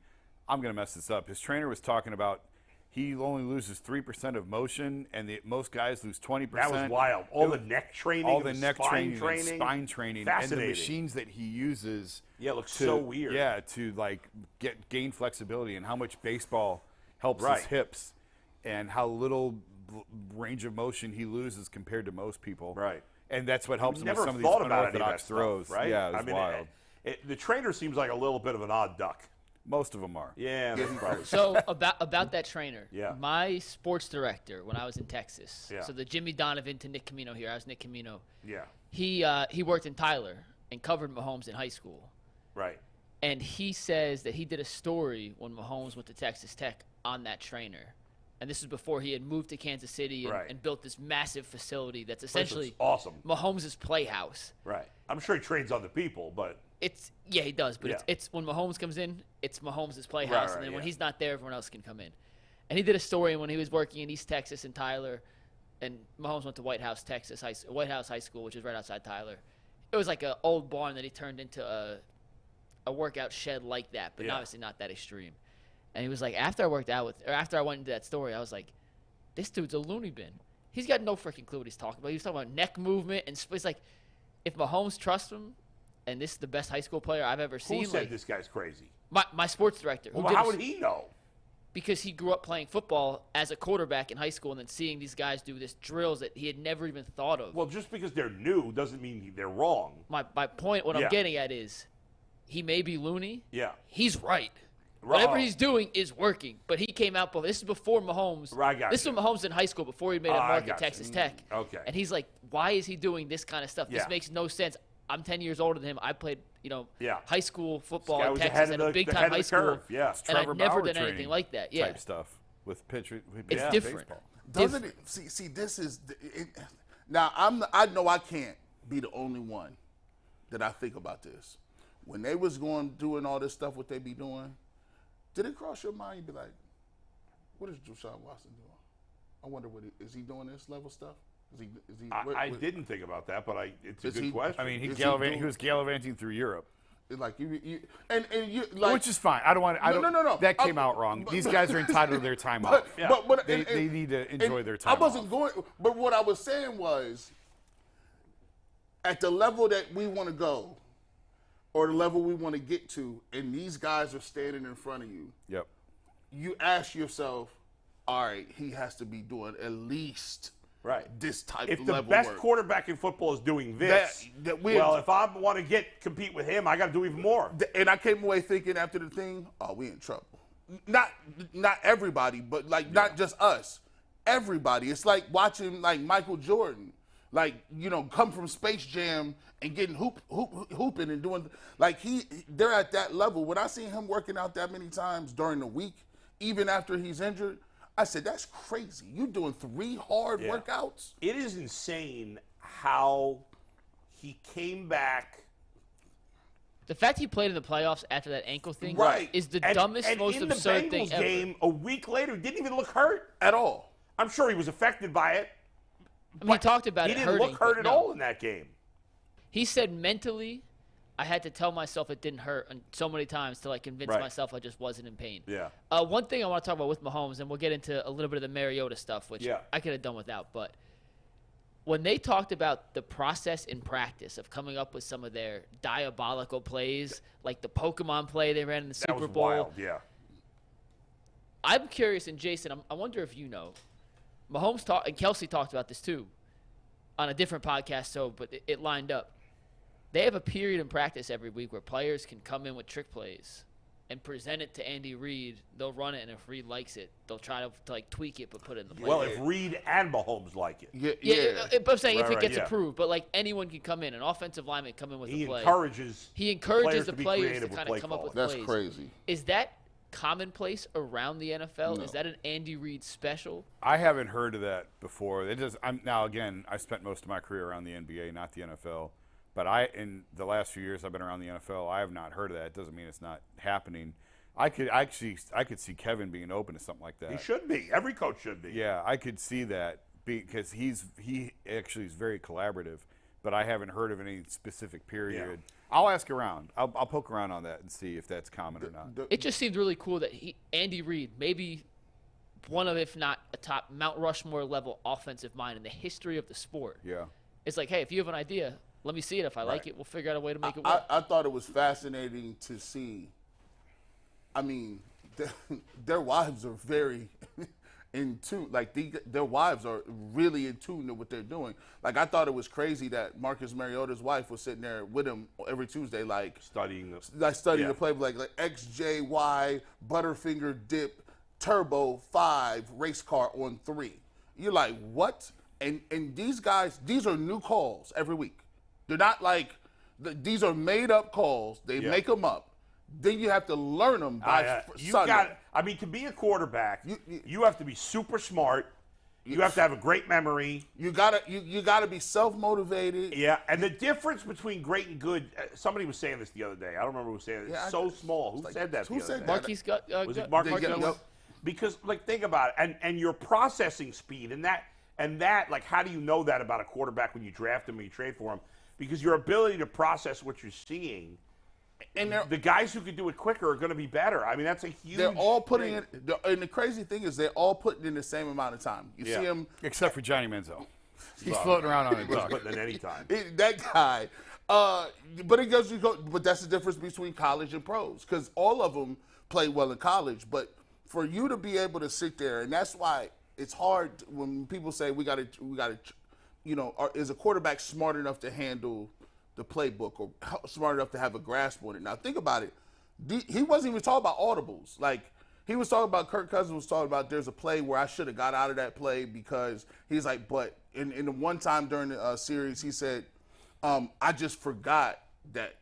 Speaker 3: I'm going to mess this up. His trainer was talking about he only loses 3% of motion, and most guys lose 20%.
Speaker 2: That was wild. All the neck training,
Speaker 3: all the neck
Speaker 2: spine
Speaker 3: training, and spine training,
Speaker 2: Fascinating.
Speaker 3: and the machines that he uses.
Speaker 2: Yeah, it looks so weird.
Speaker 3: Yeah, to like gain flexibility, and how much baseball helps his hips, and how little range of motion he loses compared to most people.
Speaker 2: Right.
Speaker 3: And that's what helps him with some of these
Speaker 2: about
Speaker 3: unorthodox throws.
Speaker 2: Right?
Speaker 3: Yeah, it's wild.
Speaker 2: The trainer seems like a little bit of an odd duck.
Speaker 3: Most of them are.
Speaker 2: Yeah, that's right.
Speaker 5: So about that trainer,
Speaker 2: Yeah.
Speaker 5: my sports director when I was in Texas,
Speaker 2: Yeah.
Speaker 5: so the Jimmy Donovan to Nick Camino here, I was Nick Camino.
Speaker 2: Yeah.
Speaker 5: He worked in Tyler and covered Mahomes in high school.
Speaker 2: Right.
Speaker 5: And he says that he did a story when Mahomes went to Texas Tech on that trainer. And this is before he had moved to Kansas City and built this massive facility that's essentially
Speaker 2: awesome.
Speaker 5: Mahomes' playhouse.
Speaker 2: Right. I'm sure he trains other people, but
Speaker 5: he does, but it's when Mahomes comes in, it's Mahomes' playhouse, and then when he's not there, everyone else can come in. And he did a story when he was working in East Texas in Tyler, and Mahomes went to White House High School, which is right outside Tyler. It was like an old barn that he turned into a workout shed like that, but obviously not that extreme. And he was like, after I went into that story, I was like, this dude's a loony bin. He's got no freaking clue what he's talking about. He was talking about neck movement, and it's like, if Mahomes trusts him, and this is the best high school player I've ever seen.
Speaker 2: Who said this guy's crazy?
Speaker 5: My sports director.
Speaker 2: Well, how would he know?
Speaker 5: Because he grew up playing football as a quarterback in high school and then seeing these guys do this drills that he had never even thought of.
Speaker 2: Well, just because they're new doesn't mean they're wrong.
Speaker 5: My point, what I'm getting at is, he may be loony.
Speaker 2: Yeah.
Speaker 5: He's right. Whatever he's doing is working. But he came out, this is before Mahomes. This was Mahomes in high school before he made a mark at Texas Tech.
Speaker 2: Okay.
Speaker 5: And he's like, why is he doing this kind of stuff? This makes no sense. I'm 10 years older than him. I played, high school football in Texas at a big-time high school.
Speaker 2: Yeah.
Speaker 5: And I've never done anything like that. Yeah.
Speaker 3: Type stuff with pitcher.
Speaker 5: It's different.
Speaker 3: Baseball.
Speaker 4: Doesn't it? See, this is now. I know I can't be the only one that I think about this. When they was doing all this stuff, what they be doing, did it cross your mind? You'd be like, what is Deshaun Watson doing? I wonder is he doing this level stuff? Is he?
Speaker 2: I didn't think about that, but it's a good question.
Speaker 3: I mean, he was gallivanting through Europe.
Speaker 4: Like you like,
Speaker 3: which is fine. I don't want.
Speaker 4: No.
Speaker 3: That came out wrong. These guys are entitled to their time off.
Speaker 4: But
Speaker 3: they need to enjoy their time.
Speaker 4: I wasn't going. But what I was saying was, at the level that we want to go, or the level we want to get to, and these guys are standing in front of you.
Speaker 3: Yep.
Speaker 4: You ask yourself, all right, he has to be doing at least.
Speaker 2: Right.
Speaker 4: This type
Speaker 2: if
Speaker 4: of
Speaker 2: the
Speaker 4: level
Speaker 2: best
Speaker 4: work.
Speaker 2: quarterback in football is doing this, if I want to compete with him, I got to do even more.
Speaker 4: And I came away thinking after the thing, oh, we in trouble. Not everybody, but not just us. Everybody. It's like watching like Michael Jordan, come from Space Jam and getting hooping and doing they're at that level. When I seen him working out that many times during the week, even after he's injured, I said, that's crazy. You doing 3 hard workouts?
Speaker 2: It is insane how he came back.
Speaker 5: The fact he played in the playoffs after that ankle thing is the dumbest, most absurd thing ever.
Speaker 2: And in the Bengals game, a week later, he didn't even look hurt.
Speaker 4: At all.
Speaker 2: I'm sure he was affected by it.
Speaker 5: I mean, he talked about it hurting.
Speaker 2: He didn't look hurt at all in that game.
Speaker 5: He said mentally, I had to tell myself it didn't hurt so many times till I convinced myself I just wasn't in pain.
Speaker 2: Yeah.
Speaker 5: One thing I want to talk about with Mahomes, and we'll get into a little bit of the Mariota stuff, which I could have done without, but when they talked about the process in practice of coming up with some of their diabolical plays, like the Pokemon play they ran in the Super Bowl.
Speaker 2: Wild, yeah.
Speaker 5: I'm curious, and Jason, I wonder if you know, Mahomes and Kelsey talked about this too on a different podcast, but it lined up. They have a period in practice every week where players can come in with trick plays and present it to Andy Reid. They'll run it, and if Reid likes it, they'll try to tweak it but put it in the play.
Speaker 2: Well, if Reid and Mahomes like it.
Speaker 4: Yeah.
Speaker 5: But I'm saying if it gets approved. But, anyone can come in. An offensive lineman come in with a play.
Speaker 2: He
Speaker 5: encourages the players to kind of come up with plays.
Speaker 4: That's crazy.
Speaker 5: Is that commonplace around the NFL? No. Is that an Andy Reid special?
Speaker 3: I haven't heard of that before. Now, again, I spent most of my career around the NBA, not the NFL. But in the last few years I've been around the NFL, I have not heard of that. It doesn't mean it's not happening. I could see Kevin being open to something like that.
Speaker 2: He should be. Every coach should be.
Speaker 3: Yeah, I could see that. because he actually is very collaborative, but I haven't heard of any specific period. Yeah. I'll ask around. I'll poke around on that and see if that's common or not.
Speaker 5: It just seemed really cool that Andy Reid, maybe one of, if not a top Mount Rushmore level offensive mind in the history of the sport.
Speaker 3: Yeah.
Speaker 5: It's like, hey, if you have an idea, let me see it. If I like it, we'll figure out a way to make it work.
Speaker 4: I thought it was fascinating to see. I mean, their wives are very in tune. Like, their wives are really in tune to what they're doing. Like, I thought it was crazy that Marcus Mariota's wife was sitting there with him every Tuesday, like
Speaker 2: studying the
Speaker 4: play, like XJY, Butterfinger Dip, Turbo 5, race car on 3. You're like, what? And these guys, these are new calls every week. They're not like, these are made up calls. They make them up. Then you have to learn them by Sunday.
Speaker 2: To be a quarterback, you have to be super smart. You have to have a great memory.
Speaker 4: You gotta be self-motivated.
Speaker 2: Yeah, and the difference between great and good. Somebody was saying this the other day. I don't remember who was saying it. It's so small. Who said that?
Speaker 4: Who said that?
Speaker 5: Marquise got.
Speaker 2: Was it Marquise? Because think about it, and your processing speed and that like, how do you know that about a quarterback when you draft him and you trade for him? Because your ability to process what you're seeing. And the guys who can do it quicker are going to be better. I mean, that's a huge.
Speaker 4: They're all putting in, and the crazy thing is, they're all putting in the same amount of time. You see them,
Speaker 3: except for Johnny Manziel. He's floating around on it.
Speaker 2: He's putting in any time.
Speaker 4: That guy. But that's the difference between college and pros, because all of them play well in college. But for you to be able to sit there, and that's why it's hard when people say we got to, is a quarterback smart enough to handle the playbook or smart enough to have a grasp on it. Now think about it. He wasn't even talking about audibles. Like, he was talking about, Kirk Cousins was talking about, there's a play where I should have got out of that play, because he's like, but in the one time during the series, he said, I just forgot that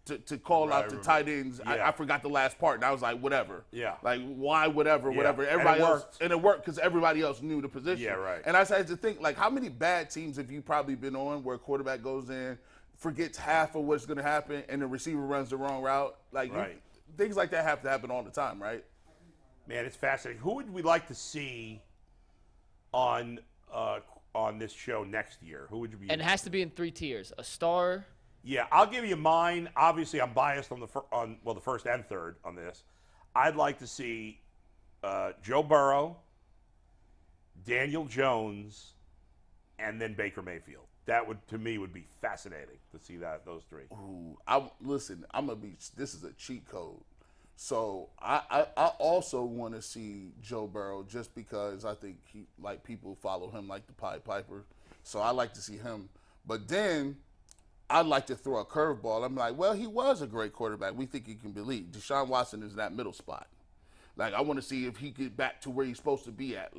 Speaker 4: to call out the tight ends. Yeah. I forgot the last part, and I was like, whatever.
Speaker 2: Yeah.
Speaker 4: Like, why whatever. Everybody else, and it worked because everybody else knew the position.
Speaker 2: Yeah, right.
Speaker 4: And I started to think, like, how many bad teams have you probably been on where a quarterback goes in, forgets half of what's going to happen, and the receiver runs the wrong route? Like, things like that have to happen all the time, right?
Speaker 2: Man, it's fascinating. Who would we like to see on this show next year? Who would you be?
Speaker 5: And it has to be in 3 tiers. A star.
Speaker 2: Yeah, I'll give you mine. Obviously, I'm biased on the first and third on this. I'd like to see Joe Burrow, Daniel Jones, and then Baker Mayfield. That would, to me, would be fascinating to see those 3.
Speaker 4: Ooh, listen, this is a cheat code. So I also want to see Joe Burrow, just because I think people follow him like the Pied Piper. So I like to see him. But then I'd like to throw a curveball. I'm like, well, he was a great quarterback. We think he can believe. Deshaun Watson is that middle spot. Like, I want to see if he get back to where he's supposed to be at.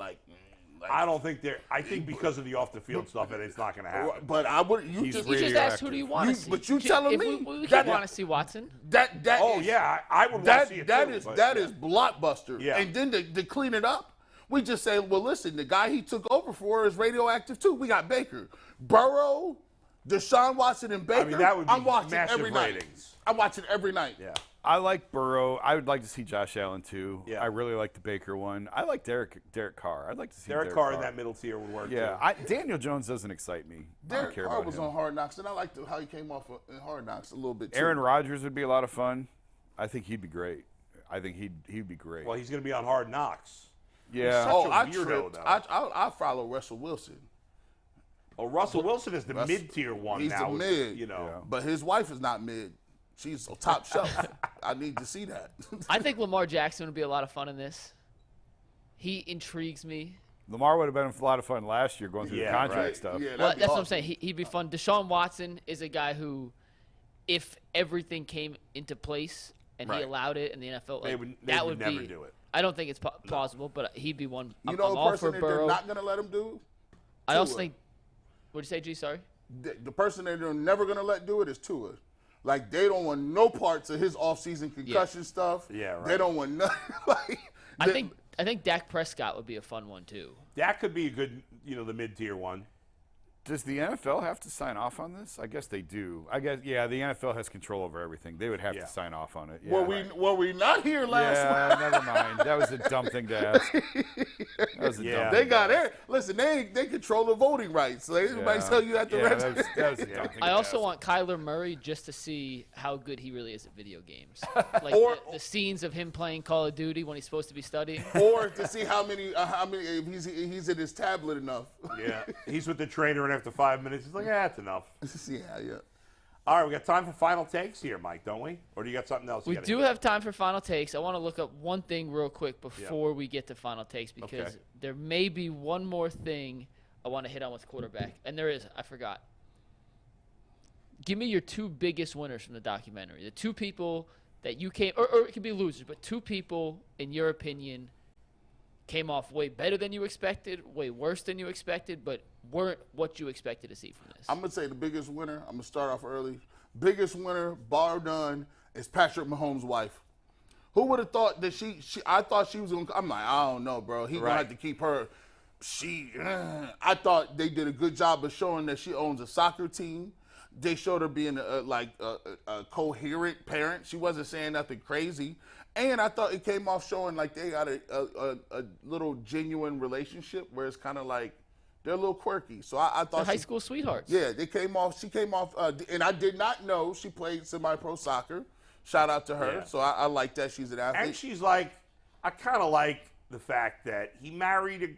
Speaker 2: I don't think I think because of the off the field stuff, it's not going to happen.
Speaker 4: But I would.
Speaker 5: You just asked, who do you want to see?
Speaker 4: But you telling me
Speaker 5: we want to see Watson.
Speaker 2: I would want to see it too.
Speaker 4: That is blockbuster.
Speaker 2: Yeah.
Speaker 4: And then to clean it up, we just say, well, listen, the guy he took over for is radioactive too. We got Baker, Burrow, Deshaun Watson, and Baker.
Speaker 2: I mean, that would be
Speaker 4: I'm watching
Speaker 2: massive
Speaker 4: every
Speaker 2: ratings.
Speaker 4: night. I'm watching every night.
Speaker 2: Yeah.
Speaker 3: I like Burrow. I would like to see Josh Allen too.
Speaker 2: Yeah.
Speaker 3: I really like the Baker one. I like Derek Carr. I'd like to see
Speaker 2: Derek Carr in that middle tier would work.
Speaker 3: Yeah. Daniel Jones doesn't excite me.
Speaker 4: Derek Carr was on Hard Knocks, and I liked how he came off in Hard Knocks a little bit too.
Speaker 3: Aaron Rodgers would be a lot of fun. I think he'd be great. I think he'd be great.
Speaker 2: Well, he's going to be on Hard Knocks.
Speaker 3: Yeah.
Speaker 2: He's such a weirdo, though.
Speaker 4: I follow Russell Wilson.
Speaker 2: Oh, Russell Wilson is the mid-tier one now.
Speaker 4: He's the mid,
Speaker 2: Yeah.
Speaker 4: But his wife is not mid. She's top shelf. I need to see that.
Speaker 5: I think Lamar Jackson would be a lot of fun in this. He intrigues me.
Speaker 3: Lamar would have been a lot of fun last year going through the contract stuff.
Speaker 4: Yeah,
Speaker 5: that's what I'm saying. He'd be fun. Deshaun Watson is a guy who, if everything came into place and he allowed it in the NFL,
Speaker 2: they would
Speaker 5: never
Speaker 2: do it.
Speaker 5: I don't think it's plausible, but he'd be one.
Speaker 4: You know, a person that they're not going to let him do?
Speaker 5: I also think. What'd you say, G? Sorry?
Speaker 4: The person that they're never going to let do it is Tua. Like, they don't want no parts of his offseason concussion stuff.
Speaker 2: Yeah, right.
Speaker 4: They don't want nothing.
Speaker 5: I think Dak Prescott would be a fun one too.
Speaker 2: Dak could be a good, the mid-tier one.
Speaker 3: Does the NFL have to sign off on this? I guess they do. I guess, yeah, the NFL has control over everything. They would have to sign off on it. Yeah.
Speaker 4: Were we not here last week?
Speaker 3: Never mind. That was a dumb thing to ask. That was a dumb
Speaker 4: They
Speaker 3: thing
Speaker 4: got
Speaker 3: to ask.
Speaker 4: it. Listen, they control the voting rights. So everybody tell you that the Reds.
Speaker 3: That was a dumb thing
Speaker 5: I
Speaker 3: to
Speaker 5: also
Speaker 3: ask.
Speaker 5: want Kyler Murray just to see how good he really is at video games. Like the scenes of him playing Call of Duty when he's supposed to be studying.
Speaker 4: Or to see how many if he's in his tablet enough.
Speaker 2: Yeah, he's with the trainer, and after 5 minutes, he's like, that's enough.
Speaker 4: yeah.
Speaker 2: All right, we got time for final takes here, Mike, don't we? Or do you got something else?
Speaker 5: We do have time for final takes. I want to look up one thing real quick before we get to final takes because there may be one more thing I want to hit on with quarterback. And there is. I forgot. Give me your two biggest winners from the documentary. The two people that you came – or it could be losers, but two people, in your opinion, came off way better than you expected, way worse than you expected, but weren't what you expected to see from this.
Speaker 4: I'm going to say the biggest winner, I'm going to start off early. Biggest winner, bar none, is Patrick Mahomes' wife. Who would have thought that I thought she was going to – I'm like, I don't know, bro. He's going to have to keep her. I thought they did a good job of showing that she owns a soccer team. They showed her being a coherent parent. She wasn't saying nothing crazy. And I thought it came off showing like they got a little genuine relationship where it's kind of like they're a little quirky. So I thought
Speaker 5: high school sweethearts.
Speaker 4: Yeah, she came off, and I did not know she played semi-pro soccer. Shout out to her. Yeah. So I like that she's an athlete.
Speaker 2: And she's like, I kind of like the fact that he married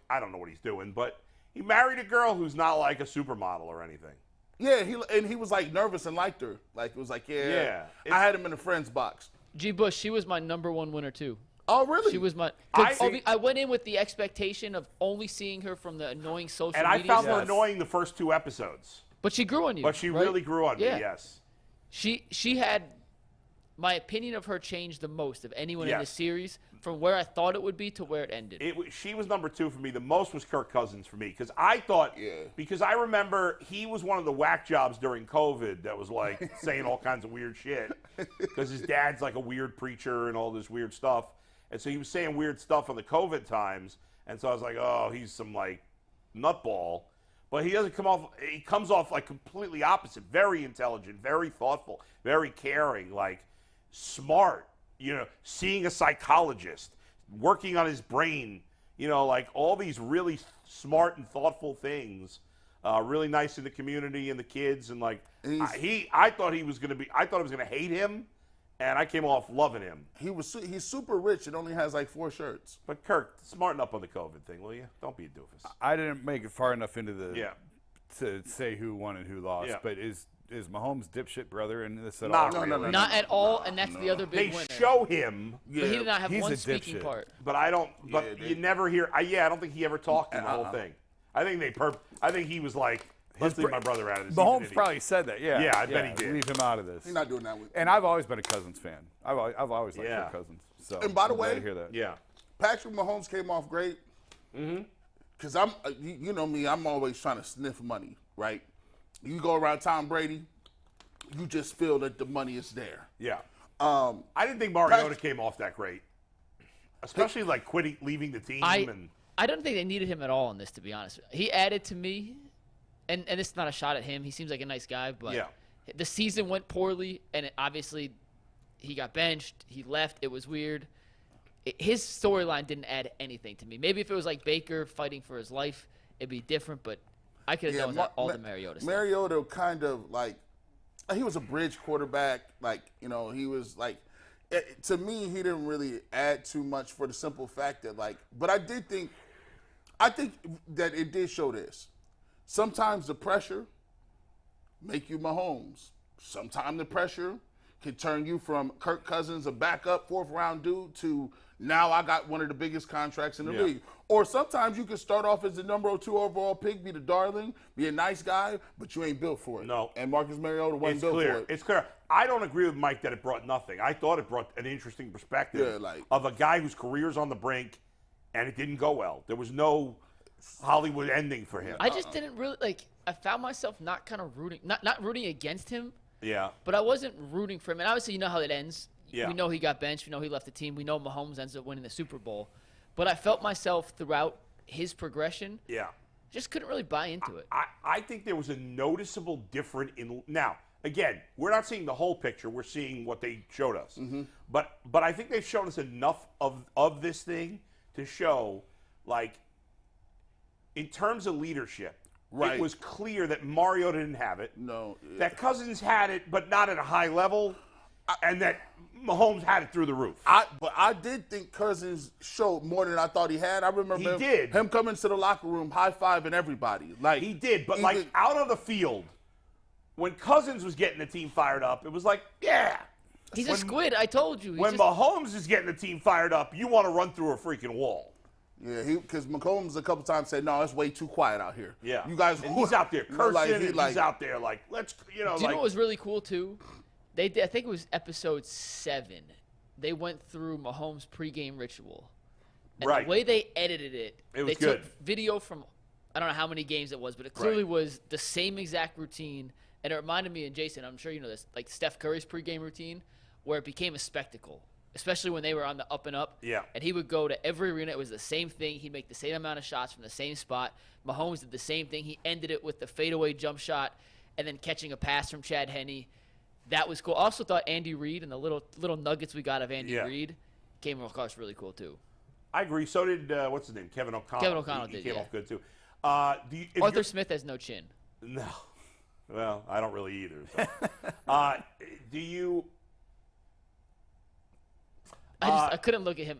Speaker 2: I don't know what he's doing, but he married a girl who's not like a supermodel or anything.
Speaker 4: Yeah, he was like nervous and liked her. Like it was like, I had him in a friend's box.
Speaker 5: G. Bush, she was my number one winner too.
Speaker 4: Oh, really?
Speaker 5: She was my. I went in with the expectation of only seeing her from the annoying social media.
Speaker 2: And I found her annoying the first 2 episodes.
Speaker 5: But she grew on you.
Speaker 2: But she really grew on me. Yes.
Speaker 5: She had my opinion of her changed the most of anyone in this series from where I thought it would be to where it ended.
Speaker 2: She was number 2 for me. The most was Kirk Cousins for me because I thought because I remember he was one of the whack jobs during COVID that was like saying all kinds of weird shit because his dad's like a weird preacher and all this weird stuff. And so he was saying weird stuff on the COVID times. And so I was like, oh, he's some like nutball. But he doesn't come off, he comes off like completely opposite. Very intelligent, very thoughtful, very caring, like smart, seeing a psychologist, working on his brain, like all these really smart and thoughtful things. Really nice in the community and the kids. And like, I thought I was going to hate him. And I came off loving him.
Speaker 4: He's super rich and only has like 4 shirts.
Speaker 2: But Kirk, smarten up on the COVID thing, will you? Don't be a doofus.
Speaker 3: I didn't make it far enough into the to say who won and who lost. Yeah. But is Mahomes' dipshit brother in this at all?
Speaker 2: No.
Speaker 5: Not at all, and that's the other big winner.
Speaker 2: They show him.
Speaker 5: But he did not have one speaking part.
Speaker 2: But I don't. But you never hear. I don't think he ever talked in the whole thing. I think he was like, let's leave my brother out of this.
Speaker 3: Mahomes probably said that, yeah.
Speaker 2: Yeah, I bet he did.
Speaker 3: Leave him out of this.
Speaker 4: He's not doing that.
Speaker 3: And I've always been a Cousins fan. I've always liked Kirk Cousins. So
Speaker 4: and by the way,
Speaker 3: glad to hear that.
Speaker 4: Patrick Mahomes came off great. Because you know me, I'm always trying to sniff money, right? You go around Tom Brady, you just feel that the money is there.
Speaker 2: Yeah. I didn't think Mariota came off that great, especially like leaving the team.
Speaker 5: I don't think they needed him at all in this, to be honest. He added to me. And this is not a shot at him. He seems like a nice guy, but the season went poorly, and obviously he got benched. He left. It was weird. His storyline didn't add anything to me. Maybe if it was like Baker fighting for his life, it'd be different, but I could have done all the Mariota stuff.
Speaker 4: Mariota kind of like – he was a bridge quarterback. Like, he was like – to me, he didn't really add too much for the simple fact that like – but I think that it did show this. Sometimes the pressure make you Mahomes. Sometimes the pressure can turn you from Kirk Cousins, a backup 4th-round dude, to now I got one of the biggest contracts in the league. Or sometimes you can start off as the number 2 overall pick, be the darling, be a nice guy, but you ain't built for it.
Speaker 2: No.
Speaker 4: And Marcus Mariota wasn't built for it.
Speaker 2: It's clear. I don't agree with Mike that it brought nothing. I thought it brought an interesting perspective of a guy whose career's on the brink, and it didn't go well. There was no Hollywood ending for him.
Speaker 5: I just didn't really I found myself not kind of rooting, not rooting against him.
Speaker 2: Yeah.
Speaker 5: But I wasn't rooting for him. And obviously, you know how it ends.
Speaker 2: Yeah.
Speaker 5: We know he got benched. We know he left the team. We know Mahomes ends up winning the Super Bowl. But I felt myself throughout his progression.
Speaker 2: Yeah.
Speaker 5: Just couldn't really buy into it.
Speaker 2: I think there was a noticeable difference in now. Again, we're not seeing the whole picture. We're seeing what they showed us. But I think they've shown us enough of this thing to show, like, in terms of leadership, it was clear that Mario didn't have it.
Speaker 4: No.
Speaker 2: That Cousins had it, but not at a high level, and that Mahomes had it through the roof.
Speaker 4: But I did think Cousins showed more than I thought he had. I remember him coming to the locker room, high-fiving everybody. Like
Speaker 2: he did, but like out on the field, when Cousins was getting the team fired up, it was like, yeah.
Speaker 5: He's a squid, I told you.
Speaker 2: When Mahomes is getting the team fired up, you want to run through a freaking wall.
Speaker 4: Yeah, because Mahomes a couple times said, "No, it's way too quiet out here."
Speaker 2: Yeah,
Speaker 4: you guys.
Speaker 2: And he's out there cursing. He's out there like, let's,
Speaker 5: Do you know what was really cool too? They did, I think it was episode 7. They went through Mahomes' pregame ritual, and the way they edited it,
Speaker 2: was
Speaker 5: they took video from I don't know how many games it was, but it clearly was the same exact routine. And it reminded me, and Jason, I'm sure you know this, like Steph Curry's pregame routine, where it became a spectacle. Especially when they were on the up and up.
Speaker 2: Yeah.
Speaker 5: And he would go to every arena. It was the same thing. He'd make the same amount of shots from the same spot. Mahomes did the same thing. He ended it with the fadeaway jump shot and then catching a pass from Chad Henne. That was cool. I also thought Andy Reid and the little nuggets we got of Andy Reid came across really cool, too.
Speaker 2: I agree. So did, what's his name? Kevin O'Connell.
Speaker 5: Kevin O'Connell
Speaker 2: he
Speaker 5: did,
Speaker 2: came off good, too.
Speaker 5: Arthur Smith has no chin.
Speaker 2: No. Well, I don't really either. So. Do you...
Speaker 5: I couldn't look at him.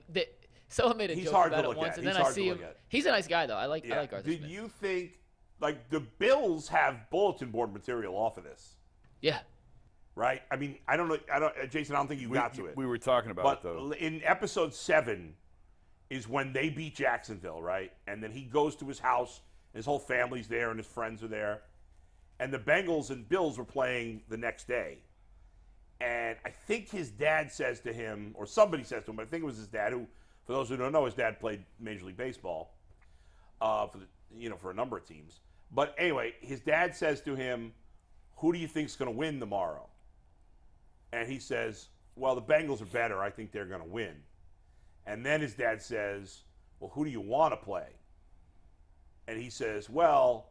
Speaker 5: Someone made a joke about it once, and then I see him. He's a nice guy, though. I like Arthur Smith.
Speaker 2: Do you think, like, the Bills have bulletin board material off of this?
Speaker 5: Yeah.
Speaker 2: Right? I mean, I don't know. Jason, I don't think you got to it.
Speaker 3: We were talking about it, though.
Speaker 2: But in episode 7 is when they beat Jacksonville, right? And then he goes to his house, and his whole family's there, and his friends are there. And the Bengals and Bills were playing the next day. And I think his dad says to him, or somebody says to him, I think it was his dad, who, for those who don't know, his dad played Major League Baseball for a number of teams. But anyway, his dad says to him, who do you think's going to win tomorrow? And he says, well, the Bengals are better. I think they're going to win. And then his dad says, well, who do you want to play? And he says, well,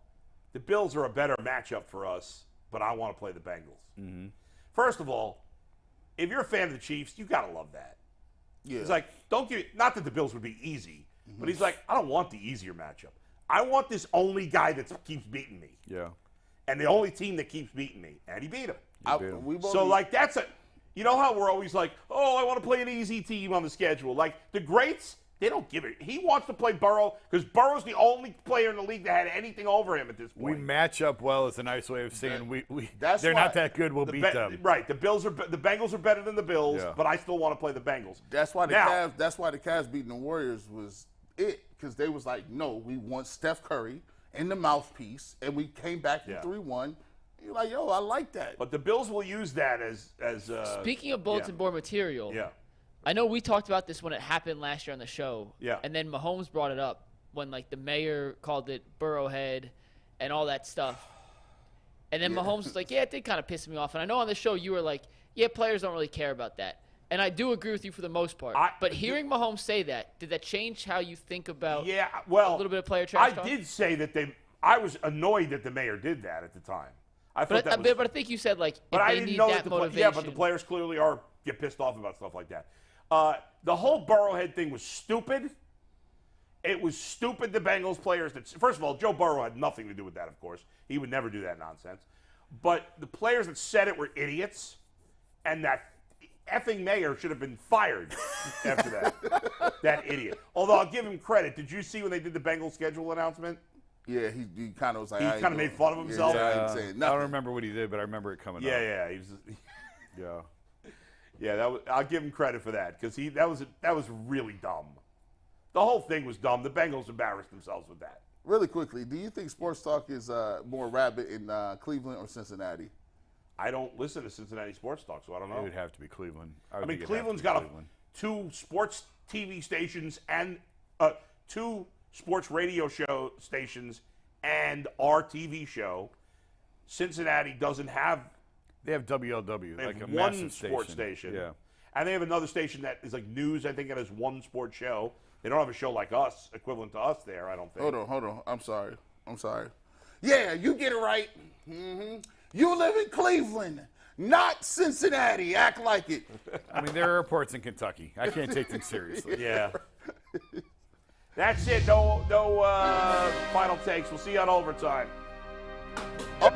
Speaker 2: the Bills are a better matchup for us, but I want to play the Bengals. Mm-hmm. First of all, if you're a fan of the Chiefs, you got to love that. Yeah. It's like, not that the Bills would be easy, but he's like, I don't want the easier matchup. I want this only guy that keeps beating me.
Speaker 3: Yeah.
Speaker 2: And the only team that keeps beating me. And he beat him.
Speaker 3: That's
Speaker 2: you know how we're always like, oh, I want to play an easy team on the schedule. Like, the greats, they don't give it. He wants to play Burrow because Burrow's the only player in the league that had anything over him at this point.
Speaker 3: We match up well is a nice way of saying they're not that good. We'll beat them.
Speaker 2: Right. The Bengals are better than the Bills, but I still want to play the Bengals.
Speaker 4: That's why the Cavs beating the Warriors was it, because they was like, no, we want Steph Curry in the mouthpiece, and we came back from 3-1. You're like, yo, I like that.
Speaker 2: But the Bills will use that as
Speaker 5: speaking of bulletin board material.
Speaker 2: Yeah.
Speaker 5: I know we talked about this when it happened last year on the show.
Speaker 2: Yeah.
Speaker 5: And then Mahomes brought it up when, like, the mayor called it Burrowhead and all that stuff. And then Mahomes was like, yeah, it did kind of piss me off. And I know on the show you were like, yeah, players don't really care about that. And I do agree with you for the most part. But hearing Mahomes say that, did that change how you think about a little bit of player trash talk?
Speaker 2: I did say that I was annoyed that the mayor did that at the time.
Speaker 5: But I think you said, like,
Speaker 2: but
Speaker 5: if
Speaker 2: I
Speaker 5: they
Speaker 2: didn't
Speaker 5: need
Speaker 2: know
Speaker 5: that motivation.
Speaker 2: but the players clearly get pissed off about stuff like that. The whole Burrowhead thing was stupid. It was stupid, the Bengals players. First of all, Joe Burrow had nothing to do with that, of course. He would never do that nonsense. But the players that said it were idiots, and that effing mayor should have been fired after that. That idiot. Although I'll give him credit. Did you see when they did the Bengals schedule announcement?
Speaker 4: Yeah, he kind of was like...
Speaker 2: He kind of made fun of himself.
Speaker 3: I don't remember what he did, but I remember it coming up.
Speaker 2: Yeah. He was, Yeah, I'll give him credit for that, because that was really dumb. The whole thing was dumb. The Bengals embarrassed themselves with that.
Speaker 4: Really quickly, do you think sports talk is more rabid in Cleveland or Cincinnati?
Speaker 2: I don't listen to Cincinnati sports talk, so I don't know.
Speaker 3: It would have to be Cleveland.
Speaker 2: I mean, Cleveland's got 2 sports TV stations and 2 sports radio show stations and our TV show. Cincinnati doesn't have.
Speaker 3: They have WLW,
Speaker 2: they
Speaker 3: like
Speaker 2: have
Speaker 3: a
Speaker 2: one
Speaker 3: massive
Speaker 2: sports station.
Speaker 3: Yeah.
Speaker 2: And they have another station that is like news. I think it has one sports show. They don't have a show like us, equivalent to us there, I don't think.
Speaker 4: Hold on. I'm sorry. I'm sorry. Yeah, you get it right. You live in Cleveland, not Cincinnati. Act like it.
Speaker 3: I mean, there are airports in Kentucky. I can't take them seriously.
Speaker 2: Yeah. That's it. No final takes. We'll see you on overtime.
Speaker 4: Oh.